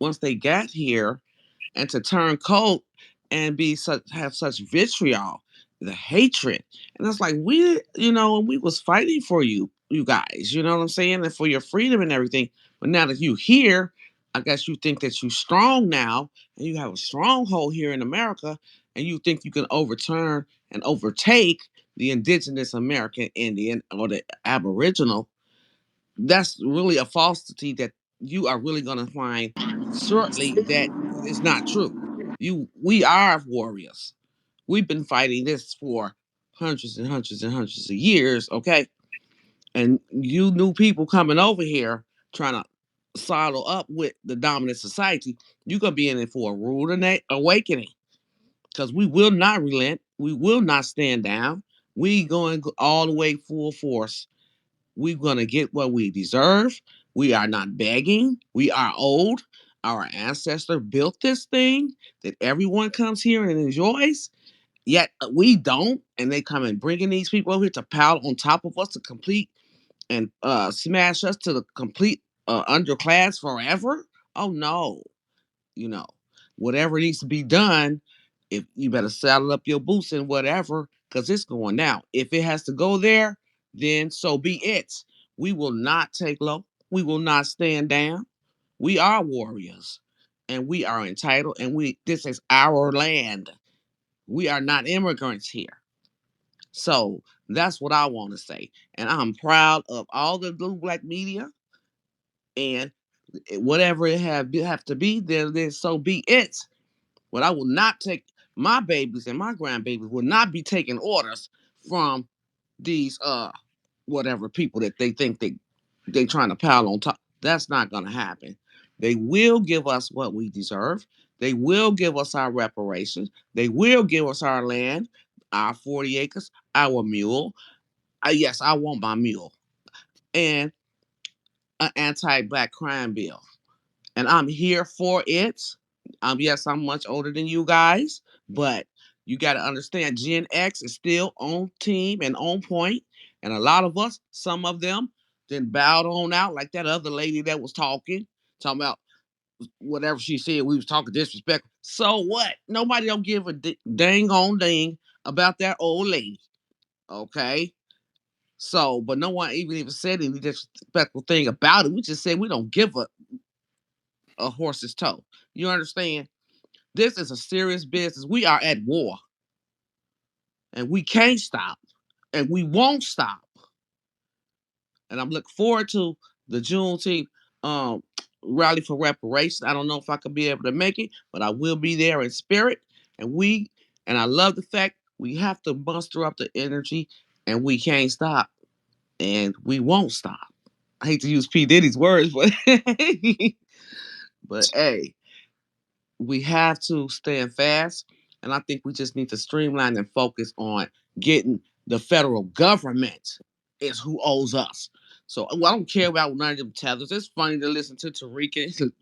once they got here and to turn cold and have such vitriol, the hatred. And it's like we was fighting for you. you guys. You know what I'm saying? And for your freedom and everything. But now that you here, I guess you think that you strong now, and you have a stronghold here in America, and you think you can overturn and overtake the indigenous American Indian or the Aboriginal. That's really a falsity that you are really going to find shortly that is not true. We are warriors. We've been fighting this for hundreds and hundreds and hundreds of years, okay? And you new people coming over here trying to sidle up with the dominant society, you're going to be in it for a rude awakening, because we will not relent. We will not stand down. We going all the way full force. We're going to get what we deserve. We are not begging. We are old. Our ancestor built this thing that everyone comes here and enjoys. Yet we don't, and they come and bringing these people over here to pile on top of us to complete and smash us to the complete underclass forever. Oh no, you know, whatever needs to be done, if you better saddle up your boots and whatever, because it's going down. If it has to go there, then so be it. We will not take low. We will not stand down. We are warriors, and we are entitled, and this is our land. We are not immigrants here. So that's what I want to say. And I'm proud of all the blue black media, and whatever it have to be, then so be it. But I will not take my babies, and my grandbabies will not be taking orders from these whatever people that they think they trying to pile on top. That's not gonna happen. They will give us what we deserve. They will give us our reparations. They will give us our land, our 40 acres, our mule. Yes, I want my mule. And an anti-black crime bill. And I'm here for it. Yes, I'm much older than you guys, but you got to understand Gen X is still on team and on point. And a lot of us, some of them, then bowed on out like that other lady that was talking about whatever she said. We was talking disrespectful. So what? Nobody don't give a dang on ding about that old lady. Okay. So, but no one even said any disrespectful thing about it. We just said we don't give a horse's toe. You understand? This is a serious business. We are at war, and we can't stop, and we won't stop. And I'm looking forward to the Juneteenth um, rally for reparations. I don't know if I could be able to make it, but I will be there in spirit. And I love the fact we have to muster up the energy, and we can't stop, and we won't stop. I hate to use P Diddy's words, but but hey, we have to stand fast. And I think we just need to streamline and focus on getting the federal government is who owes us. So I don't care about none of them tethers. It's funny to listen to Tariq,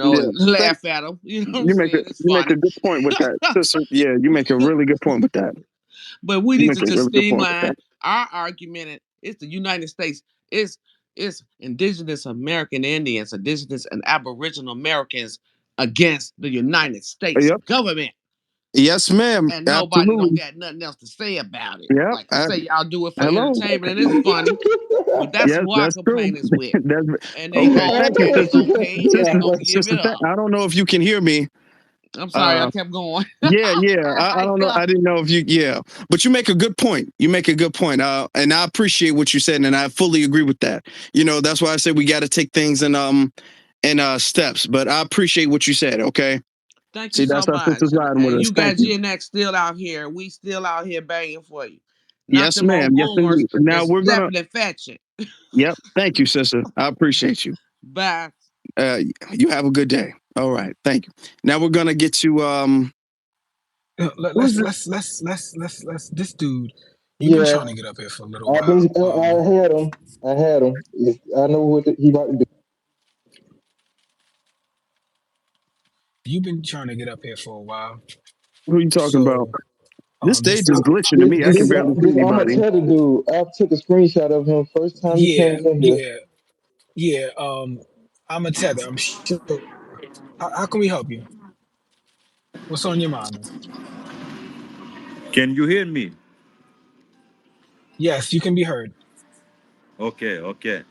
Yeah, and laugh at him. You know what I'm saying? It's you make a funny. good point with that, sister. Yeah, you make a really good point with that. But we You need make to a just really good point with that. streamline our argument. It's the United States. It's indigenous American Indians, indigenous and Aboriginal Americans against the United States Yep. government. Yes, ma'am. And nobody don't Absolutely. got nothing else to say about it. Yep. Like I say, y'all do it for Hello. entertainment and it's funny, but that's Yes, who our that's true. complaint is with. That's And they okay. Thank you, okay, they sister. gonna pay and they gonna give Sister, it up. I don't know if you can hear me. I'm sorry, I kept going. Yeah. I don't know. I didn't know if you. Yeah, but you make a good point. You make a good point. And I appreciate what you said, and I fully agree with that. That's why I said we got to take things in steps. But I appreciate what you said. Okay. Thank you See, so that's our much. sisters riding with And us. you Thank guys, you. GNX still out here. We still out here banging for you. Not Yes, them ma'am. old Yes, boomers indeed. Now that's we're gonna. stepping and fetching. Yep. Thank you, sister. I appreciate you. Bye. You have a good day. All right. Thank you. Now we're gonna get to who's this? Let's. This dude, you've been Yeah, trying to get up here for a little I've been. while. I had him. I had him. I know what he about to do. You've been trying to get up here for a while. Who are you talking about? So, This stage is this, glitching to This me. I can this barely see this I'm a anybody. cheddar dude. I took a screenshot of him first time he yeah, came in here. yeah, yeah. I'm a tether. I'm sure. How can we help you? What's on your mind, man? Can you hear me? Yes, you can be heard. Okay.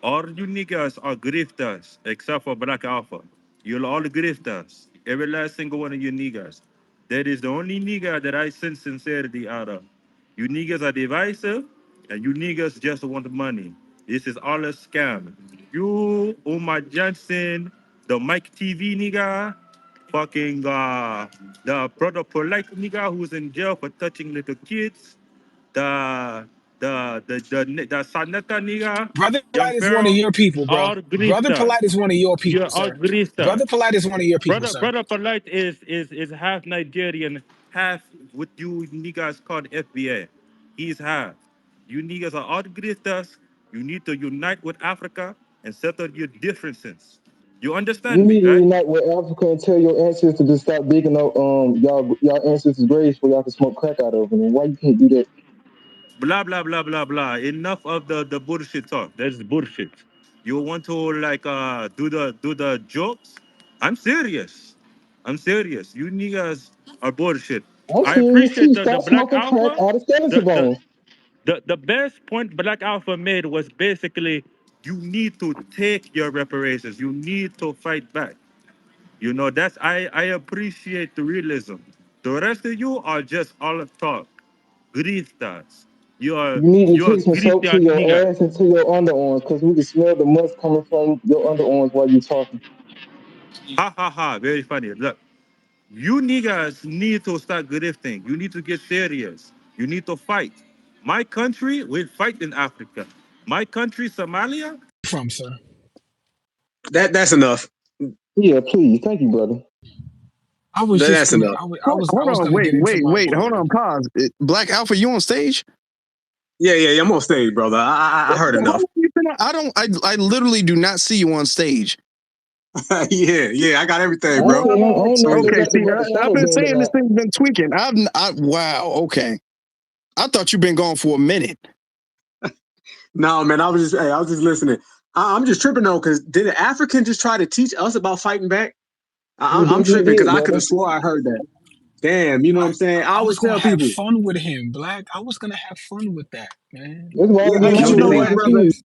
All you niggas are grifters, except for Black Alpha. You're all grifters. Every last single one of you niggas. That is the only nigga that I sense sincerity out of. You niggas are divisive, and you niggas just want money. This is all a scam. You, Omar Johnson, the Mike TV nigga, fucking the brother polite nigga who's in jail for touching little kids, the the Saneta nigga, Brother young Polite is one of Pharaoh, your people, bro. all Brother grifters. Polite is one of your You're people, all sir. Brother grifters. Polite is one of your people, sir. Brother Polite is half Nigerian, half what you niggas called FBA. He's half. You niggas are all grifters. You need to unite with Africa and settle your differences. You You understand me, need to right? unite with Africa and tell your ancestors to stop digging up y'all ancestors' graves so y'all can smoke crack out of them. And why you can't do that? Blah blah blah blah blah. Enough of the bullshit talk. That's bullshit. You want to like do the jokes? I'm serious. I'm serious. You niggas are bullshit. I'm I serious appreciate too. the Stop Black smoking crack Alpha. out of skeleton The the bones. the best point Black Alpha made was basically you need to take your reparations. You need to fight back. You know, that's I appreciate the realism. The rest of you are just all talk. Grieftas. You need to You're take some soap to Grifta your niggas. ass and to your underarms because we can smell the musk coming from your underarms while you're talking. Ha ha ha. Very funny. Look, you niggas need to start grifting. You need to get serious. You need to fight. My country will fight in Africa. My country, Somalia. From, sir. That's enough. Yeah, please. Thank you, brother. I was just That's gonna enough. I Hold was on, gonna get into my wait. part. Hold on, pause. Black Alpha, you on stage? Yeah. I'm on stage, brother. I heard enough. I literally do not see you on stage. Yeah. I got everything, bro. Okay, I don't know if they Okay. got the See, brother I've shadow been banned or saying this not. thing's been tweaking. Wow. Okay. I thought you've been gone for a minute. No, man. I was just listening. I'm just tripping though, because did an African just try to teach us about fighting back? You I'm definitely tripping because did, I could have brother. swore I heard that. Damn, you know what I'm saying? I I was always gonna tell have people, fun with him, Black. I was gonna have fun with that, man. That's why I yeah, was in Because but line you you with know know the what, why? Asian brother? kids.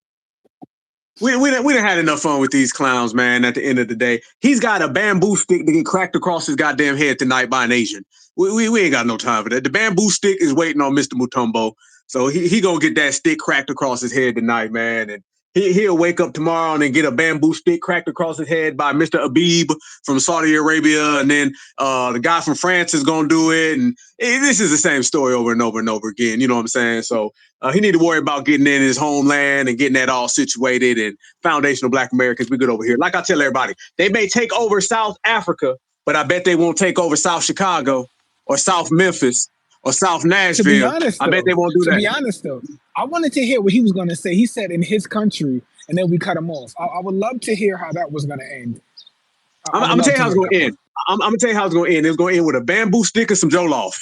We done had enough fun with these clowns, man. At the end of the day, he's got a bamboo stick to get cracked across his goddamn head tonight by an Asian. We ain't got no time for that. The bamboo stick is waiting on Mr. Mutombo, so he gonna get that stick cracked across his head tonight, man. And he'll wake up tomorrow and then get a bamboo stick cracked across his head by Mr. Abib from Saudi Arabia, and then the guy from France is gonna do it. And this is the same story over and over and over again. You know what I'm saying? So he need to worry about getting in his homeland and getting that all situated and foundational Black Americans. We good over here. Like I tell everybody, they may take over South Africa, but I bet they won't take over South Chicago or South Memphis or South Nashville. I bet they won't do To that. be honest though, I wanted to hear what he was gonna say. He said in his country, and then we cut him off. I would love to hear how that was gonna end. I I'm would gonna love tell you to how it's hear gonna that end. part. I'm gonna tell you how it's gonna end. It's gonna end with a bamboo stick and some Jollof.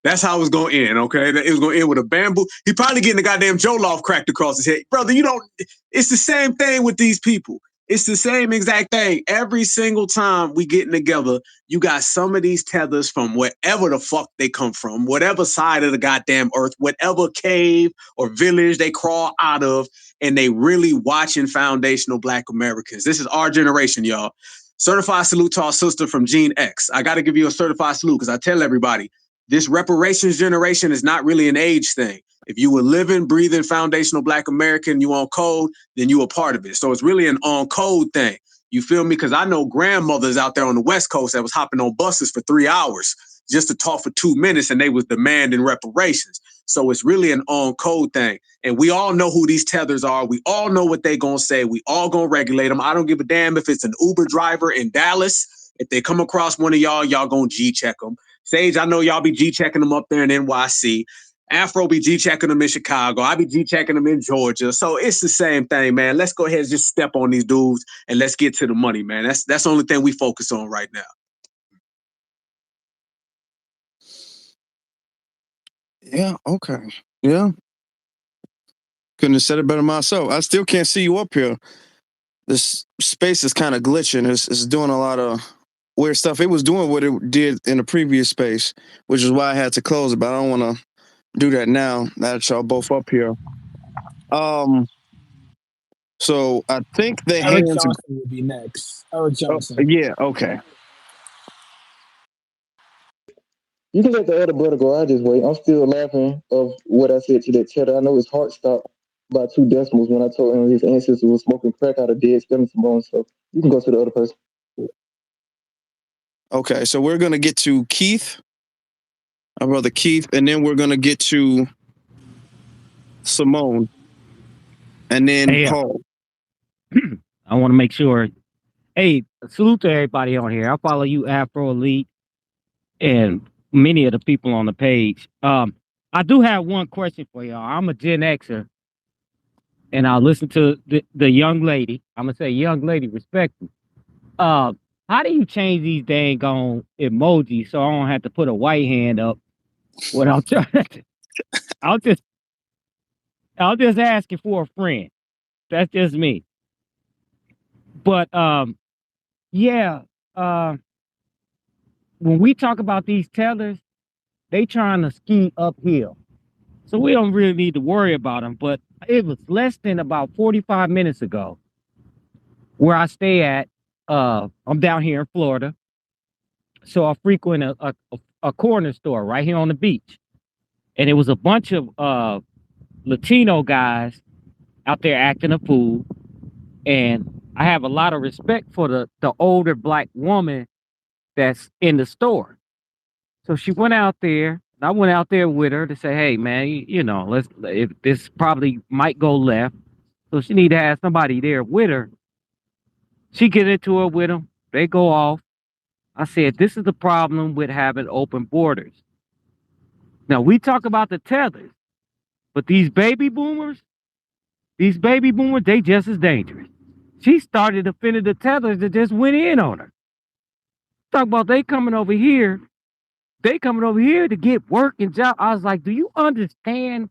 That's how it's gonna end, okay? It was gonna end with a bamboo. He probably getting the goddamn Jollof cracked across his head. Brother, you don't it's the same thing with these people. It's the same exact thing. Every single time we getting together, you got some of these tethers from wherever the fuck they come from, whatever side of the goddamn earth, whatever cave or village they crawl out of, and they really watching foundational Black Americans. This is our generation, y'all. Certified salute to our sister from Gene X. I got to give you a certified salute because I tell everybody, this reparations generation is not really an age thing. If you were living, breathing, foundational Black American, you on code, then you a part of it. So it's really an on code thing. You feel me? Because I know grandmothers out there on the West Coast that was hopping on buses for 3 hours just to talk for 2 minutes, and they was demanding reparations. So it's really an on code thing. And we all know who these tethers are. We all know what they gonna say. We all gonna regulate them. I don't give a damn if it's an Uber driver in Dallas. If they come across one of y'all gonna G check them. Sage, I know y'all be G checking them up there in NYC. Afro be G checking them in Chicago. I be G checking them in Georgia. So it's the same thing, man. Let's go ahead and just step on these dudes and let's get to the money, man. That's the only thing we focus on right now. Yeah. Okay. Yeah. Couldn't have said it better myself. I still can't see you up here. This space is kind of glitching. It's doing a lot of weird stuff. It was doing what it did in the previous space, which is why I had to close it. But I don't want to do that now that y'all both up here. So I think the Eric hands. Johnson would be next. Eric Oh, Johnson. yeah. Okay. You can let the other brother go. I just wait. I'm still laughing of what I said to that cheddar. I know his heart stopped by 2 decimals when I told him his ancestors was smoking crack out of dead skeleton bones. So you can go to the other person. Okay. So we're gonna get to Keith, our brother Keith, and then we're gonna get to Simone, and then Hey, Paul. I want to make sure. Hey, salute to everybody on here. I follow you, Afro Elite, and many of the people on the page. I do have one question for y'all. I'm a Gen Xer, and I listen to the young lady. I'm gonna say young lady, respectful. Uh, how do you change these dang on emojis so I don't have to put a white hand up when I'm trying to, I'll just asking for a friend. That's just me. But yeah, uh, when we talk about these tellers, they trying to ski uphill. So we don't really need to worry about them. But it was less than about 45 minutes ago where I stay at. I'm down here in Florida. So I frequent a corner store right here on the beach. And it was a bunch of Latino guys out there acting a fool. And I have a lot of respect for the older black woman that's in the store. So she went out there. I went out there with her to say, "Hey, man, you know, let's if this probably might go left, so she need to have somebody there with her." She get into it with them. They go off. I said, "This is the problem with having open borders." Now we talk about the tethers, but these baby boomers, they just as dangerous. She started offending the tethers that just went in on her. Talk about they coming over here. They coming over here to get work and job. I was like, do you understand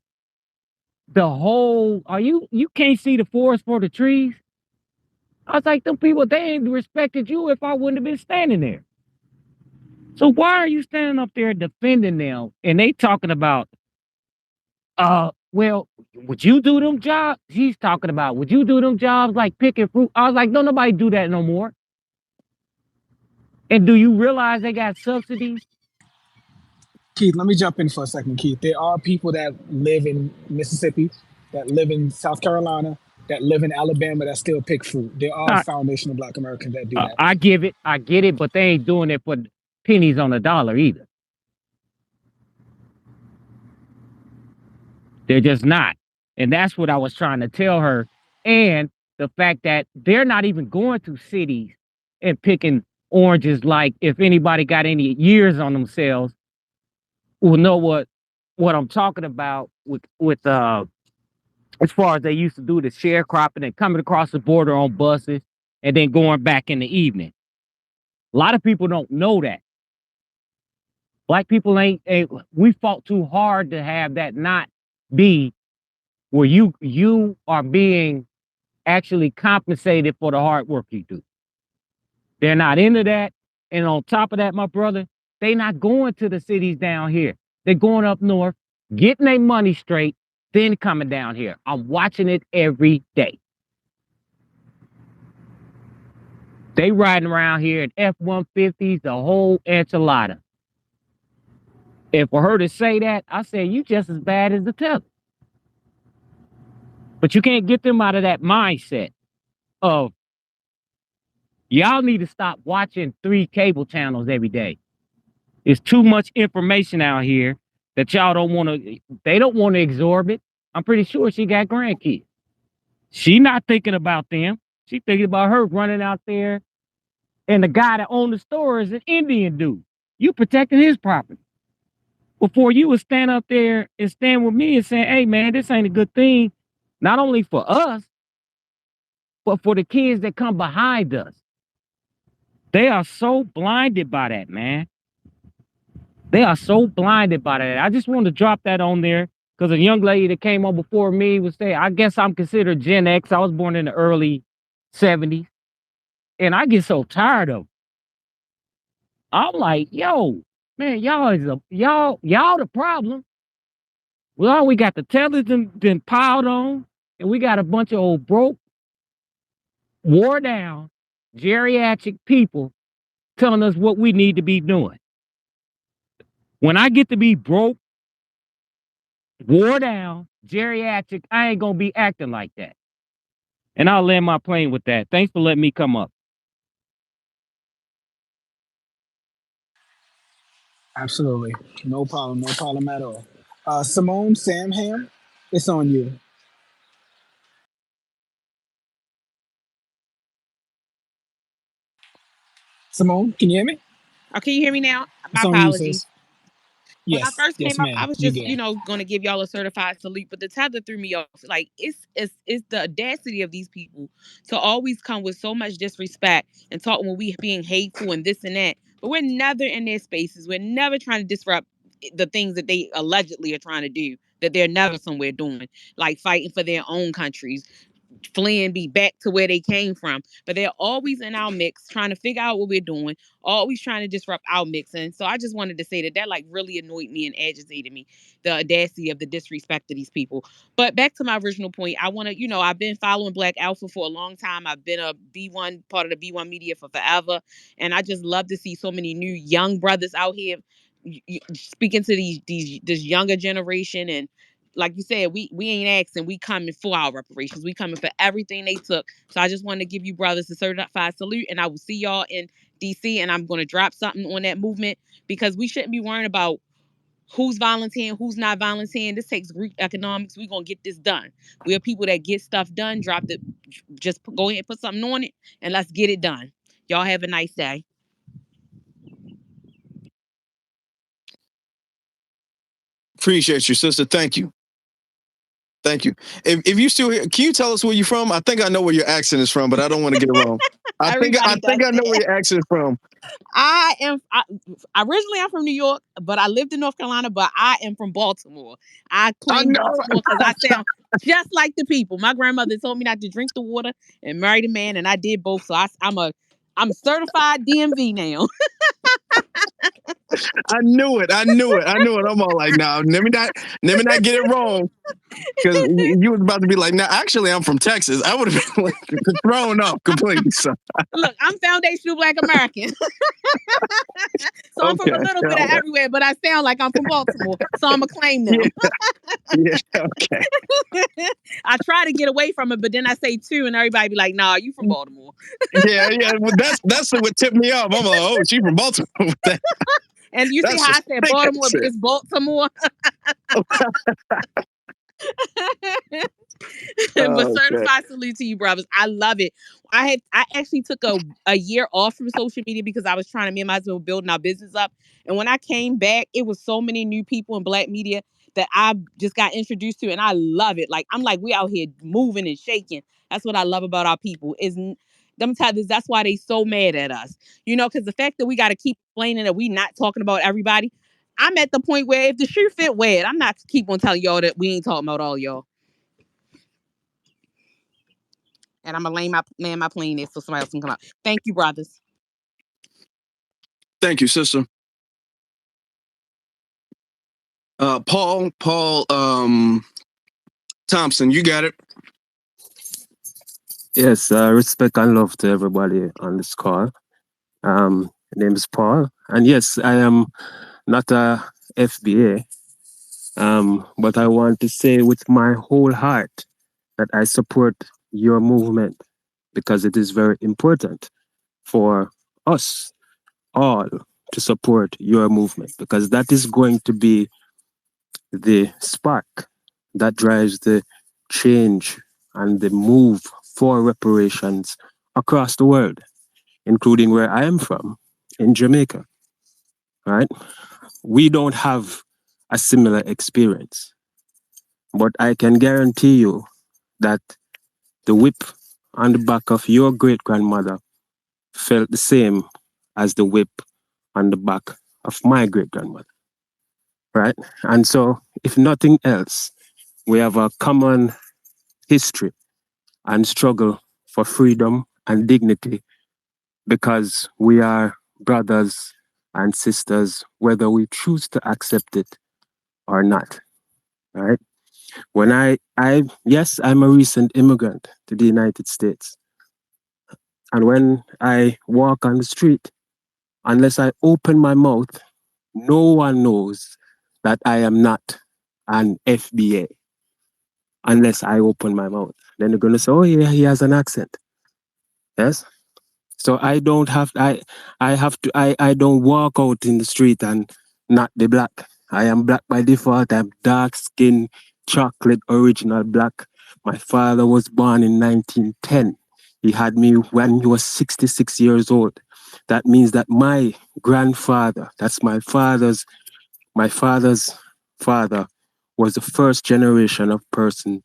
the whole, are you can't see the forest for the trees? I was like, them people, they ain't respected you if I wouldn't have been standing there. So why are you standing up there defending them? And they talking about, well, would you do them jobs? He's talking about, would you do them jobs like picking fruit? I was like, don't nobody do that no more. And do you realize they got subsidies? Keith, let me jump in for a second, Keith. There are people that live in Mississippi, that live in South Carolina, that live in Alabama that still pick fruit. There are I, foundational Black Americans that do that. I get it, but they ain't doing it for pennies on the dollar either. They're just not. And that's what I was trying to tell her. And the fact that they're not even going to cities and picking oranges, like if anybody got any years on themselves, will know what I'm talking about with as far as they used to do the sharecropping and coming across the border on buses and then going back in the evening. A lot of people don't know that. Black people ain't we fought too hard to have that not be where you are being actually compensated for the hard work you do. They're not into that. And on top of that, my brother, they not going to the cities down here. They're going up north, getting their money straight, then coming down here. I'm watching it every day. They riding around here in F-150s, the whole enchilada. And for her to say that, I say, you just as bad as the teller. But you can't get them out of that mindset of, y'all need to stop watching 3 cable channels every day. It's too much information out here that y'all don't want to, they don't want to absorb it. I'm pretty sure she got grandkids. She not thinking about them. She thinking about her running out there. And the guy that owned the store is an Indian dude. You protecting his property. Before you would stand up there and stand with me and say, hey man, this ain't a good thing. Not only for us, but for the kids that come behind us. They are so blinded by that, man. They are so blinded by that. I just wanted to drop that on there because a young lady that came on before me was saying, I guess I'm considered Gen X. I was born in the early 70s. And I get so tired of them. I'm like, yo, man, y'all the problem. Well, we got the tellers then piled on. And we got a bunch of old broke, wore down, geriatric people telling us what we need to be doing. When I get to be broke, wore down, geriatric, I ain't gonna be acting like that. And I'll land my plane with that. Thanks for letting me come up. Absolutely. No problem. No problem at all. Simone Samham, it's on you. Simone, can you hear me? Oh, can you hear me now? My It's on you, apologies. sis. When I Yes. first Yes, came up, I ma'am. was You just, good. going to give y'all a certified salute, but the tether threw me off. Like it's the audacity of these people to always come with so much disrespect and talk when we being hateful and this and that. But we're never in their spaces. We're never trying to disrupt the things that they allegedly are trying to do. That they're never somewhere doing, like fighting for their own countries, fleeing be back to where they came from. But they're always in our mix, trying to figure out what we're doing, always trying to disrupt our mix. And so I just wanted to say that like really annoyed me and agitated me, the audacity of the disrespect of these people. But back to my original point, I want to, I've been following Black Alpha for a long time. I've been a B1 part of the B1 media for forever. And I just love to see so many new young brothers out here speaking to this younger generation. And like you said, we ain't asking, we coming for our reparations. We coming for everything they took. So I just wanted to give you brothers a certified salute, and I will see y'all in DC, and I'm going to drop something on that movement because we shouldn't be worrying about who's volunteering, who's not volunteering. This takes group economics. We're going to get this done. We are people that get stuff done. Go ahead and put something on it, and let's get it done. Y'all have a nice day. Appreciate you, sister. Thank you. Thank you. If you still here, can you tell us where you're from? I think I know where your accent is from, but I don't want to get it wrong. I think Everybody does I know that. where your accent is from. Originally I'm from New York, but I lived in North Carolina, but I am from Baltimore. I I claim know. Baltimore because I sound just like the people. My grandmother told me not to drink the water and marry the man, and I did both. So I'm a certified DMV now. I knew it. I'm all like, no, let me not get it wrong. Because you was about to be like, no, actually, I'm from Texas. I would have been like, thrown off completely. So. Look, I'm foundational Black American. So I'm from a little bit of everywhere, but I sound like I'm from Baltimore. So I'm going to claim them. Yeah, okay. I try to get away from it, but then I say two, and everybody be like, nah, you from Baltimore. Yeah. Well, that's what tipped me off. I'm like, oh, she from Baltimore. And you see how I said Baltimore, it's Baltimore. But certified salute to you, brothers. I love it. I actually took a year off from social media because I was trying to, me and my husband were building our business up. And when I came back, it was so many new people in Black media that I just got introduced to, and I love it. Like I'm like, we out here moving and shaking. That's what I love about our people. Is them tethers, that's why they so mad at us. Because the fact that we got to keep explaining that we not talking about everybody. I'm at the point where if the shoe fit, wear it. I'm not keep on telling y'all that we ain't talking about all y'all. And I'm gonna land my plane there so somebody else can come out. Thank you, brothers. Thank you, sister. Paul Thompson, you got it. Yes, respect and love to everybody on this call. My name is Paul, and yes, I am not a FBA, but I want to say with my whole heart that I support your movement because it is very important for us all to support your movement because that is going to be the spark that drives the change and the move for reparations across the world, including where I am from, in Jamaica. Right? We don't have a similar experience, but I can guarantee you that the whip on the back of your great grandmother felt the same as the whip on the back of my great grandmother. Right? And so, if nothing else, we have a common history and struggle for freedom and dignity because we are brothers and sisters, whether we choose to accept it or not. Right? When yes, I'm a recent immigrant to the United States. And when I walk on the street, unless I open my mouth, no one knows that I am not an FBA unless I open my mouth. Then they're gonna say, "Oh yeah, he has an accent." Yes. So I don't have I don't walk out in the street and not the black. I am black by default. I'm dark skin, chocolate original black. My father was born in 1910. He had me when he was 66 years old. That means that my grandfather, that's my father's father, was the first generation of person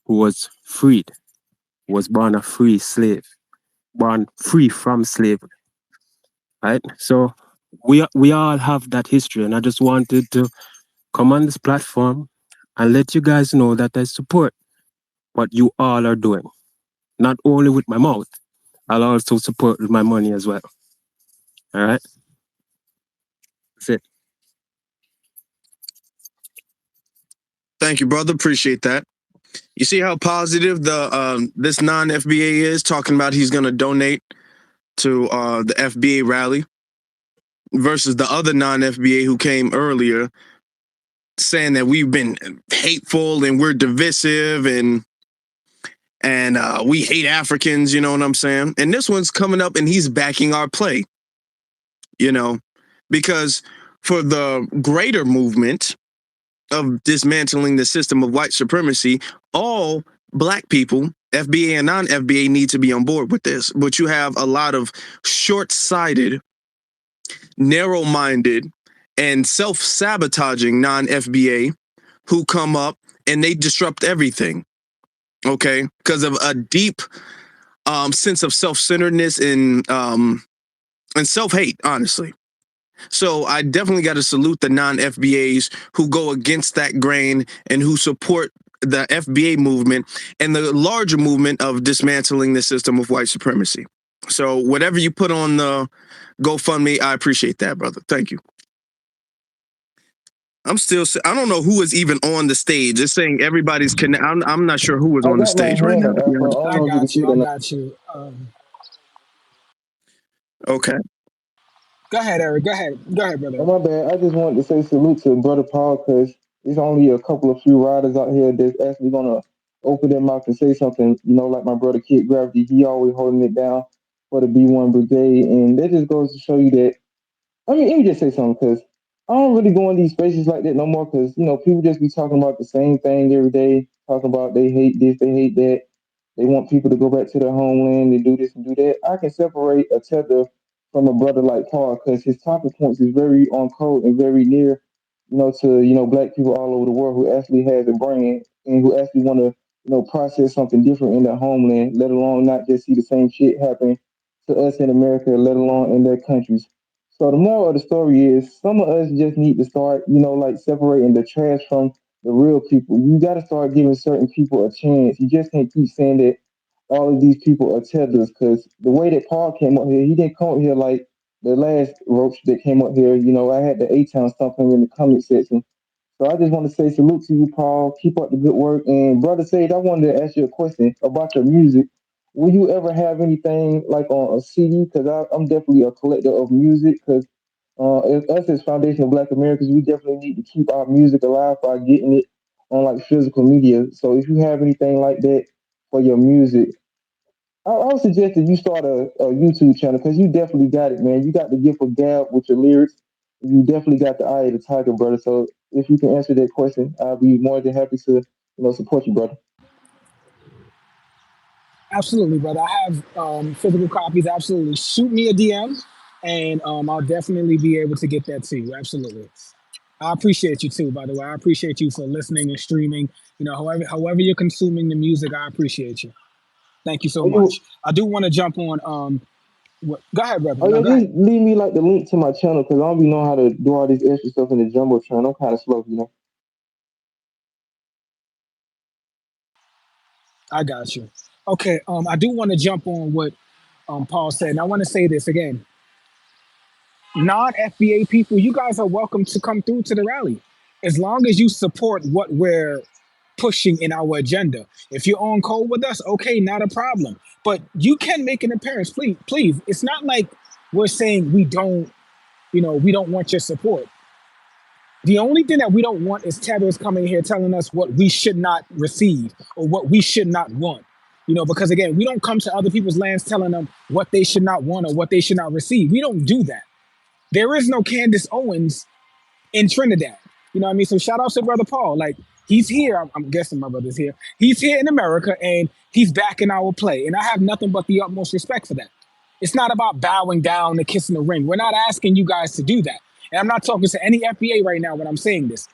who was freed, was born a free slave, born free from slavery, right? So we all have that history, and I just wanted to come on this platform and let you guys know that I support what you all are doing, not only with my mouth, I'll also support with my money as well. All right, that's it. Thank you, brother. Appreciate that. You see how positive the this non-FBA is, talking about he's going to donate to the FBA rally, versus the other non-FBA who came earlier saying that we've been hateful and we're divisive and we hate Africans, you know what I'm saying? And this one's coming up and he's backing our play, you know, because for the greater movement of dismantling the system of white supremacy, all black people, FBA and non-FBA, need to be on board with this. But you have a lot of short-sighted, narrow-minded, and self-sabotaging non-FBA who come up and they disrupt everything, okay? Because of a deep sense of self-centeredness and self-hate, honestly. So I definitely got to salute the non-FBAs who go against that grain and who support the FBA movement and the larger movement of dismantling the system of white supremacy. So whatever you put on the GoFundMe, I appreciate that, brother. Thank you. I don't know who is even on the stage. It's saying everybody's connected. I'm not sure who was I on the got my stage right hand now. up, Afro. I don't I know if you can got see you. it or I not. got you. Okay. Go ahead, Eric. Go ahead, brother. Oh, my bad. I just wanted to say salute to Brother Paul because there's only a couple of few riders out here that's actually gonna open their mouth and say something. You know, like my brother Kid Gravity, he always holding it down for the B1 Brigade, and that just goes to show you that. I mean, let me just say something because I don't really go in these spaces like that no more because you know people just be talking about the same thing every day, talking about they hate this, they hate that. They want people to go back to their homeland and do this and do that. I can separate a tether from a brother like Paul because his topic points is very on code and very near, you know, to black people all over the world who actually has a brain and who actually want to process something different in their homeland, let alone not just see the same shit happen to us in America, let alone in their countries. So the moral of the story is some of us just need to start, like separating the trash from the real people. You got to start giving certain people a chance. You just can't keep saying that all of these people are tethers because the way that Paul came up here, he didn't come up here like the last roach that came up here. I had the A-Town stuff in the comment section. So I just want to say salute to you, Paul. Keep up the good work. And Brother Sage, I wanted to ask you a question about your music. Will you ever have anything like on a CD? Because I'm definitely a collector of music. Because us as Foundation of Black Americans, we definitely need to keep our music alive by getting it on like physical media. So if you have anything like that for your music, I would suggest that you start a YouTube channel because you definitely got it, man. You got the gift of gab with your lyrics. You definitely got the eye of the tiger, brother. So if you can answer that question, I'll be more than happy to, support you, brother. Absolutely, brother. I have physical copies. Absolutely. Shoot me a DM, and I'll definitely be able to get that to you. Absolutely. I appreciate you too, by the way. I appreciate you for listening and streaming. However you're consuming the music, I appreciate you. Thank you so Oh, much. I do want to jump on. Go ahead, brother. oh No, yeah, go ahead. just leave me like the link to my channel because I don't be know how to do all this extra stuff in the jumbotron. I'm kind of slow. I got you. Okay. I do want to jump on what Paul said, and I want to say this again. Non-FBA people, you guys are welcome to come through to the rally, as long as you support what we're pushing in our agenda. If you're on code with us, okay, not a problem. But you can make an appearance, please. Please, it's not like we're saying we don't want your support. The only thing that we don't want is tethers coming here telling us what we should not receive or what we should not want. Because again, we don't come to other people's lands telling them what they should not want or what they should not receive. We don't do that. There is no Candace Owens in Trinidad. You know what I mean? So shout out to Brother Paul. Like, he's here. I'm guessing my brother's here. He's here in America and he's backing our play. And I have nothing but the utmost respect for that. It's not about bowing down and kissing the ring. We're not asking you guys to do that. And I'm not talking to any FBA right now when I'm saying this.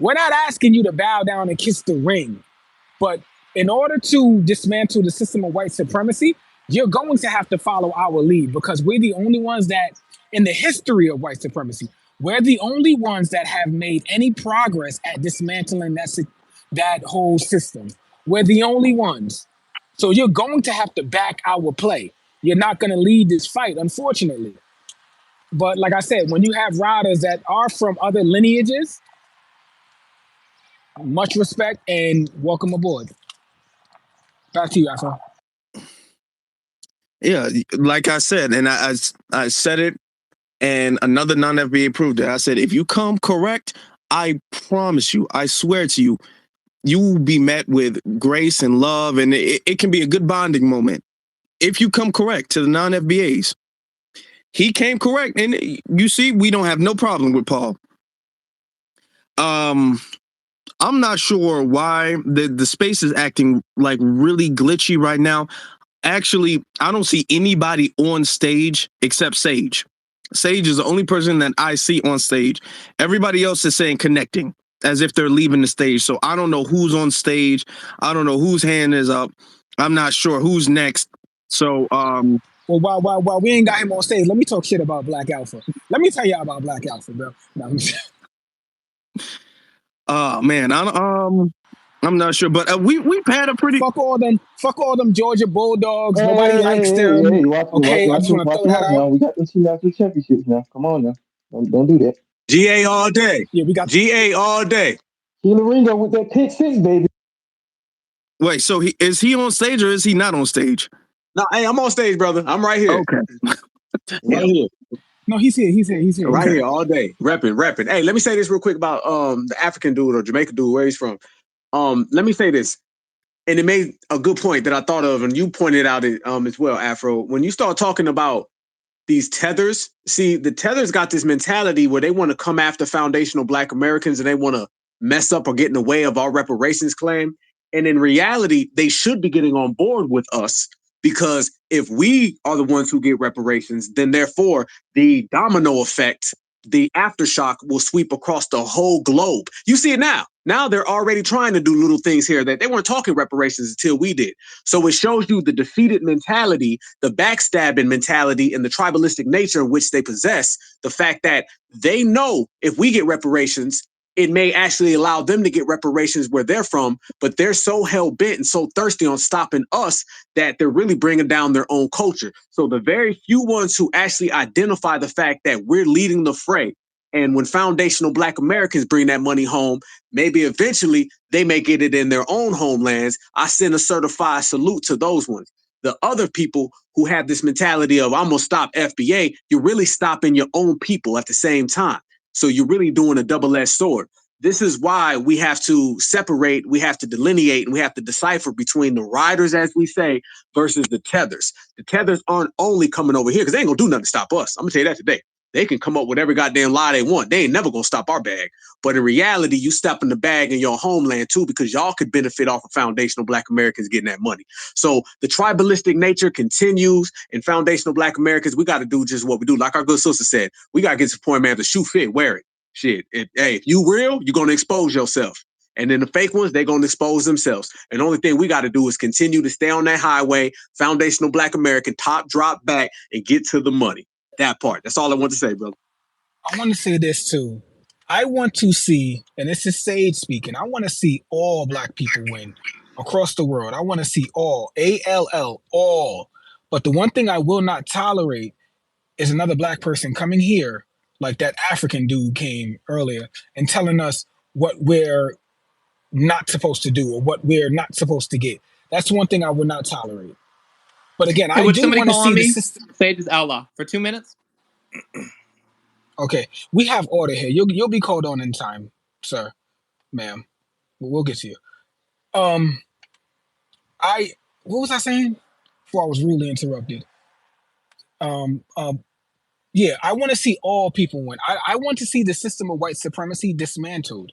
We're not asking you to bow down and kiss the ring. But in order to dismantle the system of white supremacy, you're going to have to follow our lead because we're the only ones that, in the history of white supremacy, we're the only ones that have made any progress at dismantling that whole system. We're the only ones. So you're going to have to back our play. You're not going to lead this fight, unfortunately. But like I said, when you have riders that are from other lineages, much respect and welcome aboard. Back to you, Afro. Yeah, like I said, and I said it, and another non-FBA proved it. I said, if you come correct, I promise you, I swear to you, you will be met with grace and love, and it can be a good bonding moment. If you come correct to the non-FBAs. He came correct, and you see, we don't have no problem with Paul. I'm not sure why the space is acting like really glitchy right now. Actually, I don't see anybody on stage except Sage. Sage is the only person that I see on stage. Everybody else is saying connecting as if they're leaving the stage. So I don't know who's on stage. I don't know whose hand is up. I'm not sure who's next. So, well, while we ain't got him on stage, let me talk shit about Black Alpha. Let me tell y'all about Black Alpha, bro. No, man, I'm not sure, but we've had a pretty fuck all them Georgia Bulldogs. Nobody likes them. Okay, I just want to throw that out. Now. We got the 2 national championships now. Come on now, don't do that. GA all day. Yeah, we got GA all day. Ringo with that pick 6, baby. Wait, so is he on stage or is he not on stage? No, hey, I'm on stage, brother. I'm right here. Okay. Right here. No, he's here. Right here all day. Repping. Hey, let me say this real quick about the African dude or Jamaican dude, where he's from. Let me say this. And it made a good point that I thought of, and you pointed out it as well, Afro. When you start talking about these tethers, see, the tethers got this mentality where they want to come after foundational Black Americans and they want to mess up or get in the way of our reparations claim. And in reality, they should be getting on board with us, because if we are the ones who get reparations, then therefore the domino effect, the aftershock will sweep across the whole globe. You see it now. Now they're already trying to do little things here that they weren't talking reparations until we did. So it shows you the defeated mentality, the backstabbing mentality, and the tribalistic nature in which they possess. The fact that they know if we get reparations, it may actually allow them to get reparations where they're from, but they're so hell-bent and so thirsty on stopping us that they're really bringing down their own culture. So the very few ones who actually identify the fact that we're leading the fray, and when foundational Black Americans bring that money home, maybe eventually they may get it in their own homelands. I send a certified salute to those ones. The other people who have this mentality of, I'm going to stop FBA, you're really stopping your own people at the same time. So you're really doing a double-edged sword. This is why we have to separate, we have to delineate, and we have to decipher between the riders, as we say, versus the tethers. The tethers aren't only coming over here because they ain't gonna do nothing to stop us. I'm gonna tell you that today. They can come up with every goddamn lie they want. They ain't never gonna stop our bag. But in reality, you step in the bag in your homeland too, because y'all could benefit off of foundational Black Americans getting that money. So the tribalistic nature continues, and foundational Black Americans, we got to do just what we do. Like our good sister said, we got to get to the point, man, the shoe fit, wear it. Shit. Hey, if you real, you're going to expose yourself. And then the fake ones, they're going to expose themselves. And the only thing we got to do is continue to stay on that highway, foundational Black American, top, drop back, and get to the money. That part. That's all I want to say, brother. I want to say this too. I want to see, and this is Sage speaking, I want to see all Black people win across the world. I want to see all, A-L-L, all. But the one thing I will not tolerate is another Black person coming here, like that African dude came earlier, and telling us what we're not supposed to do or what we're not supposed to get. That's one thing I would not tolerate. But again, Hey, I would do somebody want to call on see the me? system. Sage is outlaw for 2 minutes. Okay, we have order here. You'll be called on in time, sir, ma'am. We'll get to you. What was I saying before I was rudely interrupted? Um, um, yeah, I want to see all people win. I want to see the system of white supremacy dismantled.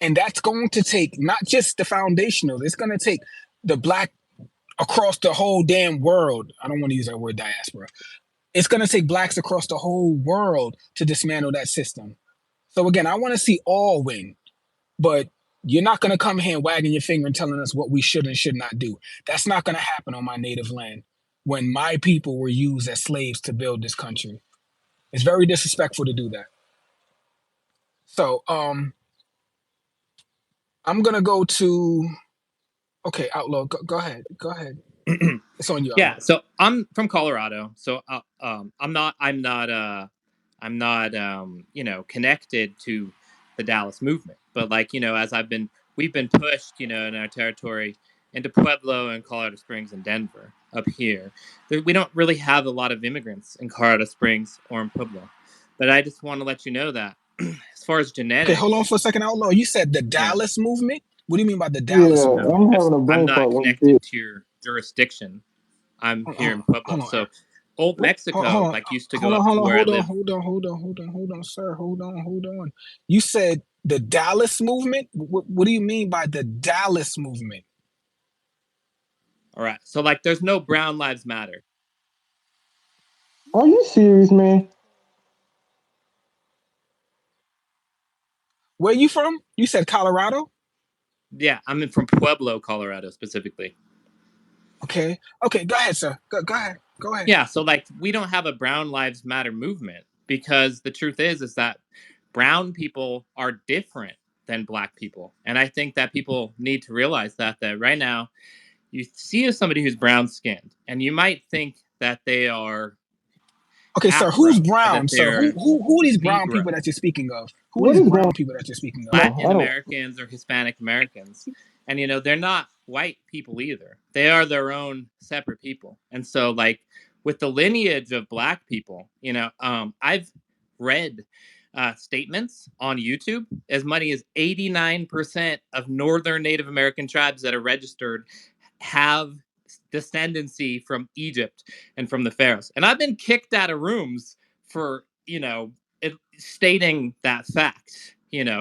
And that's going to take not just the foundational, it's going to take the black across the whole damn world. I don't want to use that word diaspora. It's going to take blacks across the whole world to dismantle that system. So again, I want to see all win, but you're not going to come here wagging your finger and telling us what we should and should not do. That's not going to happen on my native land when my people were used as slaves to build this country. It's very disrespectful to do that. So, I'm going to go to, okay, Outlaw, go ahead. Go ahead. It's on you, Outlaw. Yeah, so I'm from Colorado, so I'm not connected to the Dallas movement, but like as we've been pushed in our territory into Pueblo and Colorado Springs and Denver up here. We don't really have a lot of immigrants in Colorado Springs or in Pueblo, but I just want to let you know that as far as genetics. Okay, hold on for a second, Outlaw. You said the Dallas movement. What do you mean by the Yeah, Dallas movement? I'm having a I'm brain not fart. What you connected said. to your jurisdiction. I'm Hold here on, in Pueblo. hold on. So old Mexico Hold on, used to hold go on, up to where I live. hold on, sir. Hold on. You said the Dallas movement? What do you mean by the Dallas movement? All right. So there's no Brown Lives Matter. Are you serious, man? Where you from? You said Colorado? Yeah, I'm from Pueblo, Colorado, specifically. Okay, go ahead, sir. Go ahead. Yeah, so we don't have a Brown Lives Matter movement because the truth is that brown people are different than black people. And I think that people need to realize that right now you see somebody who's brown skinned and you might think that they are okay, Afro, sir, who's brown, sir? Who are these brown Negro. people that you're speaking of? Who What are these is brown going people that you're speaking of? Latin Americans or Hispanic Americans. And, they're not white people either. They are their own separate people. And so, with the lineage of black people, I've read statements on YouTube. As many as 89% of northern Native American tribes that are registered have descendancy from Egypt and from the pharaohs. And I've been kicked out of rooms for, stating that fact,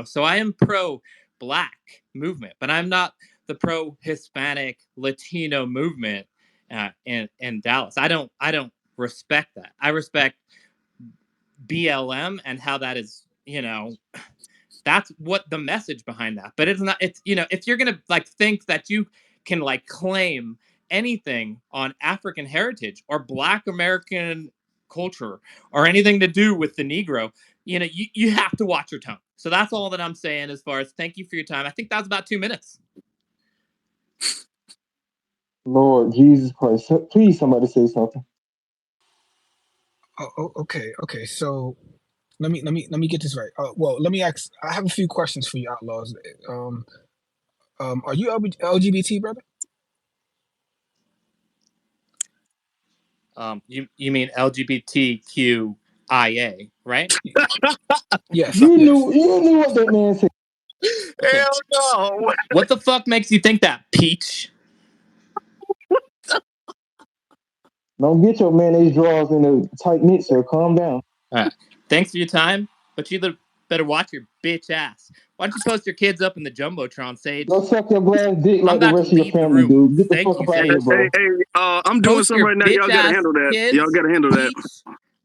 So I am pro black movement, but I'm not the pro Hispanic Latino movement in Dallas. I don't respect that. I respect BLM and how that is, that's what the message behind that. But it's not, it's, if you're going to think that you can claim anything on African heritage or Black American culture or anything to do with the Negro, you have to watch your tone. So that's all that I'm saying as far as thank you for your time. I think that was about 2 minutes. Lord Jesus Christ! Please, somebody say something. Okay. So let me get this right. Well, let me ask. I have a few questions for you, Outlaws. Are you LGBT, brother? You mean LGBTQIA, right? Yes. You knew what that man said. Okay. Hell no. What the fuck makes you think that, Peach? Don't get your mayonnaise drawers in a tight knit, sir. Calm down. All right. Thanks for your time, but you better watch your bitch ass. Why don't you post your kids up in the Jumbotron, Sage? Go suck your glass dick I'm like the about to rest of your leave the family, room. dude. Get the Thank fuck you, up out of here, Sage. bro. I'm doing Post something your right now. bitch Y'all gotta ass handle that. kids. Y'all gotta handle that.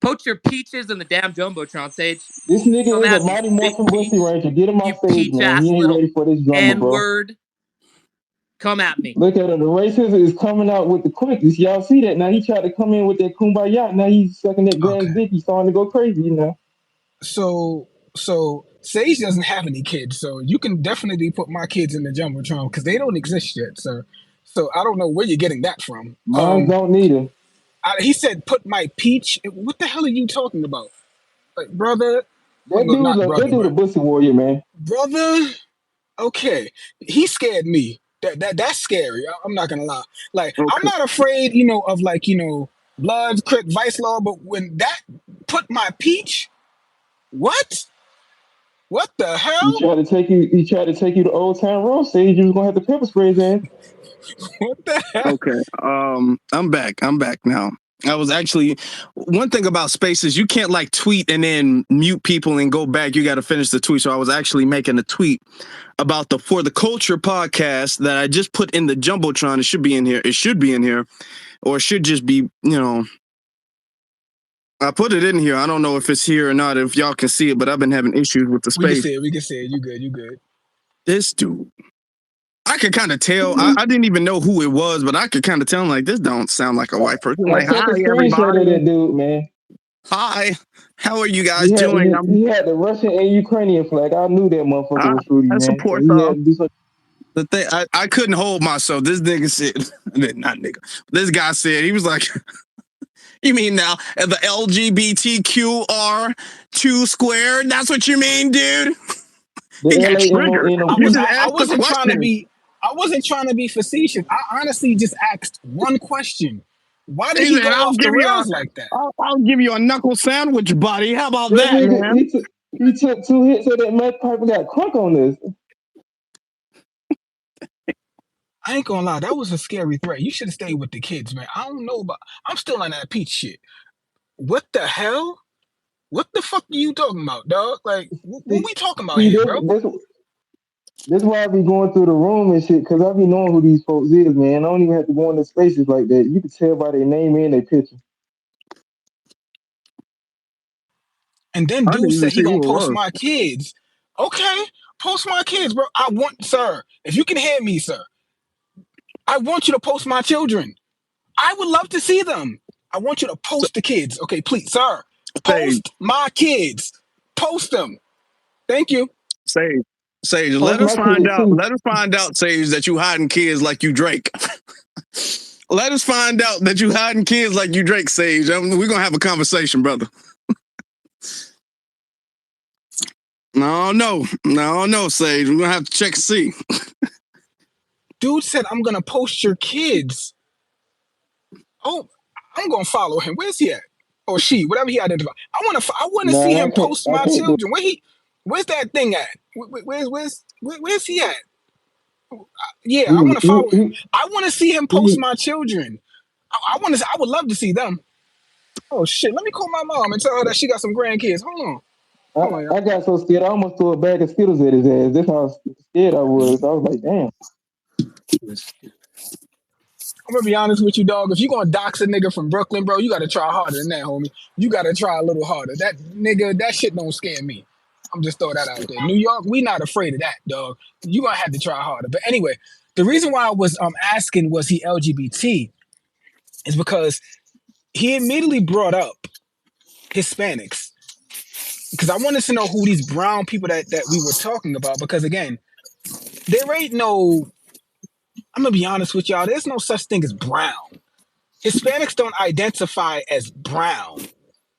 Post your peaches in the damn Jumbotron, Sage. This nigga Come is a at me, Mighty big Morphin peach. Bussy Ranger. Get him You off stage, peach man. ass He ain't little ready for this drama, bro. N-word. Come at me. Look at him. The racism is coming out with the quickest. Y'all see that? Now he tried to come in with that kumbaya. Now he's sucking that grass dick. He's starting to go crazy, So Sage doesn't have any kids, so you can definitely put my kids in the Jumbotron because they don't exist yet. So I don't know where you're getting that from. Mine don't need him. He said put my peach. What the hell are you talking about, brother? That Well, not brother, dude a but Bussy warrior, man. brother. Okay, he scared me. That's scary. I'm not gonna lie. Like, I'm Okay. not afraid, of like, Bloods, Crip, Vice Law, but when that put my peach, what? What the He hell? tried to take you. He tried to take you to Old Town Road. Sage, you was gonna have to pepper spray his ass. What the hell? Okay. I'm back. I'm back now. I was actually one thing about spaces, you can't like tweet and then mute people and go back. You got to finish the tweet. So I was actually making a tweet about the For the Culture podcast that I just put in the Jumbotron. It should be in here. It should be in here, or it should just be, I put it in here. I don't know if it's here or not, if y'all can see it, but I've been having issues with the We can space. see it. We can see it. You good. You good. This dude, I could kind of tell. I didn't even know who it was, but I could kind of tell. Like, this don't sound like a white person. I Like, took hi a screenshot of everybody. that dude, man. Hi, how are you guys He had doing? he had the Russian and Ukrainian flag. I knew that motherfucker was fruity, I man. So support he y'all. had to do something. The thing, I couldn't hold myself. This nigga said, not nigga. This guy said, he was like, you mean now the LGBTQR2 squared? That's what you mean, dude? The He got triggered. LAMONOP. He just I asked the wasn't trying to question. be. I wasn't trying to be facetious. I honestly just asked one question. Why did He he said, go off the rails like that? I'll give you a knuckle sandwich, buddy. How about That that, nigga, man? he took 2 hits of that meth pipe and got crunk on this. I ain't gonna lie, that was a scary threat. You should have stayed with the kids, man. I don't know about. I'm still on that peach shit. What the hell? What the fuck are you talking about, dog? Like, what we talking about See, here, bro? that's why I be going through the room and shit, because I be knowing who these folks is, man. I don't even have to go into spaces like that. You can tell by their name and their picture. And then I didn't dude even said he see gonna who it post was. my kids. Okay, post my kids, bro. I want, sir, if you can hear me, sir, I want you to post my children. I would love to see them. I want you to post the kids. Okay, please, sir. Sage, Post my kids. Post them. Thank you. Sage, let Post us my find kids out. too. Let us find out, Sage, that you hiding kids like you Drake. Let us find out that you hiding kids like you Drake, Sage. We're gonna have a conversation, brother. No, Sage. We're gonna have to check and see. Dude said I'm gonna post your kids. Oh, I'm gonna follow him. Where's he at? Or she, whatever he identified. I wanna see Nah, him post I my can't do children. Where's that thing at? Where's he at? Yeah, I want to follow him. I want to see him post my children. I would love to see them. Oh shit! Let me call my mom and tell her that she got some grandkids. Hold on, I y'all. got so scared I almost threw a bag of Skittles at his ass. That's how scared I was. I was like, damn. I'm gonna be honest with you, dog. If you gonna dox a nigga from Brooklyn, bro, you gotta try harder than that, homie. You gotta try a little harder. That nigga, that shit don't scare me. I'm just throw that out there. New York, we not afraid of that, dog. You gonna have to try harder. But anyway, the reason why I was asking was he LGBT is because he immediately brought up Hispanics. Because I wanted to know who these brown people that we were talking about. Because again, there ain't no. I'm gonna be honest with y'all. There's no such thing as brown. Hispanics don't identify as brown.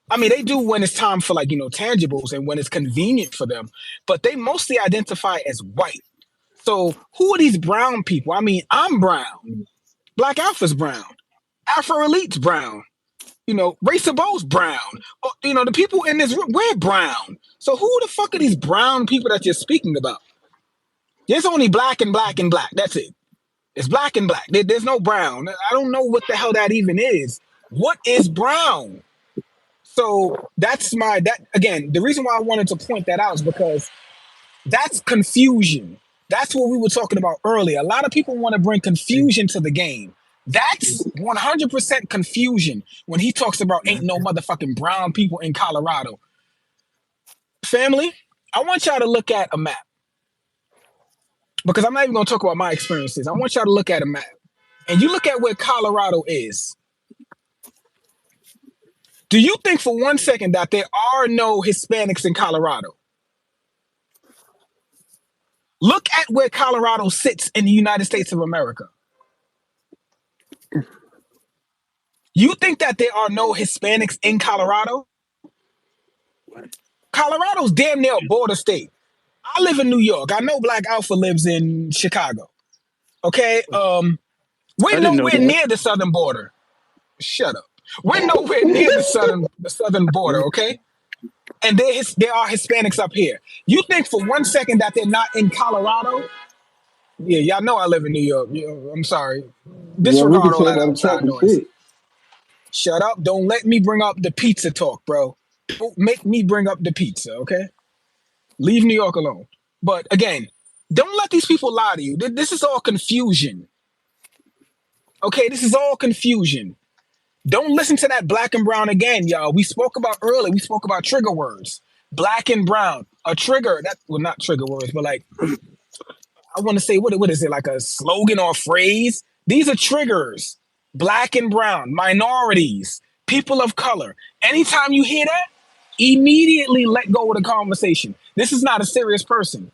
I mean, they do when it's time for like, tangibles and when it's convenient for them, but they mostly identify as white. So who are these brown people? I mean, I'm brown. Black Alpha's brown. Afro Elite's brown. Race of Bo's brown. The people in this room, we're brown. So who the fuck are these brown people that you're speaking about? There's only black and black and black. That's it. It's black and black. There's no brown. I don't know what the hell that even is. What is brown? So that again, the reason why I wanted to point that out is because that's confusion. That's what we were talking about earlier. A lot of people want to bring confusion to the game. That's 100% confusion when he talks about ain't no motherfucking brown people in Colorado. Family, I want y'all to look at a map because I'm not even going to talk about my experiences. I want y'all to look at a map and you look at where Colorado is. Do you think for 1 second that there are no Hispanics in Colorado? Look at where Colorado sits in the United States of America. You think that there are no Hispanics in Colorado? Colorado's damn near a border state. I live in New York. I know Black Alpha lives in Chicago. Okay, I we're didn't know nowhere that. near the southern border. Shut up. We're nowhere near the southern border. Okay, and there are Hispanics up here. You think for 1 second that they're not in Colorado? Yeah, y'all know I live in New York. I'm sorry. Yeah, we can Disregard all tell that by the outside talking noise. shit. Shut up. Don't let me bring up the pizza talk, bro. Don't make me bring up the pizza, okay? Leave New York alone. But again, don't let these people lie to you. This is all confusion. Okay, this is all confusion. Don't listen to that black and brown again, y'all. We spoke about earlier, we spoke about trigger words. Black and brown. A trigger, that well, not trigger words, but like I want to say what is it, like a slogan or a phrase? These are triggers. Black and brown, minorities, people of color. Anytime you hear that, immediately let go of the conversation. This is not a serious person.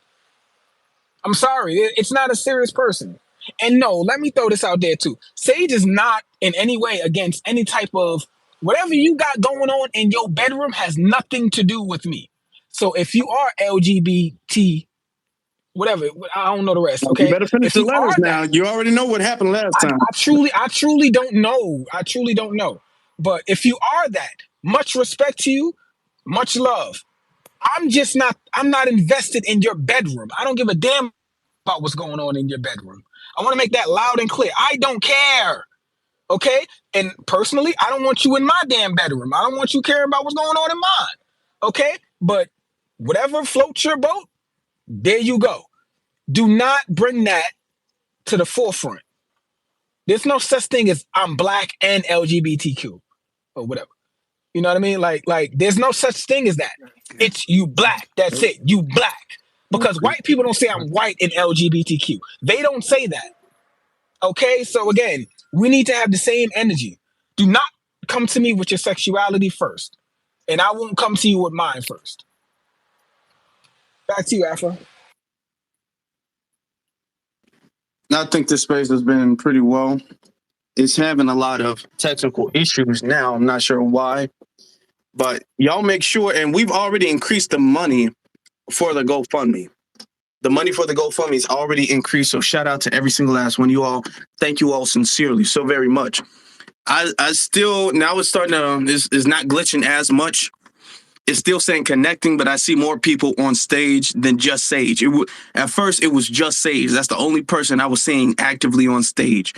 I'm sorry, it's not a serious person. And no, let me throw this out there too. Sage is not in any way against any type of whatever you got going on in your bedroom has nothing to do with me. So if you are LGBT, whatever, I don't know the rest. You Okay, better finish if the you letters are that, now. You already know what happened last time. I truly don't know. I truly don't know. But if you are that, much respect to you, much love. I'm not invested in your bedroom. I don't give a damn about what's going on in your bedroom. I want to make that loud and clear. I don't care. Okay? And personally, I don't want you in my damn bedroom. I don't want you caring about what's going on in mine. Okay? But whatever floats your boat, there you go. Do not bring that to the forefront. There's no such thing as I'm black and LGBTQ or whatever. You know what I mean? Like there's no such thing as that. It's you black. That's it. You black. Because white people don't say I'm white and LGBTQ. They don't say that. Okay? So again, we need to have the same energy. Do not come to me with your sexuality first. And I won't come to you with mine first. Back to you, Afro. I think this space has been pretty well. It's having a lot of technical issues now. I'm not sure why, but y'all make sure. And we've already increased the money for the GoFundMe. The money for the GoFundMe is already increased. So shout out to every single last one of you all. Thank you all sincerely so very much. I still now it's starting to is not glitching as much. It's still saying connecting, but I see more people on stage than just Sage. At first, it was just Sage. That's the only person I was seeing actively on stage.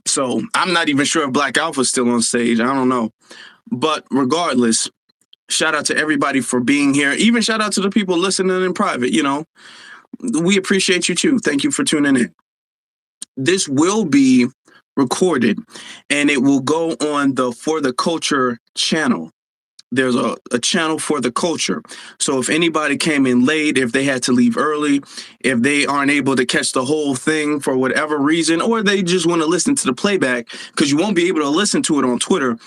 So I'm not even sure if Black Alpha's still on stage. I don't know. But regardless, shout out to everybody for being here. Even shout out to the people listening in private. You know, we appreciate you too. Thank you for tuning in. This will be recorded and it will go on the For the Culture channel. There's a channel for the culture. So if anybody came in late, if they had to leave early, if they aren't able to catch the whole thing for whatever reason, or they just want to listen to the playback, because you won't be able to listen to it on Twitter,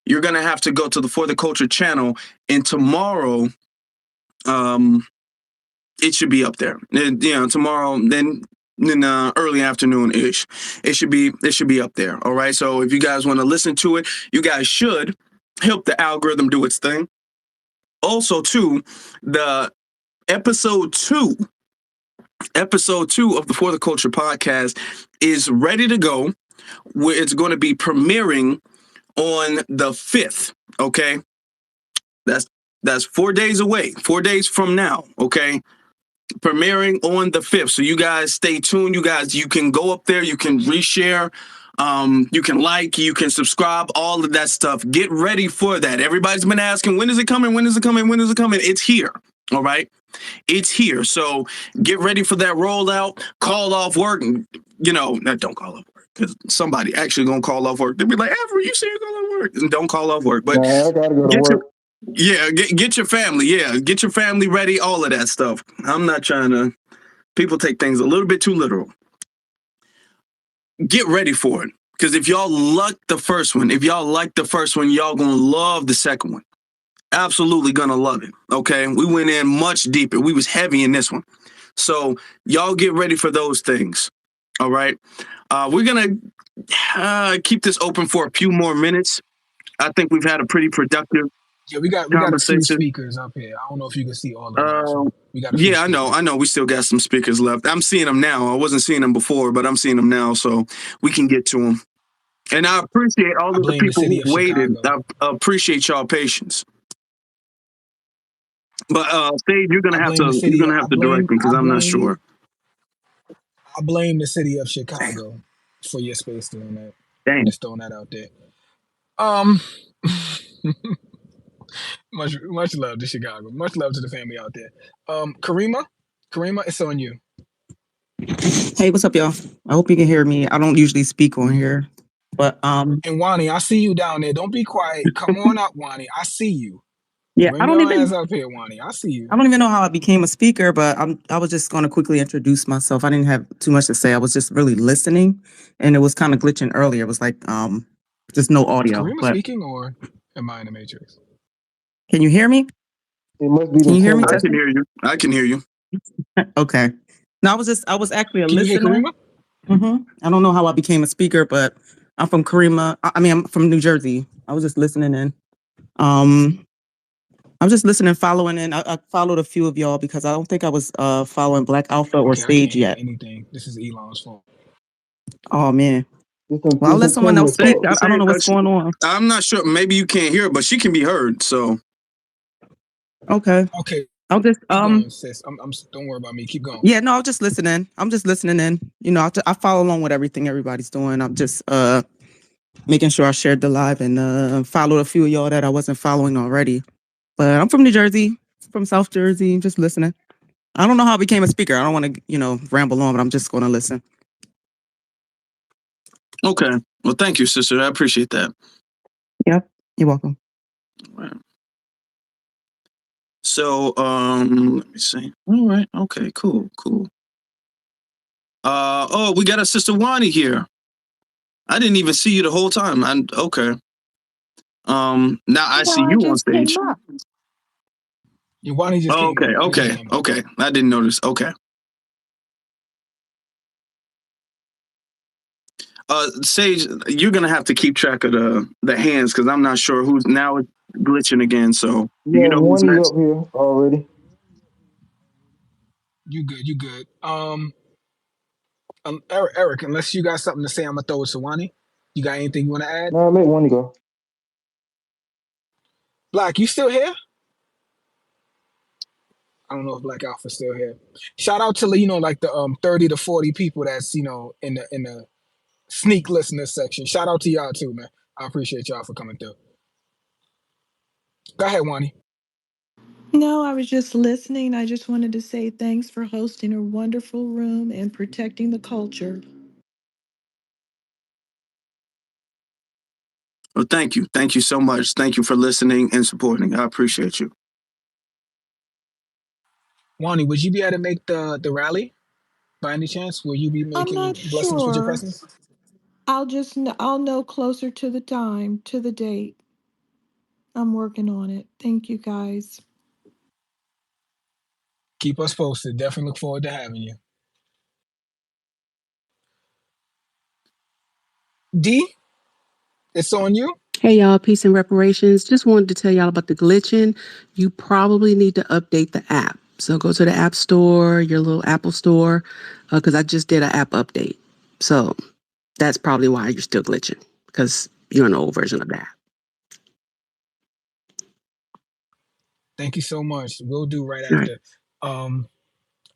you're going to have to go to the For the Culture channel. And tomorrow, it should be up there. And, you know, tomorrow, then in early afternoon ish, it should be up there. All right. So if you guys want to listen to it, you guys should help the algorithm do its thing. Also, too, the episode two of the For the Culture podcast is ready to go. Where it's going to be premiering on the 5th. Okay, that's 4 days away. 4 days from now. Okay, premiering on the 5th. So you guys stay tuned. You can go up there. You can reshare. You can like, you can subscribe, all of that stuff. Get ready for that. Everybody's been asking, when is it coming? When is it coming? When is it coming? It's here. All right. It's here. So get ready for that rollout. Call off work. You know, don't call off work because somebody actually gonna call off work. They'll be like, Afro, you say you call off work? And don't call off work. But Nah, I gotta go to work. get your family. Yeah, get your family ready. All of that stuff. I'm not trying to. People take things a little bit too literal. Get ready for it. Because if y'all like the first one, y'all gonna love the second one. Absolutely gonna love it. Okay. We went in much deeper. We was heavy in this one. So y'all get ready for those things. All right. We're gonna keep this open for a few more minutes. I think we've had a pretty productive. Yeah, we got a few conversation. speakers up here. I don't know if you can see all of them. So we got a few Yeah, speakers. I know. We still got some speakers left. I'm seeing them now. I wasn't seeing them before, but I'm seeing them now, so we can get to them. And I appreciate all I of the blame the people city who of waited. Chicago. I appreciate y'all patience. But Sage, you're gonna have to direct me because I'm not sure. I blame the city of Chicago for your space doing that. Dang. Just throwing that out there. Much love to Chicago. Much love to the family out there. Karima, it's on you. Hey, what's up, y'all? I hope you can hear me. I don't usually speak on here, but And Wani, I see you down there. Don't be quiet. Come on up, Wani. I see you. yeah, Bring your ass up here, Wani. I see you. I don't even know how I became a speaker, but I was just going to quickly introduce myself. I didn't have too much to say. I was just really listening, and it was kind of glitching earlier. It was like just no Is audio. Karima But speaking or am I in the Matrix? can you hear me? It must be Can you hear me? I can hear you. I can hear you. Okay. No, I was actually a Can you hear listener. Karima? I don't know how I became a speaker, but I'm from Karima. I'm from New Jersey. I was just listening in. I'm just listening, following in. I followed a few of y'all because I don't think I was following Black Alpha or Okay, I can't Sage hear yet. anything. This is Elon's fault. Oh man. Well, I'll let someone else speak. I don't know what's going on. I'm not sure. Maybe you can't hear it, but she can be heard. So Okay. I'll just Keep going, sis. I'm don't worry about me. Keep going. Yeah, no, I'm just listening. I'm just listening in. You know, I follow along with everything everybody's doing. I'm just making sure I shared the live and followed a few of y'all that I wasn't following already. But I'm from New Jersey, from South Jersey, just listening. I don't know how I became a speaker. I don't want to, ramble on, but I'm just going to listen. okay. Well, thank you, sister. I appreciate that. Yep, you're welcome. Right. So, let me see. All right. Okay. Cool. Oh, we got a sister Wani here. I didn't even see you the whole time. Okay. Now I see you on stage. Wani just came up. Okay. I didn't notice. Okay. Sage, you're gonna have to keep track of the hands because I'm not sure who's now glitching again. So Yeah, you know who's Wani next? up here already. You good. Eric, unless you got something to say, I'm gonna throw it to Wani. You got anything you want to add? No, let Wani go. Black, you still here? I don't know if Black Alpha's still here. Shout out to like the 30 to 40 people that's in the sneak listener section. Shout out to y'all too, man. I appreciate y'all for coming through. Go ahead, Wani. No, I was just listening. I just wanted to say thanks for hosting a wonderful room and protecting the culture. Well, thank you so much. Thank you for listening and supporting. I appreciate you. Wani, would you be able to make the rally by any chance? Will you be I'm making not blessings with your sure. presence? I'll know closer to the time, to the date. I'm working on it. Thank you guys. Keep us posted. Definitely look forward to having you. D, it's on you. Hey y'all, peace and reparations. Just wanted to tell y'all about the glitching. You probably need to update the app. So go to the App Store, your little Apple Store, because I just did an app update. So that's probably why you're still glitching, because you're an old version of that. Thank you so much. We'll do right after.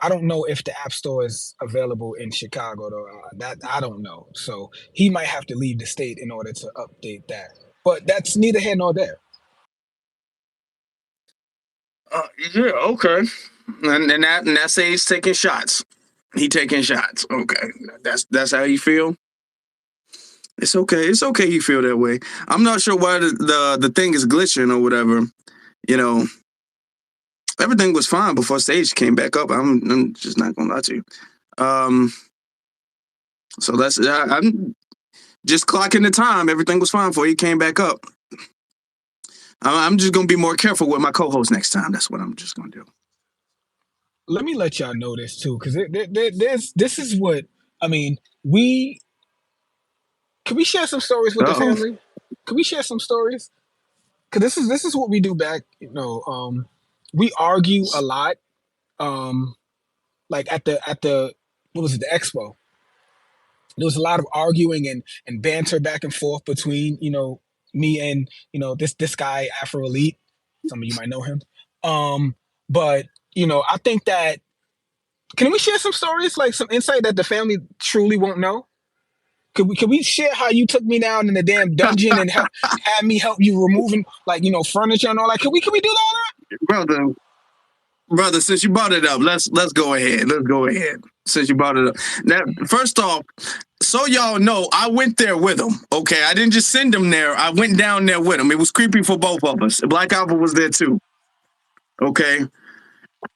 I don't know if the App Store is available in Chicago though. That I don't know. So he might have to leave the state in order to update that. But that's neither here nor there. Yeah. Okay. And that say he's taking shots. He taking shots. Okay. That's how you feel. It's okay. It's okay. You feel that way. I'm not sure why the thing is glitching or whatever. Everything was fine before stage came back up. I'm just not gonna lie to you. So I'm just clocking the time. Everything was fine before he came back up. I'm just gonna be more careful with my co-host next time. That's what I'm just gonna do. Let me let y'all know this too, because this is what I mean. Can we share some stories with the family? Can we share some stories? because this is what we do back. We argue a lot. Like at the what was it, the expo? There was a lot of arguing and banter back and forth between me and this guy Afro Elite. Some of you might know him. But I think that can we share some stories, like some insight that the family truly won't know? Could we share how you took me down in the damn dungeon and had me help you removing furniture and all that? Can we do that? Brother, since you brought it up, let's go ahead. Let's go ahead. Since you brought it up. Now, first off, so y'all know, I went there with him. Okay, I didn't just send him there. I went down there with him. It was creepy for both of us. Black Alpha was there too. Okay.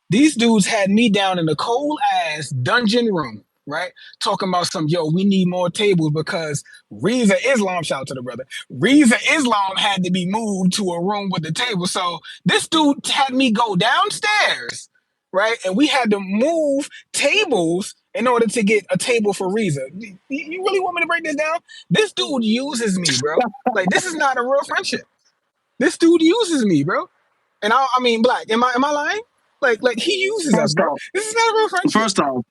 These dudes had me down in a cold ass dungeon room, right? Talking about we need more tables because Reza Islam, shout out to the brother, Reza Islam had to be moved to a room with the table. So this dude had me go downstairs, right? And we had to move tables in order to get a table for Reza. You really want me to break this down? This dude uses me, bro. Like, this is not a real friendship. This dude uses me, bro. And I mean, Black, am I lying? Like he uses us, bro. This is not a real friendship. First off,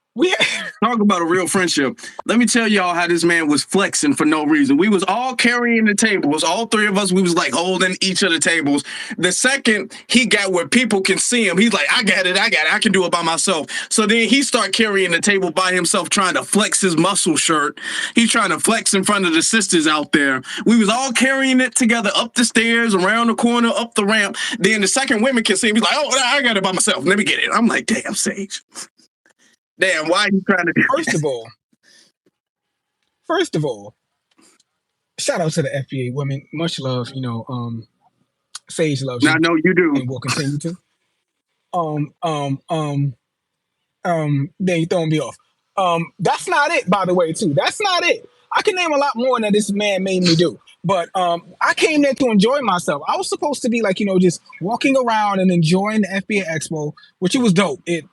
talk about a real friendship. Let me tell y'all how this man was flexing for no reason. We was all carrying the tables. All three of us, we was like holding each of the tables. The second he got where people can see him, he's like, I got it. I can do it by myself. So then he start carrying the table by himself, trying to flex his muscle shirt. He's trying to flex in front of the sisters out there. We was all carrying it together up the stairs, around the corner, up the ramp. Then the second women can see him. He's like, oh, I got it by myself. Let me get it. I'm like, damn, Sage. Damn, why are you trying to do First of all, shout out to the FBA women. Much love, Sage loves you. I know you do. And will continue to. Then you throwing me off. That's not it, by the way, too. That's not it. I can name a lot more than this man made me do. But I came there to enjoy myself. I was supposed to be like, just walking around and enjoying the FBA Expo, which it was dope. It,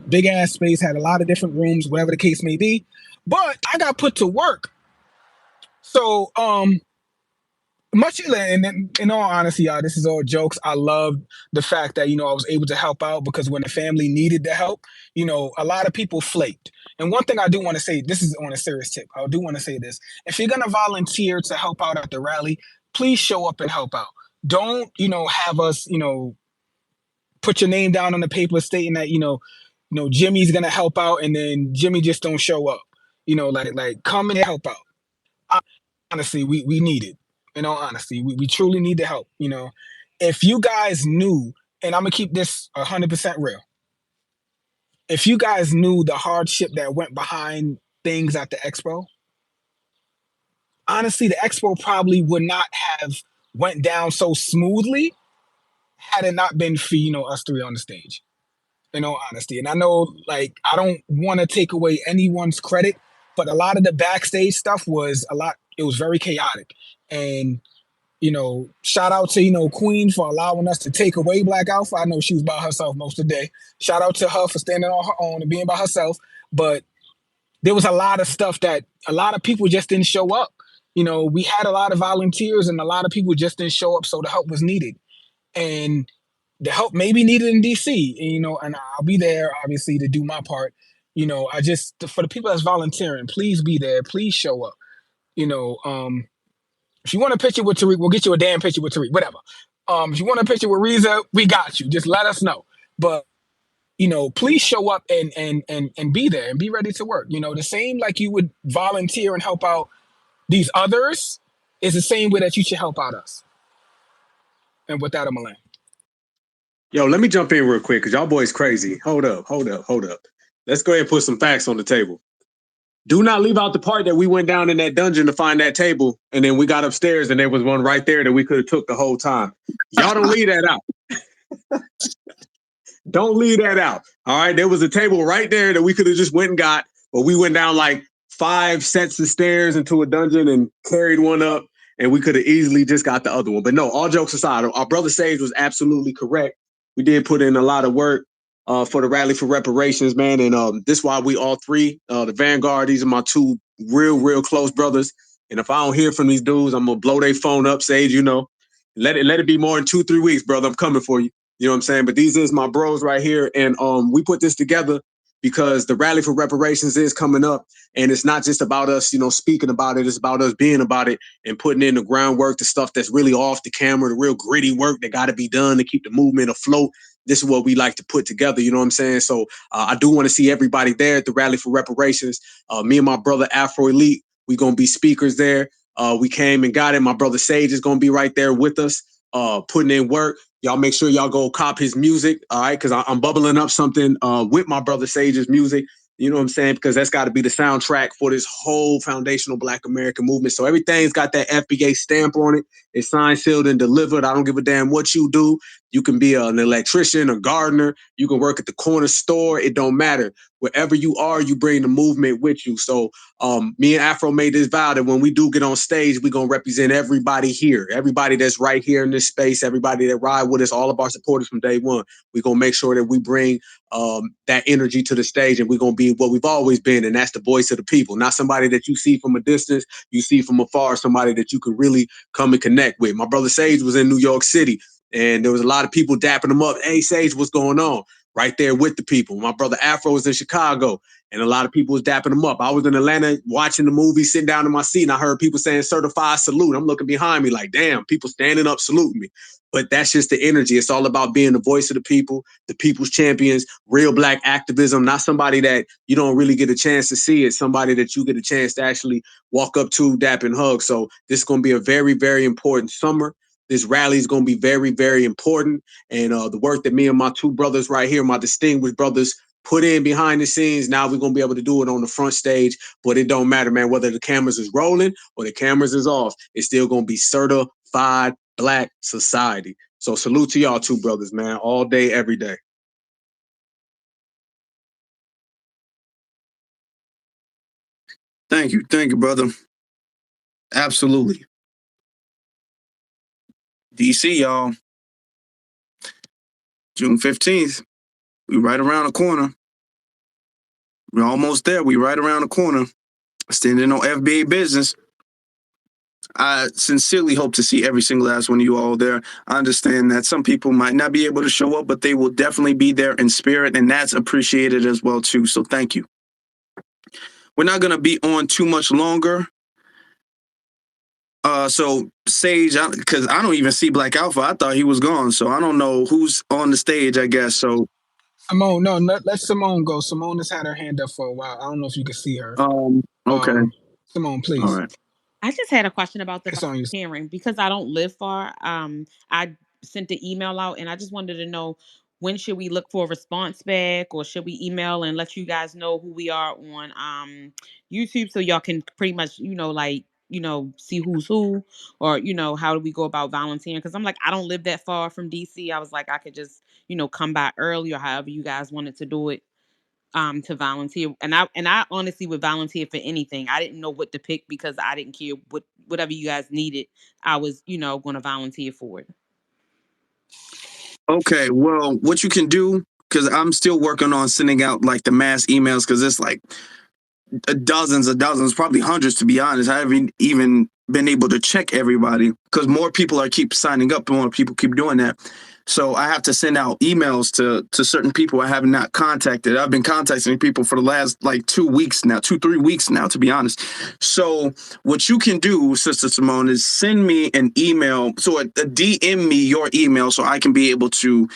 big ass space, had a lot of different rooms, whatever the case may be. But I got put to work. So, much and in all honesty, y'all, this is all jokes. I love the fact that I was able to help out, because when the family needed the help, a lot of people flaked. And one thing I do want to say, this is on a serious tip, I do want to say this: if you're gonna volunteer to help out at the rally, please show up and help out. Don't have us put your name down on the paper stating that Jimmy's gonna help out, and then Jimmy just don't show up. Like come and help out. Honestly, we need it. In all honesty, we truly need the help. If you guys knew, and I'm gonna keep this 100% real, if you guys knew the hardship that went behind things at the expo, honestly, the expo probably would not have went down so smoothly had it not been for us three on the stage. In all honesty, and I know, like, I don't want to take away anyone's credit, but a lot of the backstage stuff was it was very chaotic. And shout out to Queen for allowing us to take away Black Alpha. I know she was by herself most of the day. Shout out to her for standing on her own and being by herself. But there was a lot of stuff that a lot of people just didn't show up. We had a lot of volunteers and a lot of people just didn't show up, so the help was needed. And the help may be needed in DC, and I'll be there obviously to do my part. I just, for the people that's volunteering, please be there, please show up. If you want a picture with Tariq, we'll get you a damn picture with Tariq, whatever. If you want a picture with Reza, we got you. Just let us know. But please show up and be there and be ready to work. The same like you would volunteer and help out these others is the same way that you should help out us. And with that, I'm gonna land. Yo, let me jump in real quick because y'all boys crazy. Hold up. Let's go ahead and put some facts on the table. Do not leave out the part that we went down in that dungeon to find that table, and then we got upstairs and there was one right there that we could have took the whole time. Y'all don't leave that out. Don't leave that out. All right, there was a table right there that we could have just went and got, but we went down like 5 sets of stairs into a dungeon and carried one up, and we could have easily just got the other one. But no, all jokes aside, our brother Sage was absolutely correct. We did put in a lot of work for the Rally for Reparations, man. And this is why we all three, the Vanguard, these are my two real close brothers. And if I don't hear from these dudes, I'm going to blow their phone up, Sage, Let it be more than 2-3 weeks, brother. I'm coming for you. You know what I'm saying? But these is my bros right here, and we put this together because the rally for reparations is coming up, and it's not just about us, speaking about it. It's about us being about it and putting in the groundwork, the stuff that's really off the camera, the real gritty work that got to be done to keep the movement afloat. This is what we like to put together. You know what I'm saying? So I do want to see everybody there at the rally for reparations. Me and my brother Afro Elite, we gonna be speakers there. We came and got it. My brother Sage is gonna be right there with us, putting in work. Y'all make sure y'all go cop his music, all right? Because I'm bubbling up something with my brother Sage's music. You know what I'm saying? Because that's got to be the soundtrack for this whole foundational Black American movement. So everything's got that FBA stamp on it. It's signed, sealed, and delivered. I don't give a damn what you do. You can be an electrician, a gardener. You can work at the corner store. It don't matter. Wherever you are, you bring the movement with you. So me and Afro made this vow that when we do get on stage, we're going to represent everybody here, everybody that's right here in this space, everybody that ride with us, all of our supporters from day one. We're going to make sure that we bring that energy to the stage, and we're going to be what we've always been, and that's the voice of the people, not somebody that you see from a distance, you see from afar, somebody that you could really come and connect with. My brother Sage was in New York City, and there was a lot of people dapping him up. Hey, Sage, what's going on? Right there with the people. My brother Afro was in Chicago, and a lot of people was dapping him up. I was in Atlanta watching the movie, sitting down in my seat, and I heard people saying certified salute. I'm looking behind me like, damn, people standing up saluting me. But that's just the energy. It's all about being the voice of the people, the people's champions, real Black activism, not somebody that you don't really get a chance to see. It's somebody that you get a chance to actually walk up to, dap, and hug. So this is going to be a very, very important summer. This rally is going to be very, very important. And the work that me and my two brothers right here, my distinguished brothers, put in behind the scenes, now we're going to be able to do it on the front stage. But it don't matter, man, whether the cameras is rolling or the cameras is off. It's still going to be certified Black society. So salute to y'all two brothers, man, all day, every day. Thank you, brother. Absolutely. DC, y'all. June 15th. We right around the corner. We're almost there. We right around the corner. Standing on FBA business. I sincerely hope to see every single last one of you all there. I understand that some people might not be able to show up, but they will definitely be there in spirit, and that's appreciated as well too. So thank you. We're not gonna be on too much longer. So Sage, because I don't even see Black Alpha. I thought he was gone, so I don't know who's on the stage, I guess. So Simone, no, let Simone go. Simone has had her hand up for a while. I don't know if you can see her. okay. Simone, please. All right. I just had a question about the It's on you. hearing because I don't live far. I sent the email out and I just wanted to know, when should we look for a response back, or should we email and let you guys know who we are on YouTube, so y'all can pretty much, see who's who, or how do we go about volunteering? Because I'm like, I don't live that far from DC. I was like, I could just come by early, or however you guys wanted to do it, to volunteer. And I honestly would volunteer for anything. I didn't know what to pick because I didn't care whatever you guys needed. I was going to volunteer for it. Okay, well, what you can do, because I'm still working on sending out like the mass emails, because it's like dozens of dozens, probably hundreds, to be honest. I haven't even been able to check everybody because more people keep signing up and more people keep doing that. So I have to send out emails to certain people I have not contacted. I've been contacting people for the last like 2 weeks now, 2-3 weeks now, to be honest. So what you can do, Sister Simone, is send me an email. So a DM me your email so I can be able to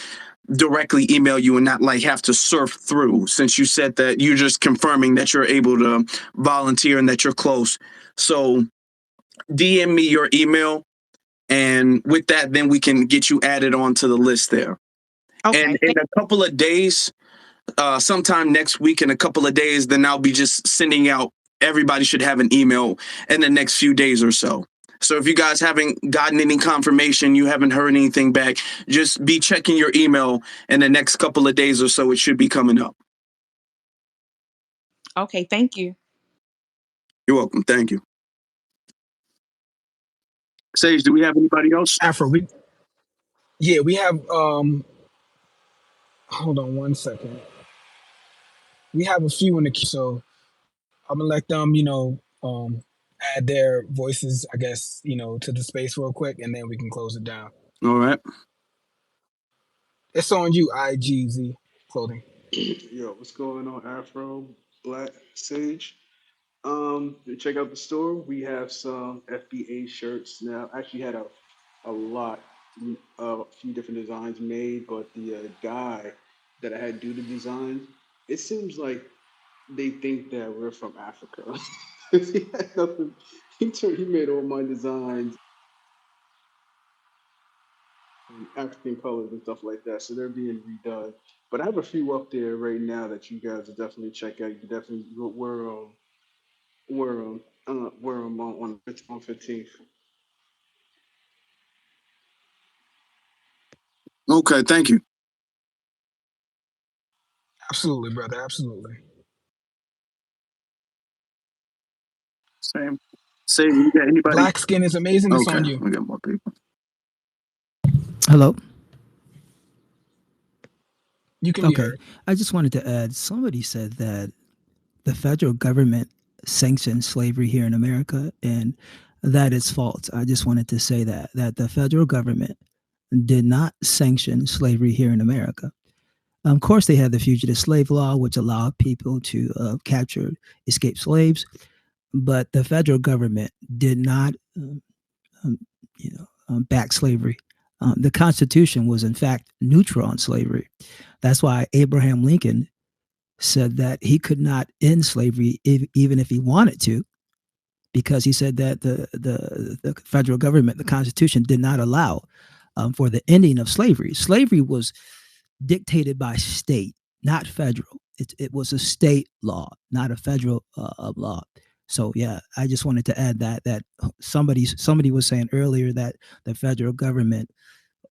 directly email you and not like have to surf through, since you said that you're just confirming that you're able to volunteer and that you're close. So DM me your email, and with that, then we can get you added onto the list there. Okay. And in a couple of days, sometime next week, in a couple of days, then I'll be just sending out, everybody should have an email in the next few days or so. So if you guys haven't gotten any confirmation, you haven't heard anything back, just be checking your email in the next couple of days or so. It should be coming up. Okay, thank you. You're welcome. Thank you. Sage, do we have anybody else? Afro, we have hold on one second. We have a few in the queue, so I'm gonna let them, add their voices, I guess, to the space real quick, and then we can close it down. All right. It's on you, IGZ Clothing. Yo, what's going on, Afro, Black, Sage? Check out the store. We have some FBA shirts now. Actually, had a lot, a few different designs made, but the guy that I had do the design, it seems like they think that we're from Africa. He had nothing. He made all my designs in African colors and stuff like that, so they're being redone. But I have a few up there right now that you guys will definitely check out. You can definitely wear them on 15th. Okay, thank you. Absolutely, brother. Absolutely. Same. You got anybody? Black skin is amazing. It's Okay, on you. we got more people. Hello. You can be Okay. heard. I just wanted to add. Somebody said that the federal government sanctioned slavery here in America, and that is false. I just wanted to say that the federal government did not sanction slavery here in America. Of course, they had the fugitive slave law, which allowed people to capture escaped slaves, but the federal government did not, back slavery. The Constitution was, in fact, neutral on slavery. That's why Abraham Lincoln said that he could not end slavery even if he wanted to, because he said that the federal government, the Constitution, did not allow for the ending of slavery. Slavery was dictated by state, not federal. It was a state law, not a federal law. So yeah, I just wanted to add that somebody was saying earlier that the federal government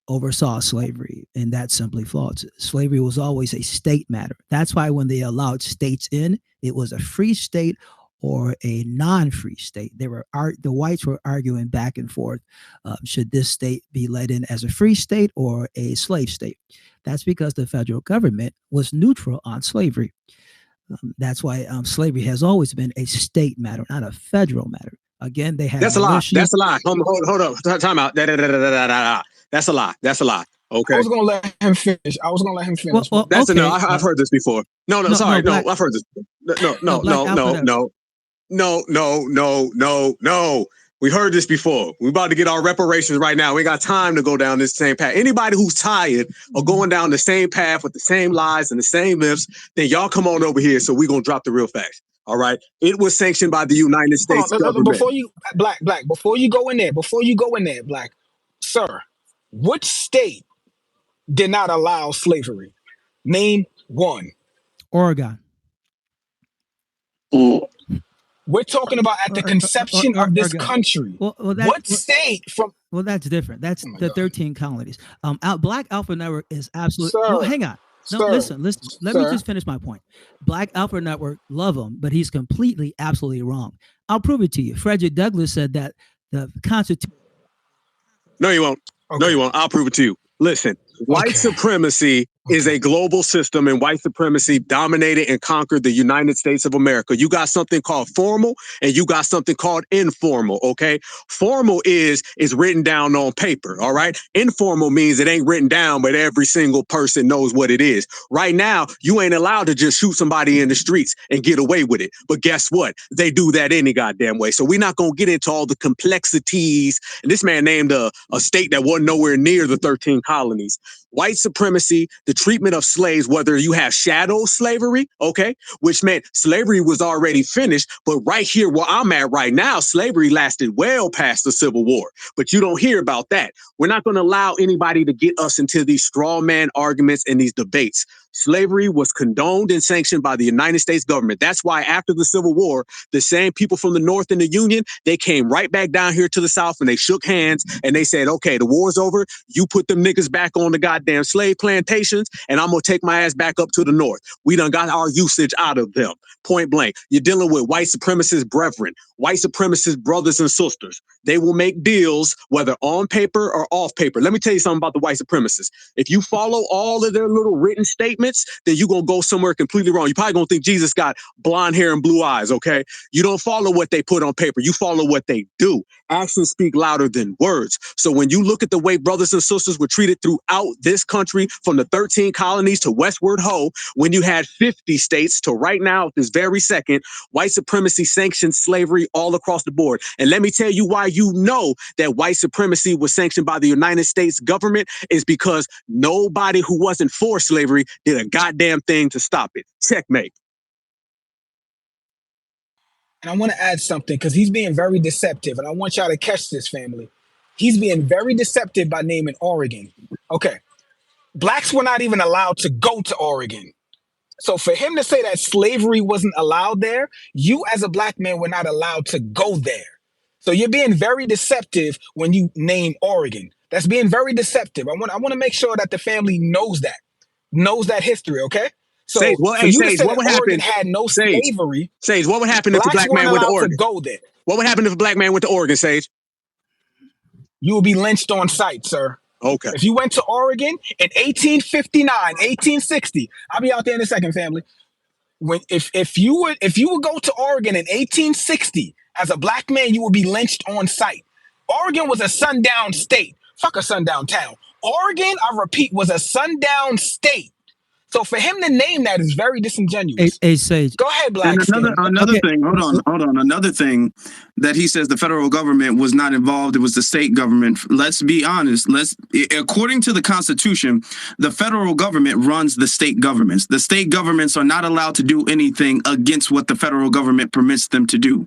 oversaw slavery, and that's simply false. Slavery was always a state matter. That's why when they allowed states in, it was a free state or a non-free state. The whites were arguing back and forth. Should this state be let in as a free state or a slave state? That's because the federal government was neutral on slavery. That's why slavery has always been a state matter, not a federal matter. Again, they had That's a lie. That's a lie. Hold up. Time out. That's a lie. That's a lie. Okay. I was gonna let him finish. Well, That's okay. no. I've heard this before. No. I've heard this. No. We heard this before. We're about to get our reparations right now. We ain't got time to go down this same path. Anybody who's tired of going down the same path with the same lies and the same myths, then y'all come on over here. So we're gonna drop the real facts. All right. It was sanctioned by the United States government. Before you, Black, before you go in there, Black, sir, which state did not allow slavery? Name one. Oregon. We're talking about at the conception of this country. What state from? Well, that's different. That's the 13 colonies. Black Alpha Network is absolutely. Sir, no, hang on. No, sir, listen. Let me just finish my point. Black Alpha Network, love him, but he's completely, absolutely wrong. I'll prove it to you. Frederick Douglass said that the Constitution. No, you won't. Okay. No, you won't. I'll prove it to you. Listen, white supremacy is a global system, and white supremacy dominated and conquered the United States of America. You got something called formal and you got something called informal, okay? Formal is written down on paper, all right? Informal means it ain't written down, but every single person knows what it is. Right now, you ain't allowed to just shoot somebody in the streets and get away with it. But guess what? They do that any goddamn way. So we're not going to get into all the complexities. And this man named a state that wasn't nowhere near the 13 colonies. White supremacy, the treatment of slaves, whether you have shadow slavery, okay, which meant slavery was already finished, but right here where I'm at right now, slavery lasted well past the Civil War, but you don't hear about that. We're not going to allow anybody to get us into these straw man arguments and these debates. Slavery was condoned and sanctioned by the United States government. That's why after the Civil War, the same people from the North in the Union, they came right back down here to the South and they shook hands and they said, okay, the war's over. You put them niggas back on the goddamn slave plantations and I'm going to take my ass back up to the North. We done got our usage out of them. Point blank. You're dealing with white supremacist brethren, white supremacist brothers and sisters. They will make deals, whether on paper or off paper. Let me tell you something about the white supremacists. If you follow all of their little written statements, statements, then you're going to go somewhere completely wrong. You're probably going to think Jesus got blonde hair and blue eyes, okay? You don't follow what they put on paper. You follow what they do. Actions speak louder than words. So when you look at the way brothers and sisters were treated throughout this country, from the 13 colonies to westward ho, when you had 50 states to right now, this very second, white supremacy sanctioned slavery all across the board. And let me tell you why you know that white supremacy was sanctioned by the United States government is because nobody who wasn't for slavery did a goddamn thing to stop it. Checkmate. And I want to add something because he's being very deceptive, and I want y'all to catch this, family. He's being very deceptive by naming Oregon. Okay. Blacks were not even allowed to go to Oregon. So for him to say that slavery wasn't allowed there, you as a black man were not allowed to go there. So you're being very deceptive when you name Oregon. That's being very deceptive. I want to make sure that the family knows that history, okay? So Sage, well, for hey, you to Sage, say what that would Oregon happen? had no Sage, slavery, Sage, what would happen if the blacks black man weren't went to allowed to Oregon? go there. What would happen if a black man went to Oregon, Sage? You would be lynched on sight, sir. Okay. If you went to Oregon in 1859, 1860, I'll be out there in a second, family. If you would go to Oregon in 1860 as a black man, you would be lynched on sight. Oregon was a sundown state. Fuck a sundown town. Oregon, I repeat, was a sundown state. So for him to name that is very disingenuous. Hey, Sage. Go ahead, And Black Skin. another thing, hold on. Another thing that he says the federal government was not involved, it was the state government. Let's be honest. According to the Constitution, the federal government runs the state governments. The state governments are not allowed to do anything against what the federal government permits them to do.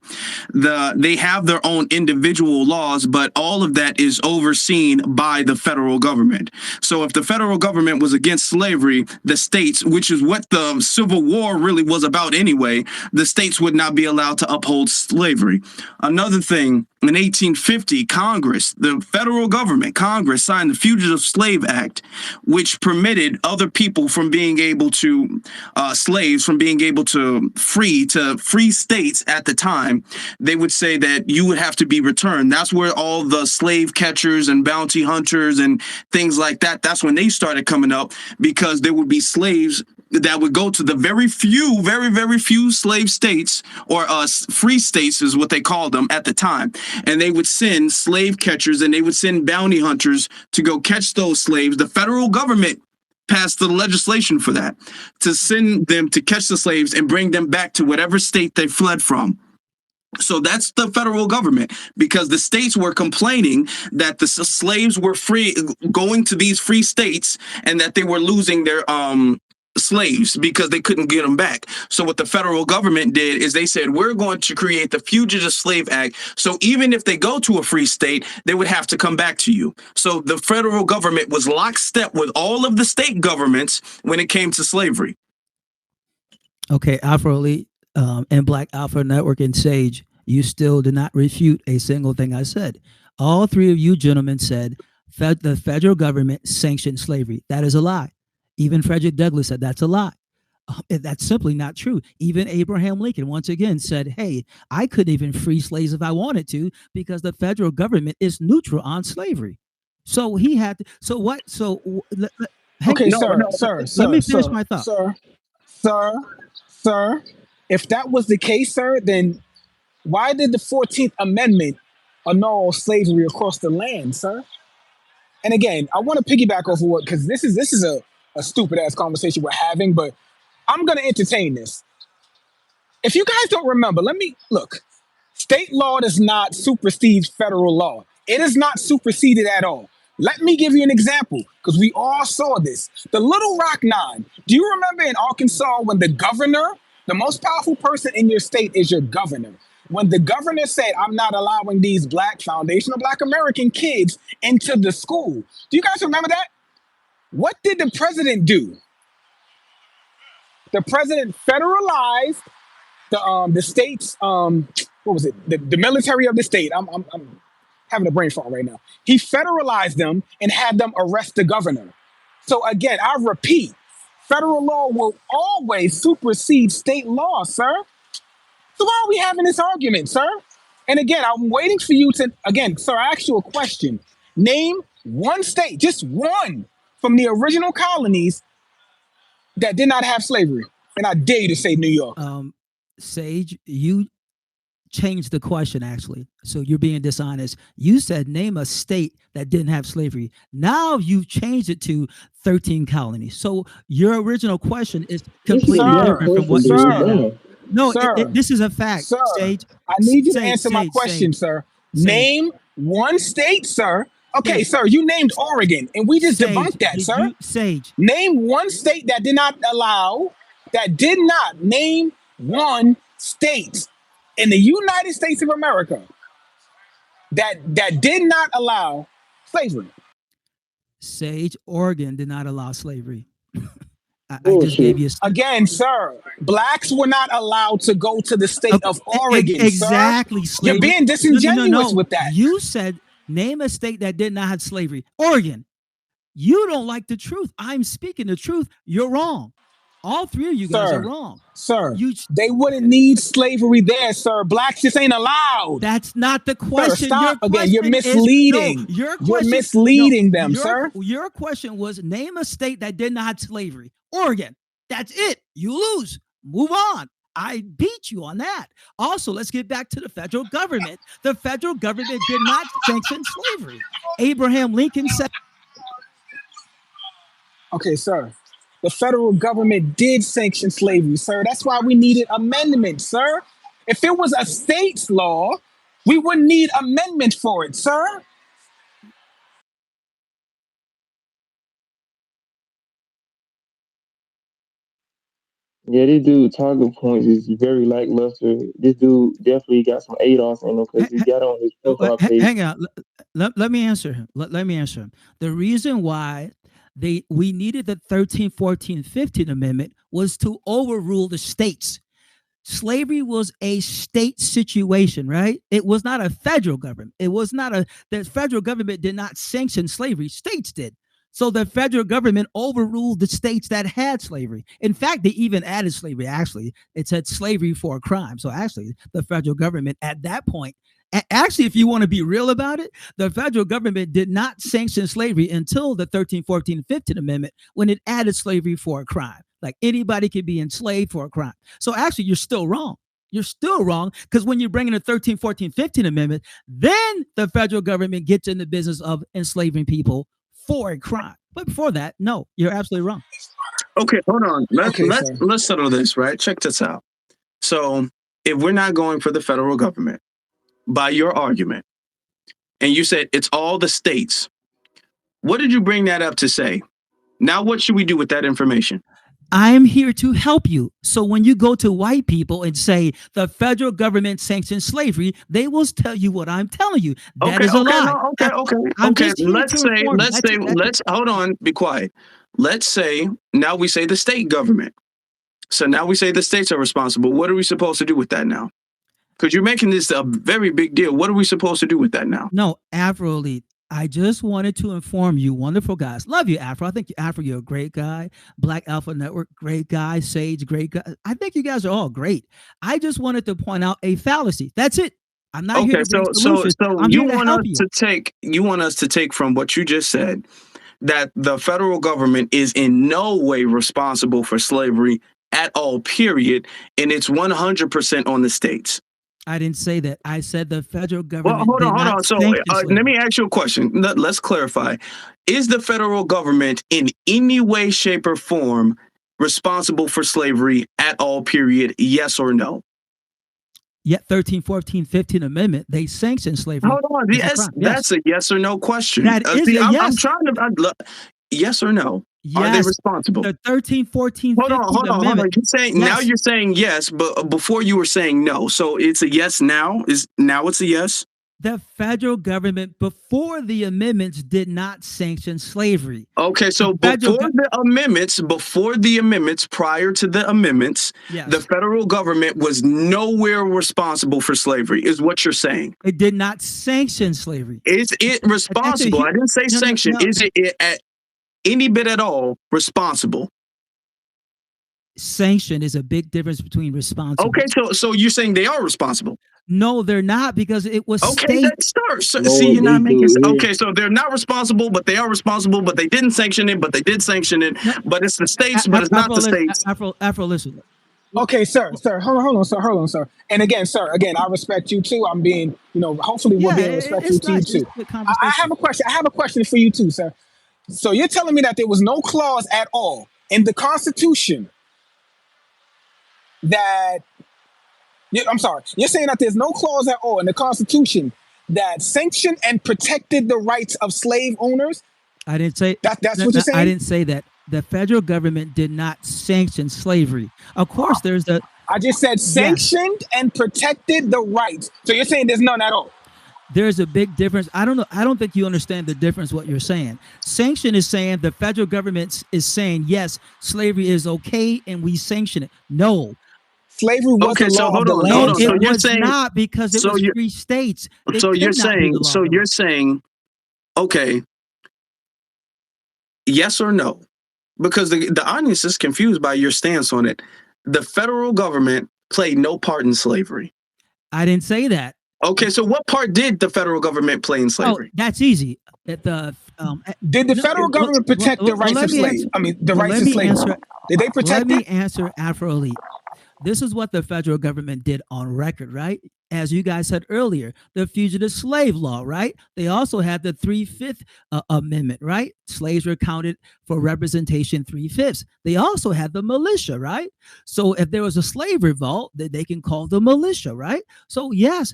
They have their own individual laws, but all of that is overseen by the federal government. So if the federal government was against slavery, the states, which is what the Civil War really was about anyway, the states would not be allowed to uphold slavery. Another thing, in 1850, the federal government, Congress signed the Fugitive Slave Act, which permitted other people from being able to, slaves from being able to free states at the time. They would say that you would have to be returned. That's where all the slave catchers and bounty hunters and things like that, that's when they started coming up, because there would be slaves that would go to the very few slave states, or free states is what they called them at the time. And they would send slave catchers and they would send bounty hunters to go catch those slaves. The federal government passed the legislation for that, to send them to catch the slaves and bring them back to whatever state they fled from. So that's the federal government, because the states were complaining that the slaves were free going to these free states and that they were losing their slaves because they couldn't get them back. So what the federal government did is they said, we're going to create the Fugitive Slave Act. So even if they go to a free state, they would have to come back to you. So the federal government was lockstep with all of the state governments when it came to slavery. Okay, Afro Elite and Black Alpha Network and Sage, you still did not refute a single thing I said. All three of you gentlemen said the federal government sanctioned slavery. That is a lie. Even Frederick Douglass said that's a lie. That's simply not true. Even Abraham Lincoln, once again, said, hey, I couldn't even free slaves if I wanted to because the federal government is neutral on slavery. So he had to, so what? So okay, sir, let me finish my thought. Sir, if that was the case, sir, then why did the 14th Amendment annul slavery across the land, sir? And again, I want to piggyback off of what, because this is a stupid ass conversation we're having, but I'm going to entertain this. If you guys don't remember, let me look. State law does not supersede federal law. It is not superseded at all. Let me give you an example, because we all saw this. The Little Rock Nine. Do you remember in Arkansas when the governor, the most powerful person in your state is your governor? When the governor said, I'm not allowing these foundational Black American kids into the school. Do you guys remember that? What did the president do? The president federalized the state's what was it? The military of the state. I'm having a brain fart right now. He federalized them and had them arrest the governor. So again, I repeat, federal law will always supersede state law, sir. So why are we having this argument, sir? And again, I'm waiting for you to, again, sir, I asked you a question. Name one state, just one, from the original colonies that did not have slavery? And I dare you to say New York. Sage, you changed the question actually. So you're being dishonest. You said name a state that didn't have slavery. Now you've changed it to 13 colonies. So your original question is This is a completely dumb different from question, what you're dude. saying now. Dumb. No, Sir, this is a fact, sir, Sage. I need you to Sage, answer my Sage, question, Sage, sir. Sage, Name one state, sir. Okay, Sage, sir, you named Oregon, and we just Sage. debunked that, Did sir. you, Sage? Name one state that did not allow, that did not name one state in the United States of America that did not allow slavery. Sage, Oregon did not allow slavery. I just gave Bullshit. you Again, sir, blacks were not allowed to go to the state okay, of Oregon, sir. exactly You're slavery. being disingenuous No. with that. You said name a state that did not have slavery. Oregon. You don't like the truth. I'm speaking the truth. You're wrong. All three of you guys are Sir, wrong. sir, they wouldn't need slavery there, sir. Blacks just ain't allowed. That's not the Sir, question. Your stop again. You're question is no. misleading. Your You're question misleading them, sir. Your question was name a state that did not have slavery. Oregon. That's it. You lose. Move on. I beat you on that. Also, let's get back to the federal government. The federal government did not sanction slavery. Abraham Lincoln said. Okay, sir. The federal government did sanction slavery, sir. That's why we needed amendments, sir. If it was a state's law, we wouldn't need amendment for it, sir. Yeah, this dude talking points is very lackluster. This dude definitely got some ADOS in him because he got on his profile page. Hang on. Let me answer him. Let me answer him. The reason why we needed the 13, 14, 15 amendment was to overrule the states. Slavery was a state situation, right? It was not a federal government. It was not the federal government did not sanction slavery. States did. So the federal government overruled the states that had slavery. In fact, they even added slavery. Actually, it said slavery for a crime. So actually, the federal government at that point, actually, if you want to be real about it, the federal government did not sanction slavery until the 13, 14, 15 amendment when it added slavery for a crime. Like anybody can be enslaved for a crime. So actually, you're still wrong. You're still wrong because when you bring in the 13, 14, 15 amendment, then the federal government gets in the business of enslaving people for a crime. But before that, no, you're absolutely wrong. Okay, hold on. Let's settle this, right? Check this out. So if we're not going for the federal government, by your argument, and you said it's all the states, what did you bring that up to say? Now, what should we do with that information? I'm here to help you. So when you go to white people and say the federal government sanctions slavery, they will tell you what I'm telling you. That is a lie. Okay. Let's hold on, be quiet. Let's say now we say the state government. So now we say the states are responsible. What are we supposed to do with that now? Because you're making this a very big deal. What are we supposed to do with that now? No, Afro Elite. I just wanted to inform you, wonderful guys. Love you, Afro. I think Afro, you're a great guy. Black Alpha Network, great guy. Sage, great guy. I think you guys are all great. I just wanted to point out a fallacy. That's it. I'm not here to bring solutions. I'm here to help you. You want us to take from what you just said that the federal government is in no way responsible for slavery at all, period, and it's 100% on the states. I didn't say that. I said the federal government. Well, hold on. So let me ask you a question. Let's clarify. Is the federal government in any way, shape, or form responsible for slavery at all, period? Yes or no? Yet 13, 14, 15 amendment, they sanction slavery. Hold on. Yes, that's a yes or no question. That is a yes. I'm trying to yes or no. Yes. Are they responsible? The 13, 14, 15 amendment. Now you're saying yes, but before you were saying no. So it's a yes now? Now it's a yes? The federal government before the amendments did not sanction slavery. Okay, so before the amendments, prior to the amendments, yes, the federal government was nowhere responsible for slavery, is what you're saying. It did not sanction slavery. Is it responsible? I didn't say sanction. No. Is it at any bit at all responsible? sanction is a big difference between responsible. Okay, so you're saying they are responsible? No, they're not, because it was Okay, state. that starts. See, you're not making. Okay, so they're not responsible, but they are responsible, but they didn't sanction it, but they did sanction it. No, but it's the states, but it's not the states. Afro, listen. Okay, sir, hold on, sir. And again, sir, I respect you too. I'm being, hopefully we're being respectful to you too. I have a question. I have a question for you too, sir. So you're telling me that there was no clause at all in the Constitution that, I'm sorry, you're saying that there's no clause at all in the Constitution that sanctioned and protected the rights of slave owners? I didn't say that's what you're saying. I didn't say that. The federal government did not sanction slavery. Of course, there's the. I just said sanctioned and protected the rights. So you're saying there's none at all? There's a big difference. I don't know. I don't think you understand the difference. What you're saying. Sanction is saying the federal government is saying yes, slavery is okay, and we sanction it. No. Slavery was okay, the so law hold of the on, land. hold on. So it you're was saying not, because it was free states. So you're saying, okay, yes or no? Because the audience is confused by your stance on it. The federal government played no part in slavery. I didn't say that. Okay, so what part did the federal government play in slavery? Oh, that's easy. Did the federal government protect the rights of slaves? The rights of slaves. Did they protect Let me answer Afro Elite. This is what the federal government did on record, right? As you guys said earlier, the Fugitive Slave Law, right? They also had the 3/5 Amendment, right? Slaves were counted for representation 3/5. They also had the militia, right? So if there was a slave revolt, they can call the militia, right? So yes,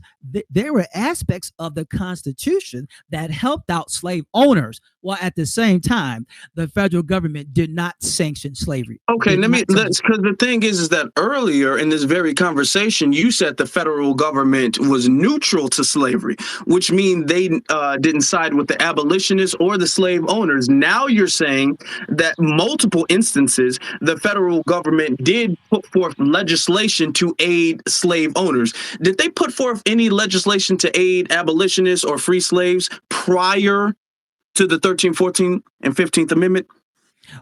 there were aspects of the Constitution that helped out slave owners, while at the same time, the federal government did not sanction slavery. Okay, because the thing is that earlier in this very conversation, you said the federal government was neutral to slavery, which means they didn't side with the abolitionists or the slave owners. Now you're saying that multiple instances, the federal government did put forth legislation to aid slave owners. Did they put forth any legislation to aid abolitionists or free slaves prior to the 13th, 14th, and 15th Amendment?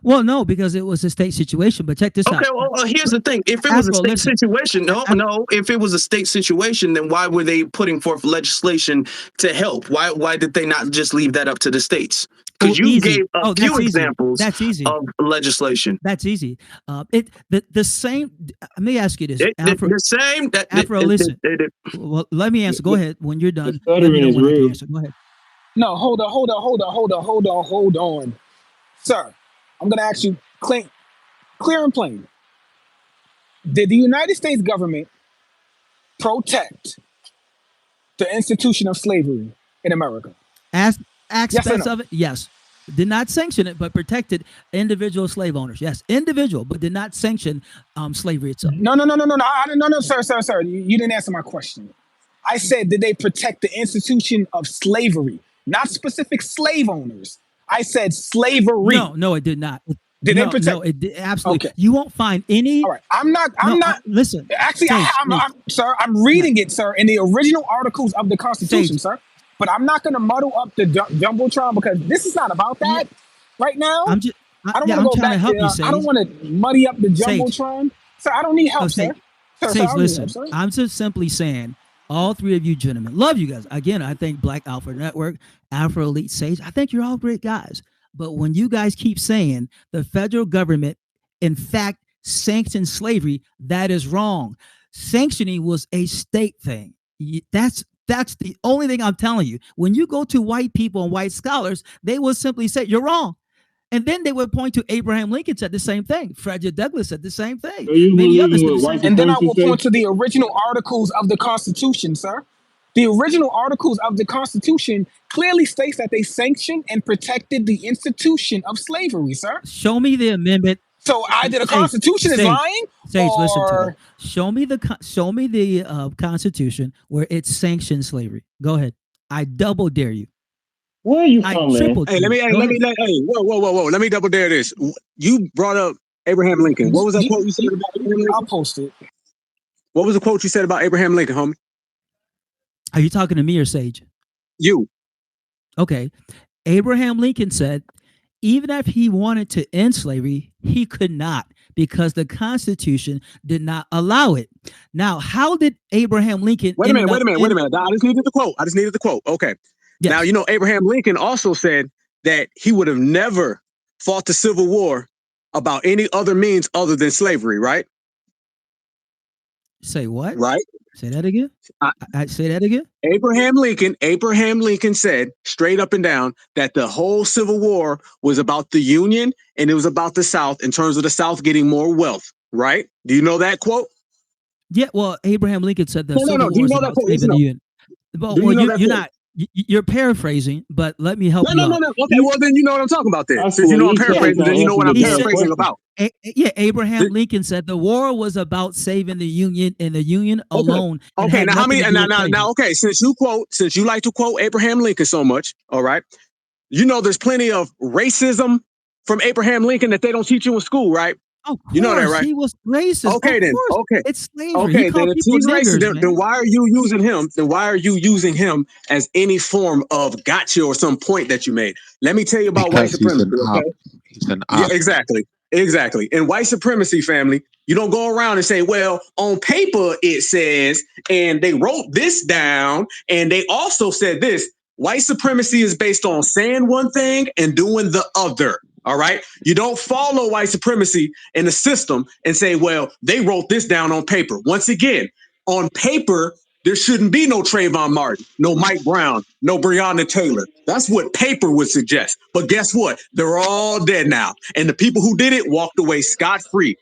Well, no, because it was a state situation. But check this out. Okay, well, here's the thing. If it was a state situation, if it was a state situation, then why were they putting forth legislation to help? Why did they not just leave that up to the states? Because you gave a few examples of legislation. That's easy. The same. Let me ask you this. Afro, listen. Well, let me answer. Go ahead. When you're done, let me know when I can answer. Go ahead. No, hold on. Sir, I'm going to ask you clear and plain. Did the United States government protect the institution of slavery in America? Aspects of it, yes. Did not sanction it, but protected individual slave owners. Yes, individual, but did not sanction slavery itself. No, sir. You didn't answer my question. I said, did they protect the institution of slavery, not specific slave owners? I said slavery. No, it did not. Did they protect? No, it did, absolutely. Okay. You won't find any. All right, I'm not. Listen, actually, sir, I'm reading it, sir, in the original articles of the Constitution, sir. But I'm not going to muddle up the jumbotron, because this is not about that right now. I don't want to go back there. I don't want to muddy up the jumbotron, sir. I don't need help, sir. Listen, I'm just simply saying, all three of you gentlemen, love you guys. Again, I think Black Alpha Network, Afro Elite, Sage, I think you're all great guys. But when you guys keep saying the federal government, in fact, sanctioned slavery, that is wrong. Sanctioning was a state thing. That's the only thing I'm telling you. When you go to white people and white scholars, they will simply say, you're wrong. And then they would point to Abraham Lincoln said the same thing. Frederick Douglass said the same thing. Many others did the same thing. And then I will point to the original articles of the Constitution, sir. The original articles of the Constitution clearly states that they sanctioned and protected the institution of slavery, sir. Show me the amendment. So either the Constitution is lying, Sage, listen to me. Show me the Constitution where it sanctioned slavery. Go ahead. I double dare you. Where are you from, man? Hey, whoa. Let me double dare this. You brought up Abraham Lincoln. What was that quote you said about Abraham Lincoln? I'll post it. What was the quote you said about Abraham Lincoln, homie? Are you talking to me or Sage? You. Okay. Abraham Lincoln said, even if he wanted to end slavery, he could not because the Constitution did not allow it. Now, how did Abraham Lincoln? Wait a minute. I just needed the quote. Okay. Yes. Now, you know, Abraham Lincoln also said that he would have never fought the Civil War about any other means other than slavery, right? Say what? Right. Say that again. I say that again. Abraham Lincoln said straight up and down that the whole Civil War was about the Union and it was about the South in terms of the South getting more wealth, right? Do you know that quote? Yeah, well, Abraham Lincoln said the No. Civil Do you War is know that about quote? saving the Union. Well, you're not. You're paraphrasing, but let me help you out. No. Okay, well then you know what I'm talking about then. Since you know I'm paraphrasing, then you know what I'm paraphrasing about. Abraham Lincoln said the war was about saving the Union and the Union alone. Okay, now how many? Now, okay, since you like to quote Abraham Lincoln so much, all right, you know there's plenty of racism from Abraham Lincoln that they don't teach you in school, right? Of course, you know that, right? He was racist. Okay, then. Okay, it's slavery. Okay, he then if he's racist, then why are you using him? Then why are you using him as any form of gotcha or some point that you made? Let me tell you about white supremacy. He's an op. Yeah, exactly. In white supremacy, family, you don't go around and say, well, on paper it says, and they wrote this down, and they also said this. White supremacy is based on saying one thing and doing the other. All right. You don't follow white supremacy in the system and say, well, they wrote this down on paper. Once again, on paper, there shouldn't be no Trayvon Martin, no Mike Brown, no Breonna Taylor. That's what paper would suggest. But guess what? They're all dead now. And the people who did it walked away scot-free.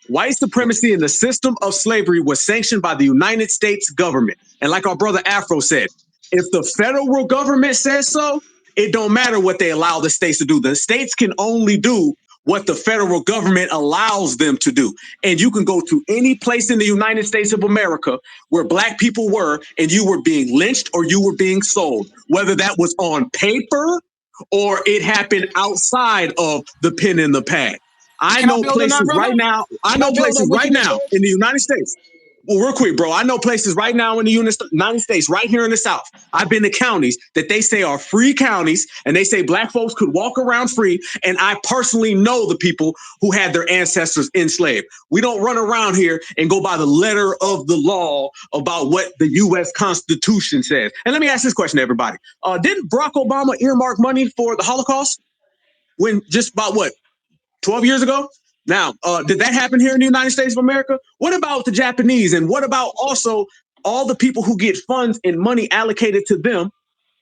White supremacy in the system of slavery was sanctioned by the United States government. And like our brother Afro said, if the federal government says so, it don't matter what they allow the states to do. The states can only do what the federal government allows them to do. And you can go to any place in the United States of America where black people were, and you were being lynched or you were being sold, whether that was on paper or it happened outside of the pen and the pad. I know places right now in the United States. Well, real quick, bro. I know places right now in the United States, right here in the South. I've been to counties that they say are free counties, and they say black folks could walk around free. And I personally know the people who had their ancestors enslaved. We don't run around here and go by the letter of the law about what the U.S. Constitution says. And let me ask this question to everybody. Didn't Barack Obama earmark money for the Holocaust when just about 12 years ago? Now, did that happen here in the United States of America? What about the Japanese? And what about also all the people who get funds and money allocated to them,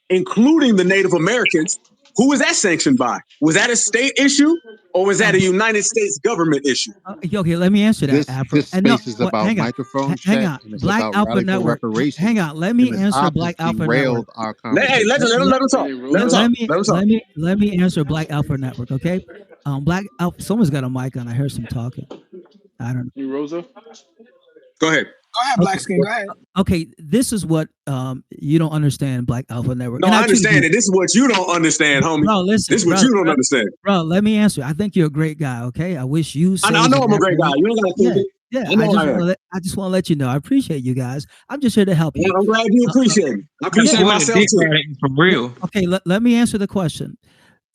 including the Native Americans? Who was that sanctioned by? Was that a state issue or was that a United States government issue? Okay, let me answer that. This space is about microphone check. Hang on. Black Alpha Network. Hang on. Let me answer Black Alpha Network. Hey, let him talk. Let me answer Black Alpha Network. Okay. Black Alpha. Someone's got a mic on. I heard some talking. I don't know. Rosa. Go ahead. Go ahead, Black Skin. Go ahead. Okay, this is what you don't understand, Black Alpha Network. No, I understand it. This is what you don't understand, homie. Bro, listen. This is what you don't understand. Bro, let me answer. I think you're a great guy, okay? I wish you... I know I'm a great guy. You ain't got to think it. Yeah, I just want to let you know. I appreciate you guys. I'm just here to help you. Yeah, I'm glad you appreciate it. I appreciate myself too. For real. Okay, let me answer the question.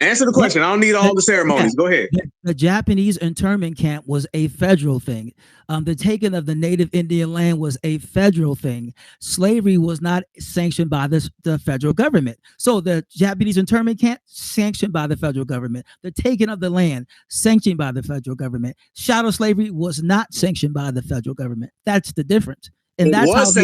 Answer the question. I don't need all the ceremonies. Go ahead. The Japanese internment camp was a federal thing. The taking of the native Indian land was a federal thing. Slavery was not sanctioned by the federal government. So the Japanese internment camp sanctioned by the federal government. The taking of the land sanctioned by the federal government. Chattel slavery was not sanctioned by the federal government. That's the difference. And it was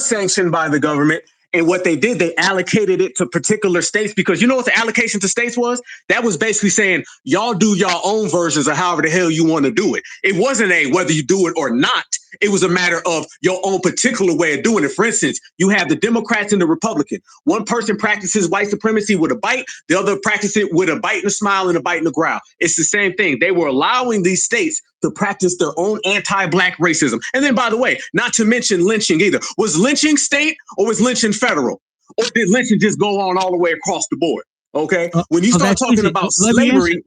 sanctioned by the government. And what they did, they allocated it to particular states because you know what the allocation to states was? That was basically saying, y'all do your own versions of however the hell you want to do it. It wasn't whether you do it or not. It was a matter of your own particular way of doing it. For instance, you have the Democrats and the Republican. One person practices white supremacy with a bite. The other practices it with a bite and a smile and a bite and a growl. It's the same thing. They were allowing these states to practice their own anti-black racism. And then, by the way, not to mention lynching either. Was lynching state or was lynching federal? Or did lynching just go on all the way across the board? Okay. When you start talking about slavery,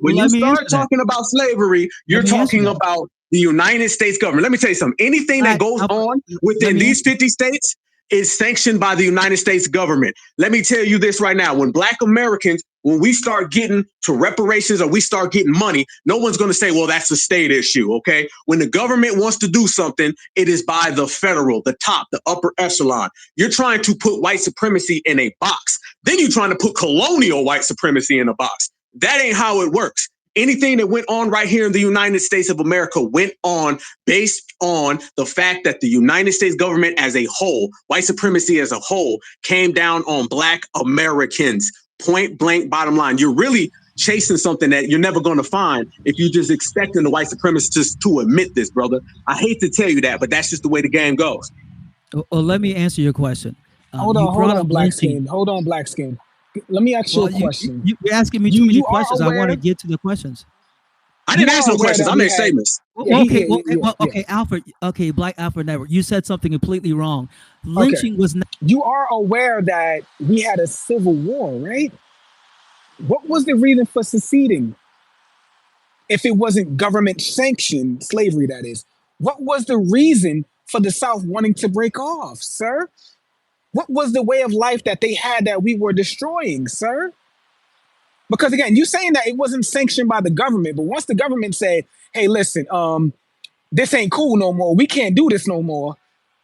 you're talking about the United States government. Let me tell you something. Anything that goes on within these 50 states is sanctioned by the United States government. Let me tell you this right now. When Black Americans, when we start getting to reparations or we start getting money, no one's going to say, well, that's a state issue, okay? When the government wants to do something, it is by the federal, the top, the upper echelon. You're trying to put white supremacy in a box. Then you're trying to put colonial white supremacy in a box. That ain't how it works. Anything that went on right here in the United States of America went on based on the fact that the United States government as a whole, white supremacy as a whole, came down on Black Americans. Point blank, bottom line. You're really chasing something that you're never going to find if you're just expecting the white supremacists to admit this, brother. I hate to tell you that, but that's just the way the game goes. Well, let me answer your question. Hold on, Black Skin. Hold on, Black Skin. Let me ask you a question. You're asking me too many questions. I want to get to the questions. I didn't ask no questions. I made statements. Okay, Alfred. Okay, Black Alfred Network. You said something completely wrong. Lynching was not. You are aware that we had a civil war, right? What was the reason for seceding? If it wasn't government sanctioned slavery, that is. What was the reason for the South wanting to break off, sir? What was the way of life that they had that we were destroying, sir? Because again, you saying that it wasn't sanctioned by the government, but once the government said, hey, listen, this ain't cool no more. We can't do this no more.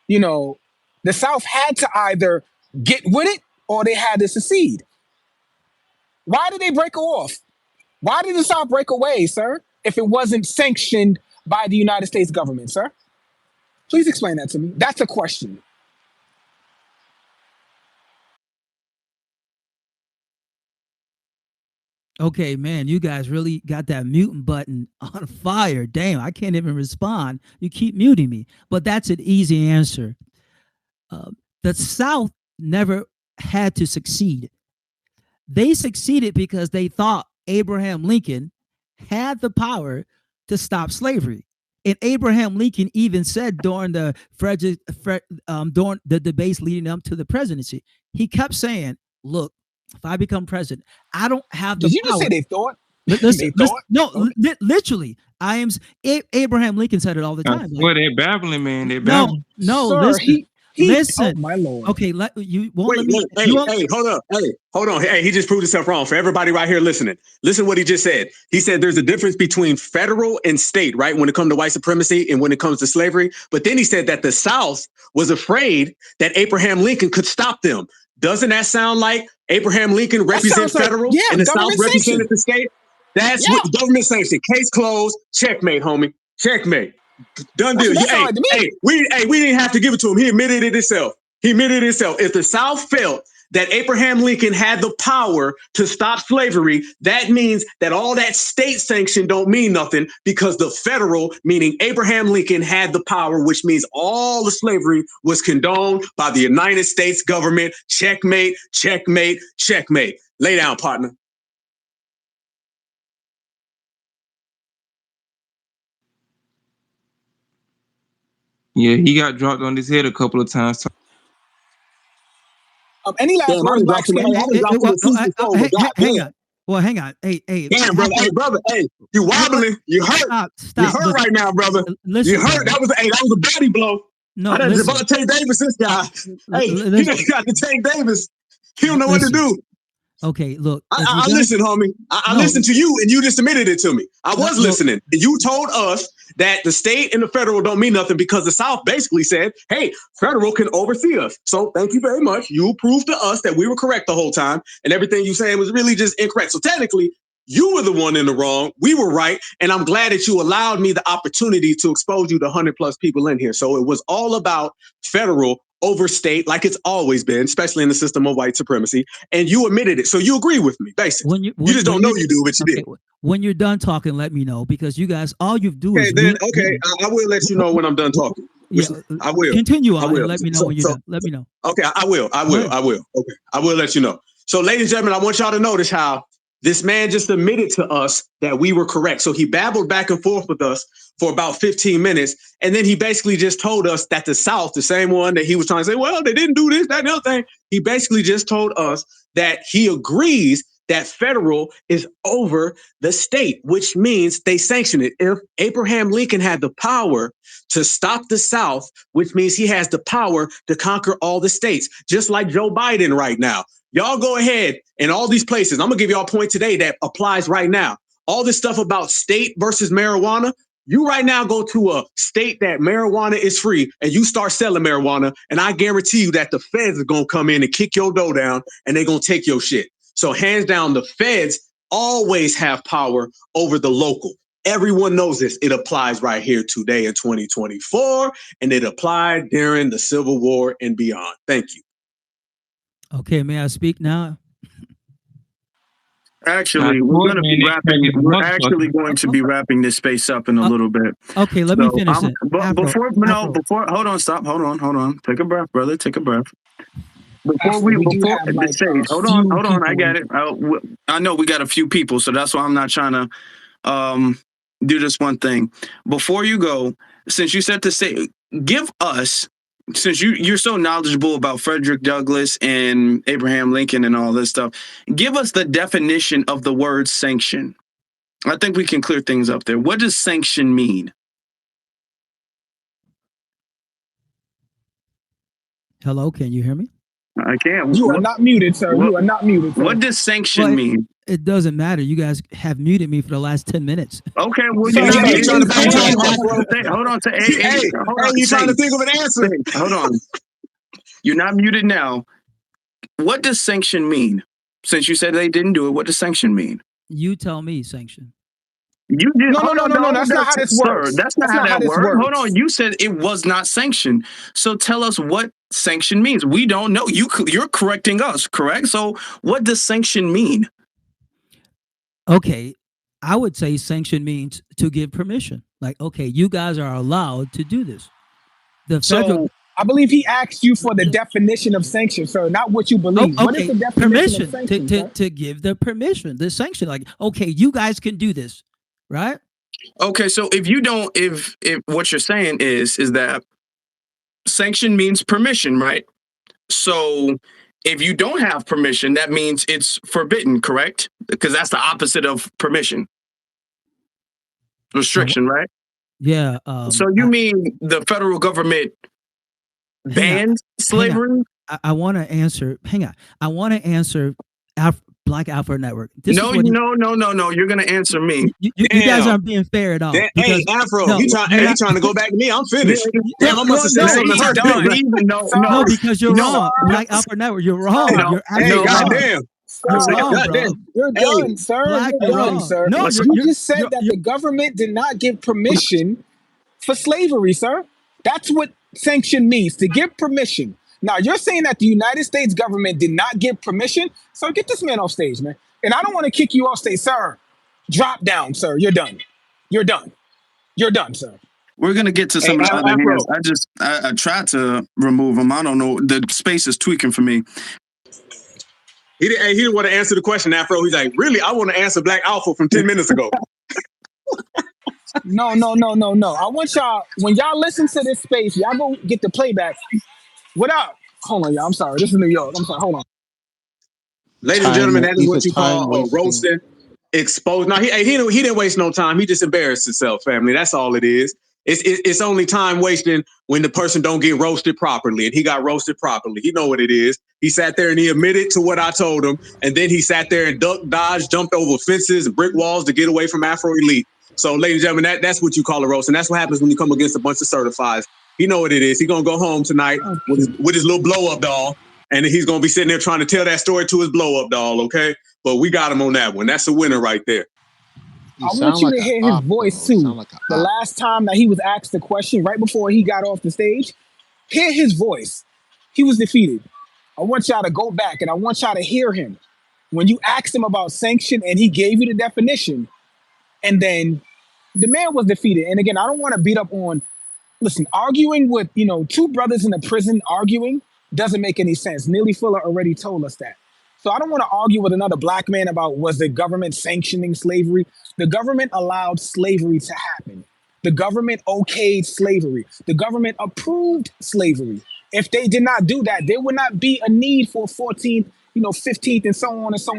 You know, the South had to either get with it or they had to secede. Why did they break off? Why did the South break away, sir, if it wasn't sanctioned by the United States government, sir? Please explain that to me. That's a question. Okay, man, you guys really got that muting button on fire. Damn, I can't even respond. You keep muting me. But that's an easy answer. The South never had to succeed. They succeeded because they thought Abraham Lincoln had the power to stop slavery. And Abraham Lincoln even said during the during the debates leading up to the presidency, he kept saying, look, if I become president, I don't have the power. Did you just say they thought? Literally. I am. Abraham Lincoln said it all the time. Well, they're babbling, man. They're babbling. No, sir, listen. Listen, oh my Lord. Okay, you won't let me. Hey, hold on. Hey, he just proved himself wrong. For everybody right here listening, listen to what he just said. He said there's a difference between federal and state, right? When it comes to white supremacy and when it comes to slavery. But then he said that the South was afraid that Abraham Lincoln could stop them. Doesn't that sound like Abraham Lincoln represents federal and the South represented the state? That's what the government sanctioned. Case closed. Checkmate, homie. Checkmate. Done deal. We didn't have to give it to him. He admitted it himself. If the South felt that Abraham Lincoln had the power to stop slavery, that means that all that state sanction don't mean nothing because the federal, meaning Abraham Lincoln, had the power, which means all the slavery was condoned by the United States government. Checkmate, checkmate, checkmate. Lay down, partner. Yeah, he got dropped on his head a couple of times. Any last words, Black Skin? Hang on. Well, hang on. Hey. Damn, brother. Hey, brother. Hey, you wobbling. You hurt. Stop. You hurt right now, brother. Listen, you hurt. That was a body blow. No, I didn't Devontae Davis, this guy. Hey, he just got to Tank Davis. He don't know what to do. Okay, look. I listen, homie. I listened to you, and you just admitted it to me. I was listening. And you told us that the state and the federal don't mean nothing because the South basically said, hey, federal can oversee us. So thank you very much. You proved to us that we were correct the whole time, and everything you saying was really just incorrect. So technically, you were the one in the wrong. We were right. And I'm glad that you allowed me the opportunity to expose you to 100 plus people in here. So it was all about federal over state, like it's always been, especially in the system of white supremacy. And you admitted it. So you agree with me, basically. You just don't know you do, but you did. When you're done talking, let me know, because you guys, all you do is... I will let you know when I'm done talking. I will. Continue on and let me know when you're done. Let me know. Okay, I will. Okay, I will let you know. So, ladies and gentlemen, I want y'all to notice how this man just admitted to us that we were correct. So he babbled back and forth with us for about 15 minutes. And then he basically just told us that the South, the same one that he was trying to say, well, they didn't do this, that, and the other thing. He basically just told us that he agrees that federal is over the state, which means they sanction it. If Abraham Lincoln had the power to stop the South, which means he has the power to conquer all the states, just like Joe Biden right now. Y'all go ahead and all these places. I'm gonna give y'all a point today that applies right now. All this stuff about state versus marijuana. You right now go to a state that marijuana is free and you start selling marijuana, and I guarantee you that the feds are gonna come in and kick your dough down and they're gonna take your shit. So hands down, the feds always have power over the local. Everyone knows this. It applies right here today in 2024, and it applied during the Civil War and beyond. Thank you. Okay, may I speak now? Actually, we're going to be wrapping. We're actually going to be wrapping this space up in a little bit. Okay, let me finish it. But before, hold on, stop, hold on. Take a breath, brother. Take a breath. Before the stage, hold on. I got it. I know we got a few people, so that's why I'm not trying to do this one thing. Before you go, since you said to say, give us. Since you're so knowledgeable about Frederick Douglass and Abraham Lincoln and all this stuff, give us the definition of the word sanction. I think we can clear things up there. What does sanction mean? Hello, can you hear me? I can. You are not muted, sir. You are not muted, sir. What does sanction mean? It doesn't matter. You guys have muted me for the last 10 minutes. Okay, well, you're trying to backtrack. Hold on. You're trying to think of an answer. Hold on. You're not muted now. What does sanction mean? Since you said they didn't do it, what does sanction mean? You tell me, sanction. You did. No. That's not how this works. That's not how that works. Hold on. You said it was not sanctioned. So tell us what sanction means. We don't know. You're correcting us, correct? So what does sanction mean? Okay, I would say sanction means to give permission. Like, okay, you guys are allowed to do this. The federal. I believe he asked you for the definition of sanction, sir, not what you believe. Okay. What is the definition of sanction? To give the permission, the sanction. Like, okay, you guys can do this, right? Okay, so if what you're saying is that sanction means permission, right? So if you don't have permission, that means it's forbidden, correct? Because that's the opposite of permission. Restriction, right? Yeah. So you mean the federal government banned slavery? I want to answer. Hang on. I want to answer Black Afro Network. No. You're going to answer me. You guys aren't being fair at all. Hey, Afro, he's trying to go back to me. I'm finished. Damn, I must have said something. No, because you're wrong. Black Afro Network, you're wrong. You're goddamn. You're done, sir. You're done, sir. No, you just said that the government did not give permission for slavery, sir. That's what sanction means, to give permission. Now, you're saying that the United States government did not give permission? So get this man off stage, man. And I don't want to kick you off stage, sir. Drop down, sir. You're done. You're done. You're done, sir. We're going to get to some of the other hands. I tried to remove them. I don't know. The space is tweaking for me. He didn't want to answer the question, Afro. He's like, really? I want to answer Black Alpha from 10 minutes ago. No. I want y'all, when y'all listen to this space, y'all go get the playback. What up? Hold on, y'all. I'm sorry. This is New York. I'm sorry. Hold on. Ladies and gentlemen, that is what you call roasting, exposed. No, he didn't waste no time. He just embarrassed himself, family. That's all it is. It's only time wasting when the person don't get roasted properly, and he got roasted properly. He know what it is. He sat there and he admitted to what I told him, and then he sat there and ducked, dodged, jumped over fences and brick walls to get away from Afro Elite. So, ladies and gentlemen, that's what you call a roast, and that's what happens when you come against a bunch of certifieds. He know what it is. He's gonna go home tonight with his little blow up doll, and he's gonna be sitting there trying to tell that story to his blow up doll. Okay, but we got him on that one. That's a winner right there. I want you to hear his voice too. The last time that he was asked the question, right before he got off the stage, hear his voice. He was defeated. I want y'all to go back and I want y'all to hear him when you asked him about sanction and he gave you the definition, and then the man was defeated. And again, I don't want to beat up on. Listen, arguing with, two brothers in a prison arguing doesn't make any sense. Neely Fuller already told us that. So I don't want to argue with another black man about was the government sanctioning slavery. The government allowed slavery to happen. The government okayed slavery. The government approved slavery. If they did not do that, there would not be a need for 14th 15th and so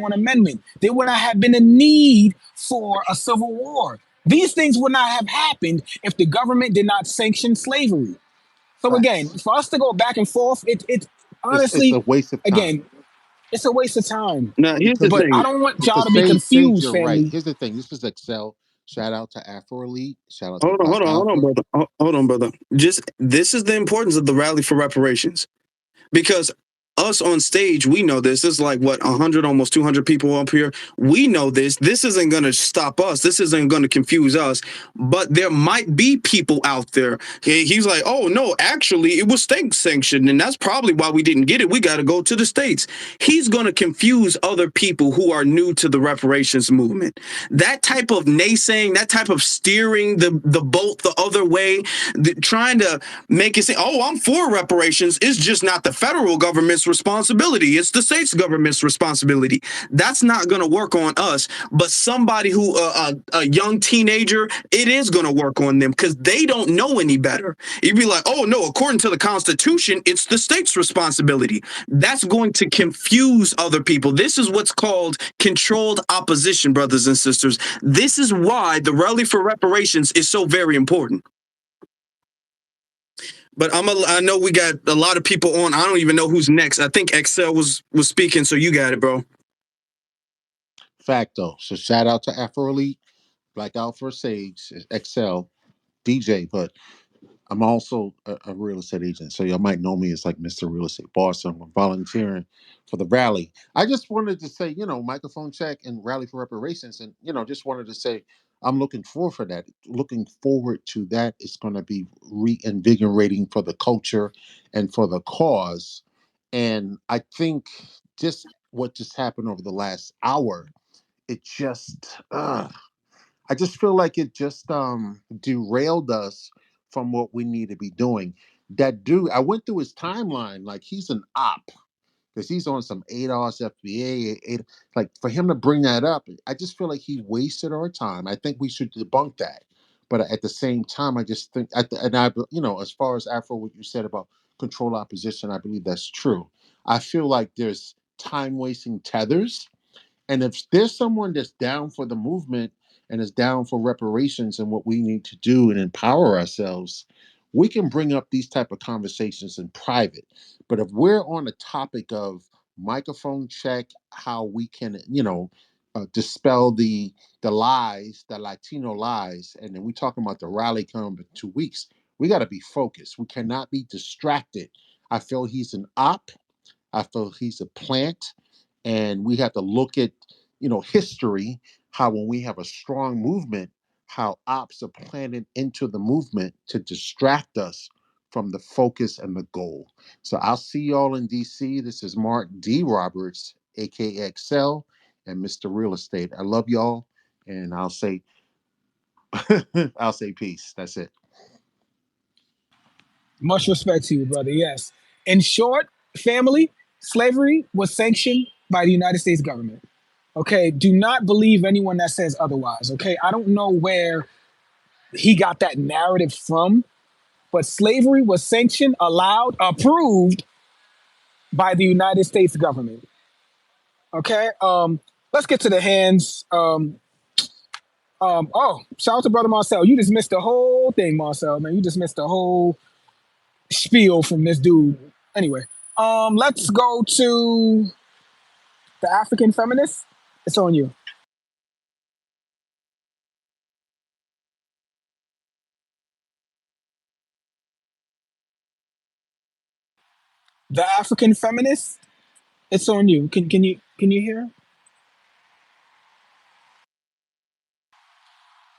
on amendment. There would not have been a need for a civil war. These things would not have happened if the government did not sanction slavery. So again, Facts. for us to go back and forth, it It's a honestly, waste of time. again, it's a waste of time. Now, here's the Because But I thing. don't want y'all because to be Sage, confused, you're right. family. Here's the thing. This is Excel. Shout out to Afro Elite. Shout out to Hold on, Black hold on, hold on, Alpha. brother. Hold on, brother. Just this is the importance of the rally for reparations. Because us on stage, we know this. This is like what 100, almost 200 people up here. We know this. This isn't going to stop us. This isn't going to confuse us. But there might be people out there. He's like, oh no, actually, it was state sanctioned, and that's probably why we didn't get it. We got to go to the states. He's going to confuse other people who are new to the reparations movement. That type of naysaying, that type of steering the boat the other way, trying to make it say, oh, I'm for reparations. It's just not the federal government's responsibility. It's the state's government's responsibility. That's not going to work on us. But somebody who, a young teenager, it is going to work on them because they don't know any better. You'd be like, oh, no, according to the Constitution, it's the state's responsibility. That's going to confuse other people. This is what's called controlled opposition, brothers and sisters. This is why the rally for reparations is so very important. But I know we got a lot of people on. I don't even know who's next. I think Excel was speaking, so you got it, bro. Facto. So shout out to Afro Elite, Black Alpha, Sage, Excel, DJ. But I'm also a real estate agent, so y'all might know me as like Mr. Real Estate Boss. So I'm volunteering for the rally. I just wanted to say, microphone check and rally for reparations, and just wanted to say I'm looking forward for that. Looking forward to that. It's going to be reinvigorating for the culture and for the cause. And I think just what just happened over the last hour, it just I just feel like it just derailed us from what we need to be doing. That dude, I went through his timeline, like he's an op because he's on some ADOS, FBA, like for him to bring that up, I just feel like he wasted our time. I think we should debunk that. But at the same time, I just think, as far as Afro, what you said about control opposition, I believe that's true. I feel like there's time wasting tethers, and if there's someone that's down for the movement and is down for reparations and what we need to do and empower ourselves, we can bring up these type of conversations in private. But if we're on the topic of microphone check, how we can, dispel the lies, the Latino lies, and then we talking about the rally coming in 2 weeks, we got to be focused. We cannot be distracted. I feel he's an op. I feel he's a plant, and we have to look at history, how when we have a strong movement, how ops are planted into the movement to distract us from the focus and the goal. So I'll see y'all in DC. This is Mark D. Roberts, aka XL, and Mr. Real Estate. I love y'all, and I'll say I'll say peace. That's it. Much respect to you, brother. Yes. In short, family, slavery was sanctioned by the United States government. Okay. Do not believe anyone that says otherwise. Okay. I don't know where he got that narrative from, but slavery was sanctioned, allowed, approved by the United States government. Okay. Let's get to the hands. Shout out to brother Marcel. You just missed the whole thing, Marcel, man. You just missed the whole spiel from this dude. Anyway, let's go to the African feminist. It's on you. The African feminist. It's on you. Can you hear?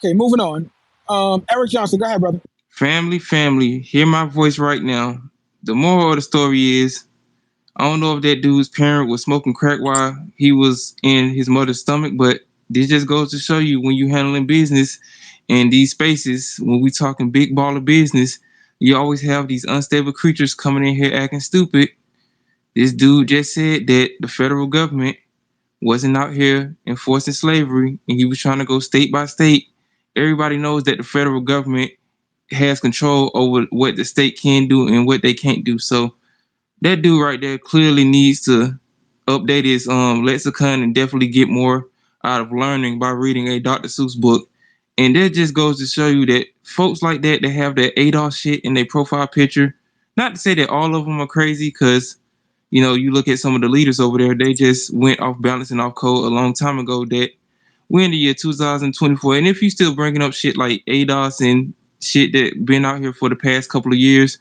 Okay, moving on. Eric Johnson, go ahead, brother. Family, hear my voice right now. The moral of the story is, I don't know if that dude's parent was smoking crack while he was in his mother's stomach, but this just goes to show you when you handling business in these spaces, when we talking big baller business, you always have these unstable creatures coming in here acting stupid. This dude just said that the federal government wasn't out here enforcing slavery and he was trying to go state by state. Everybody knows that the federal government has control over what the state can do and what they can't do. So that dude right there clearly needs to update his lexicon and definitely get more out of learning by reading a Dr. Seuss book. And that just goes to show you that folks like that have that ADOS shit in their profile picture. Not to say that all of them are crazy, because you look at some of the leaders over there, they just went off balance and off code a long time ago. That we're in the year 2024, and if you still bringing up shit like ADOS and shit that been out here for the past couple of years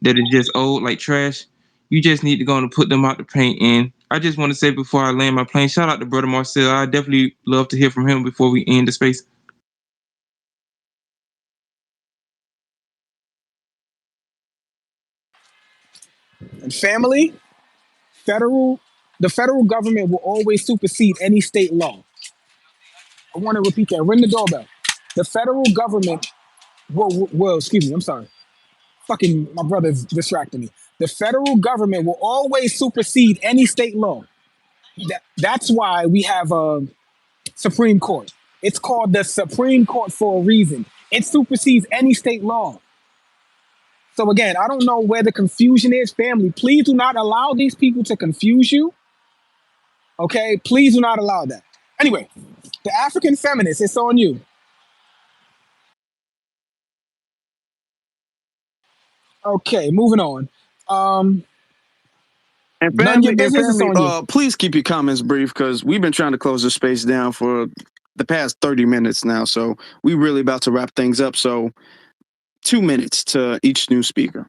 that is just old like trash, you just need to go and put them out the paint. And I just want to say before I land my plane, shout out to brother Marcel. I definitely love to hear from him before we end the space. And family, the federal government will always supersede any state law. I want to repeat that. Ring the doorbell. The federal government will excuse me, I'm sorry. Fucking my brother's distracting me. The federal government will always supersede any state law. That's why we have a Supreme Court. It's called the Supreme Court for a reason. It supersedes any state law. So again, I don't know where the confusion is, family. Please do not allow these people to confuse you. Okay? Please do not allow that. Anyway, the African feminist, it's on you. Okay, moving on. And None of your business, it's family, on you. please keep your comments brief, because we've been trying to close the space down for the past 30 minutes now. So we really about to wrap things up. So 2 minutes to each new speaker.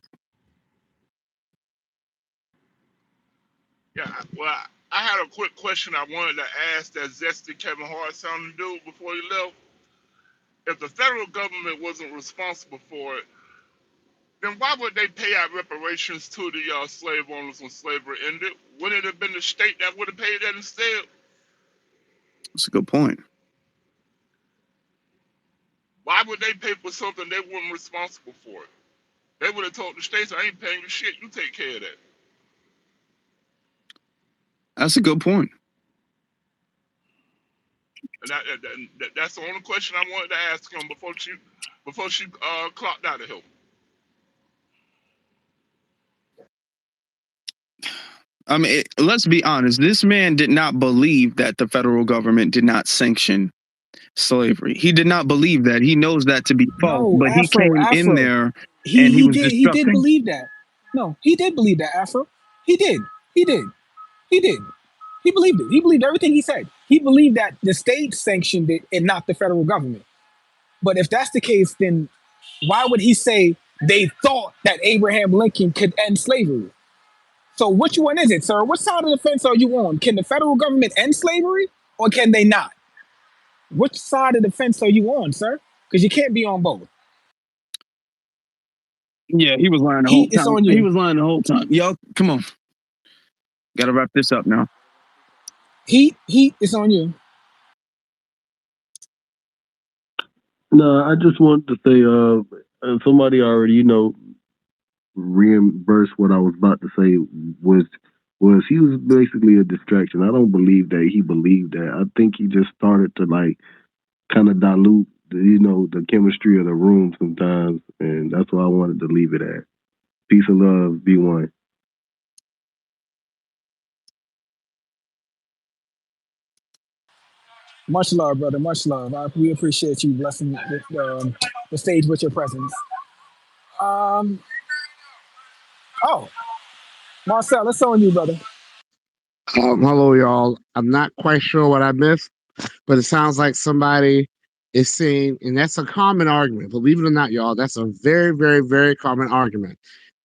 Yeah, well, I had a quick question I wanted to ask that zesty Kevin Hart sounding dude before he left. If the federal government wasn't responsible for it, then why would they pay out reparations to the slave owners when slavery ended? Wouldn't it have been the state that would have paid that instead? That's a good point. Why would they pay for something they weren't responsible for it? They would have told the states, I ain't paying you shit, you take care of that. That's a good point. And that's the only question I wanted to ask him before she clocked out of here. I mean, let's be honest. This man did not believe that the federal government did not sanction slavery. He did not believe that. He knows that to be false, No, but he came in Afro. there and he was He did destructing. believe that. No, he did believe that, Afro. He did. He did. He did. He believed it. He believed everything he said. He believed that the state sanctioned it and not the federal government. But if that's the case, then why would he say they thought that Abraham Lincoln could end slavery? So which one is it, sir? What side of the fence are you on? Can the federal government end slavery or can they not? Which side of the fence are you on, sir? Because you can't be on both. Yeah, he was lying the whole Heat, it's time. on you. He was lying the whole time. Yo, come on. Got to wrap this up now. Heat, it's on you. No, I just wanted to say, somebody already, reimbursed what I was about to say was he was basically a distraction. I don't believe that he believed that. I think he just started to kind of dilute the chemistry of the room sometimes, and that's why I wanted to leave it at. Peace and love, B1. Much love, brother. Much love. We appreciate you blessing the stage with your presence. Oh, Marcel, it's on you, brother. Hello, y'all. I'm not quite sure what I missed, but it sounds like somebody is saying, and that's a common argument. Believe it or not, y'all, that's a very, very, very common argument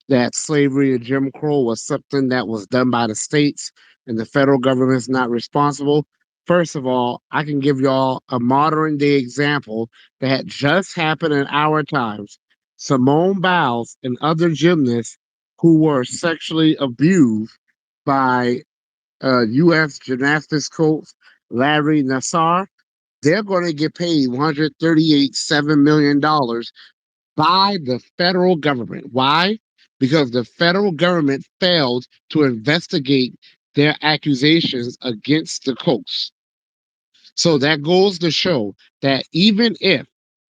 that slavery and Jim Crow was something that was done by the states and the federal government's not responsible. First of all, I can give y'all a modern day example that just happened in our times. Simone Biles and other gymnasts who were sexually abused by U.S. gymnastics coach Larry Nassar, they're going to get paid $138.7 million by the federal government. Why? Because the federal government failed to investigate their accusations against the coach. So that goes to show that even if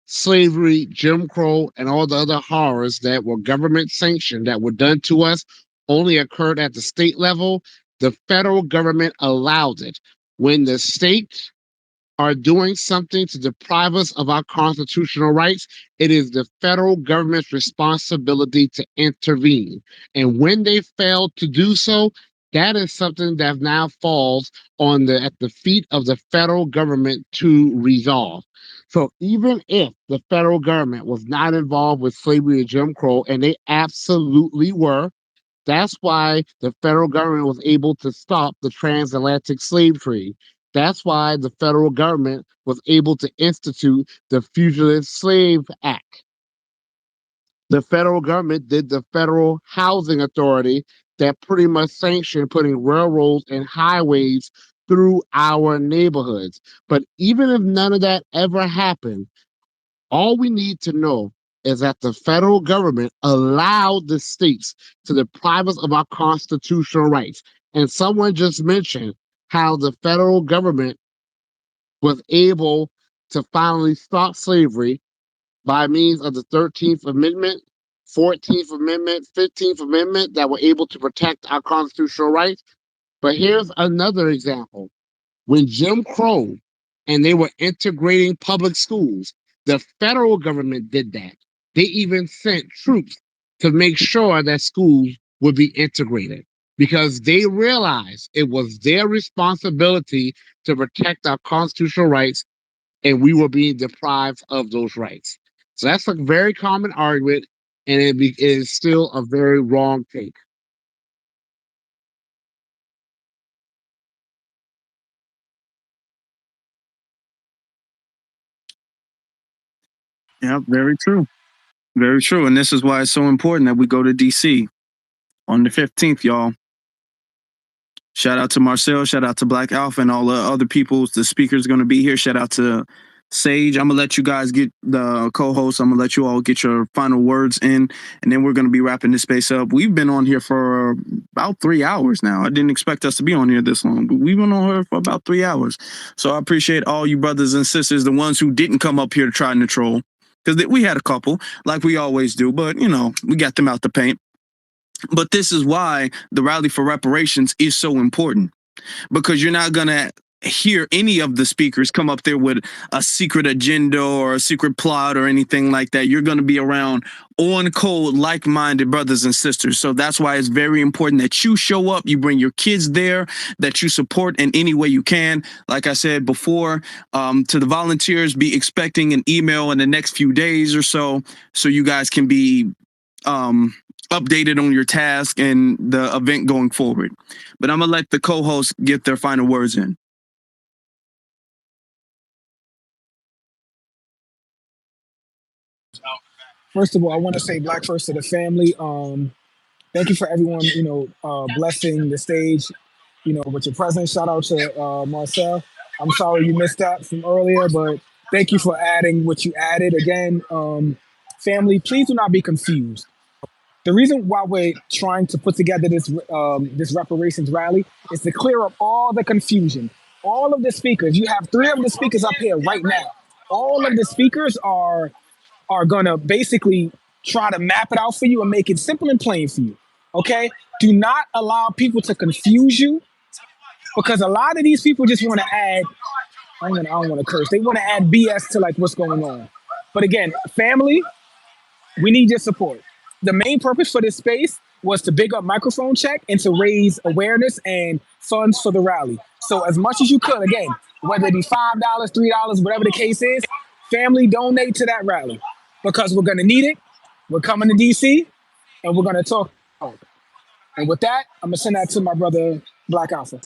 slavery, Jim Crow, and all the other horrors that were government sanctioned that were done to us only occurred at the state level, The federal government allows it. When the states are doing something to deprive us of our constitutional rights, it is the federal government's responsibility to intervene. And when they fail to do so, that is something that now falls at the feet of the federal government to resolve. So even if the federal government was not involved with slavery and Jim Crow, and they absolutely were, that's why the federal government was able to stop the transatlantic slave trade. That's why the federal government was able to institute the Fugitive Slave Act. The federal government did the Federal Housing Authority that pretty much sanctioned putting railroads and highways through our neighborhoods. But even if none of that ever happened, all we need to know is that the federal government allowed the states to deprive us of our constitutional rights. And someone just mentioned how the federal government was able to finally stop slavery by means of the 13th Amendment, 14th Amendment, 15th Amendment that were able to protect our constitutional rights. But here's another example. When Jim Crow and they were integrating public schools, the federal government did that. They even sent troops to make sure that schools would be integrated because they realized it was their responsibility to protect our constitutional rights, and we were being deprived of those rights. So that's a very common argument, and it is still a very wrong take. Yeah, very true. Very true. And this is why it's so important that we go to DC on the 15th, y'all. Shout out to Marcel, shout out to Black Alpha and all the other people. The speakers going to be here. Shout out to Sage. I'm going to let you guys get the co-host. I'm going to let you all get your final words in, and then we're going to be wrapping this space up. We've been on here for about 3 hours now. I didn't expect us to be on here this long, but we've been on here for about 3 hours. So I appreciate all you brothers and sisters, the ones who didn't come up here to try and troll, because we had a couple, like we always do, but, you know, we got them out the paint. But this is why the rally for reparations is so important, because you're not going to hear any of the speakers come up there with a secret agenda or a secret plot or anything like that. You're going to be around on code, like-minded brothers and sisters. So that's why it's very important that you show up, you bring your kids there, that you support in any way you can. Like I said before, to the volunteers, be expecting an email in the next few days or so you guys can be updated on your task and the event going forward. But I'm gonna let the co-hosts get their final words in. First of all, I want to say Black First to the family. Thank you for everyone, blessing the stage, with your presence. Shout out to Marcel. I'm sorry you missed that from earlier, but thank you for adding what you added. Again, family, please do not be confused. The reason why we're trying to put together this reparations rally is to clear up all the confusion. All of the speakers, you have 3 of the speakers up here right now. All of the speakers are gonna basically try to map it out for you and make it simple and plain for you. Okay? Do not allow people to confuse you, because a lot of these people just want to add. I don't want to curse. They want to add BS to like what's going on. But again, family, we need your support. The main purpose for this space was to big up Microphone Check and to raise awareness and funds for the rally. So as much as you could, again, whether it be $5, $3, whatever the case is, family, donate to that rally, because we're gonna need it. We're coming to DC and we're gonna talk. And with that, I'm gonna send that to my brother Black Alpha.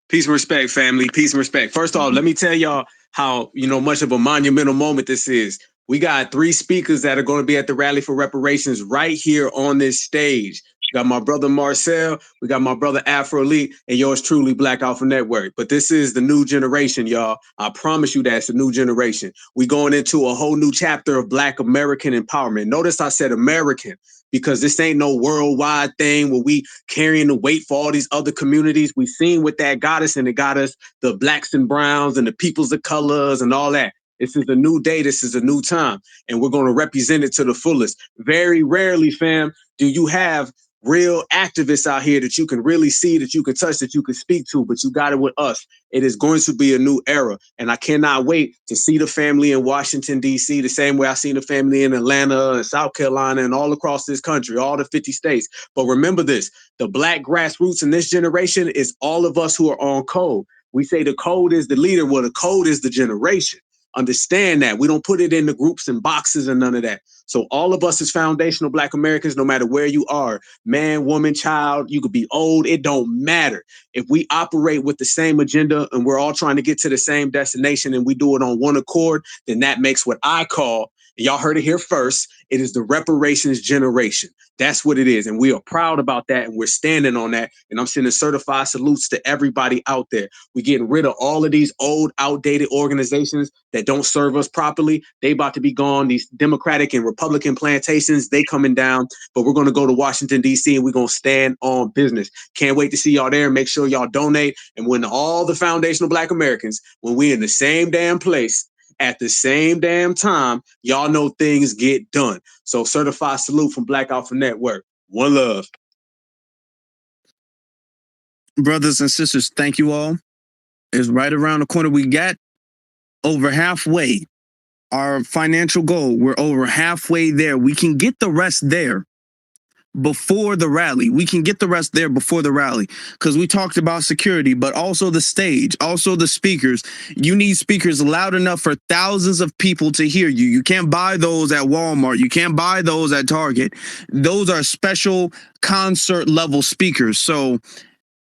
Peace and respect, family. Peace and respect. First off, let me tell y'all how much of a monumental moment this is. We got 3 speakers that are going to be at the Rally for Reparations right here on this stage. We got my brother Marcel, we got my brother Afro Elite, and yours truly, Black Alpha Network. But this is the new generation, y'all. I promise you that's the new generation. We going into a whole new chapter of Black American empowerment. Notice I said American, because this ain't no worldwide thing where we carrying the weight for all these other communities. We seen what that got us, and it got us the blacks and browns and the peoples of colors and all that. This is a new day. This is a new time, and we're going to represent it to the fullest. Very rarely, fam, do you have real activists out here that you can really see, that you can touch, that you can speak to, but you got it with us. It is going to be a new era. And I cannot wait to see the family in Washington, D.C., the same way I seen the family in Atlanta and South Carolina and all across this country, all the 50 states. But remember this, the Black grassroots in this generation is all of us who are on code. We say the code is the leader. Well, the code is the generation. Understand that. We don't put it in the groups and boxes and none of that. So all of us as foundational Black Americans, no matter where you are, man, woman, child, you could be old, it don't matter. If we operate with the same agenda and we're all trying to get to the same destination and we do it on one accord, then that makes what I call, y'all heard it here first, it is the reparations generation. That's what it is. And we are proud about that. And we're standing on that. And I'm sending certified salutes to everybody out there. We're getting rid of all of these old, outdated organizations that don't serve us properly. They about to be gone. These Democratic and Republican plantations, they coming down. But we're going to go to Washington, D.C. and we're going to stand on business. Can't wait to see y'all there. Make sure y'all donate. And when all the foundational Black Americans, when we in the same damn place, at the same damn time, y'all know things get done. So certified salute from Black Alpha Network. One love. Brothers and sisters, thank you all. It's right around the corner. We got over halfway. Our financial goal, we're over halfway there. We can get the rest there before the rally. We can get the rest there before the rally because we talked about security, but also the stage, also the speakers. You need speakers loud enough for thousands of people to hear you. You can't buy those at Walmart. You can't buy those at Target. Those are special concert level speakers. So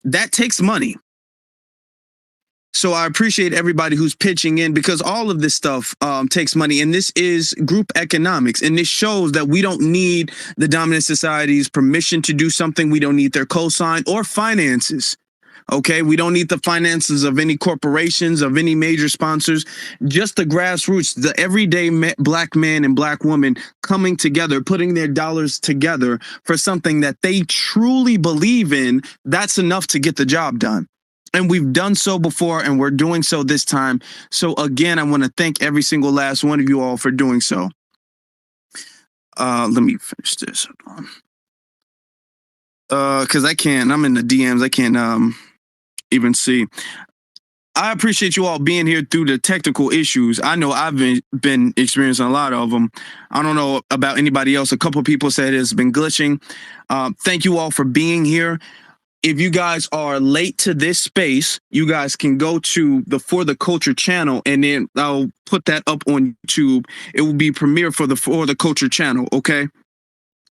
that takes money. So I appreciate everybody who's pitching in because all of this stuff takes money. And this is group economics. And this shows that we don't need the dominant society's permission to do something. We don't need their cosign or finances. OK, we don't need the finances of any corporations, of any major sponsors, just the grassroots, the everyday Black man and Black woman coming together, putting their dollars together for something that they truly believe in. That's enough to get the job done. And we've done so before, and we're doing so this time. So again, I want to thank every single last one of you all for doing so. Let me finish this. Hold on. Because I can't, I'm in the DMs. I can't even see. I appreciate you all being here through the technical issues. I know I've been experiencing a lot of them. I don't know about anybody else. A couple of people said it's been glitching. Thank you all for being here. If you guys are late to this space, you guys can go to the For the Culture channel, and then I'll put that up on YouTube. It will be premiere for the For the Culture channel, okay?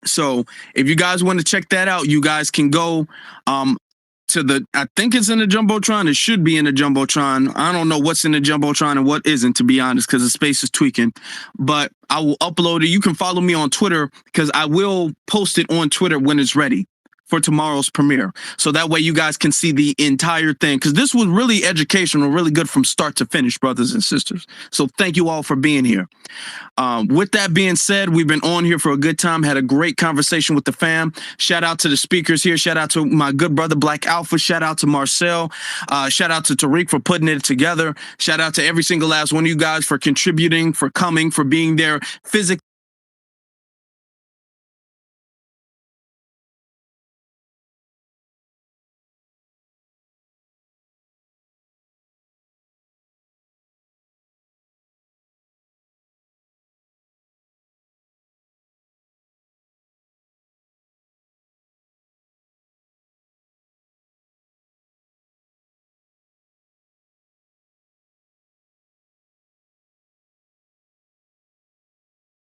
So if you guys want to check that out, you guys can go to the, I think it's in the Jumbotron. It should be in the Jumbotron. I don't know what's in the Jumbotron and what isn't, to be honest, because the space is tweaking. But I will upload it. You can follow me on Twitter because I will post it on Twitter when it's ready for tomorrow's premiere. So that way you guys can see the entire thing, because this was really educational, really good from start to finish, brothers and sisters. So thank you all for being here. With that being said, we've been on here for a good time, had a great conversation with the fam. Shout out to the speakers here. Shout out to my good brother, Black Alpha. Shout out to Marcel. Shout out to Tariq for putting it together. Shout out to every single last one of you guys for contributing, for coming, for being there physically.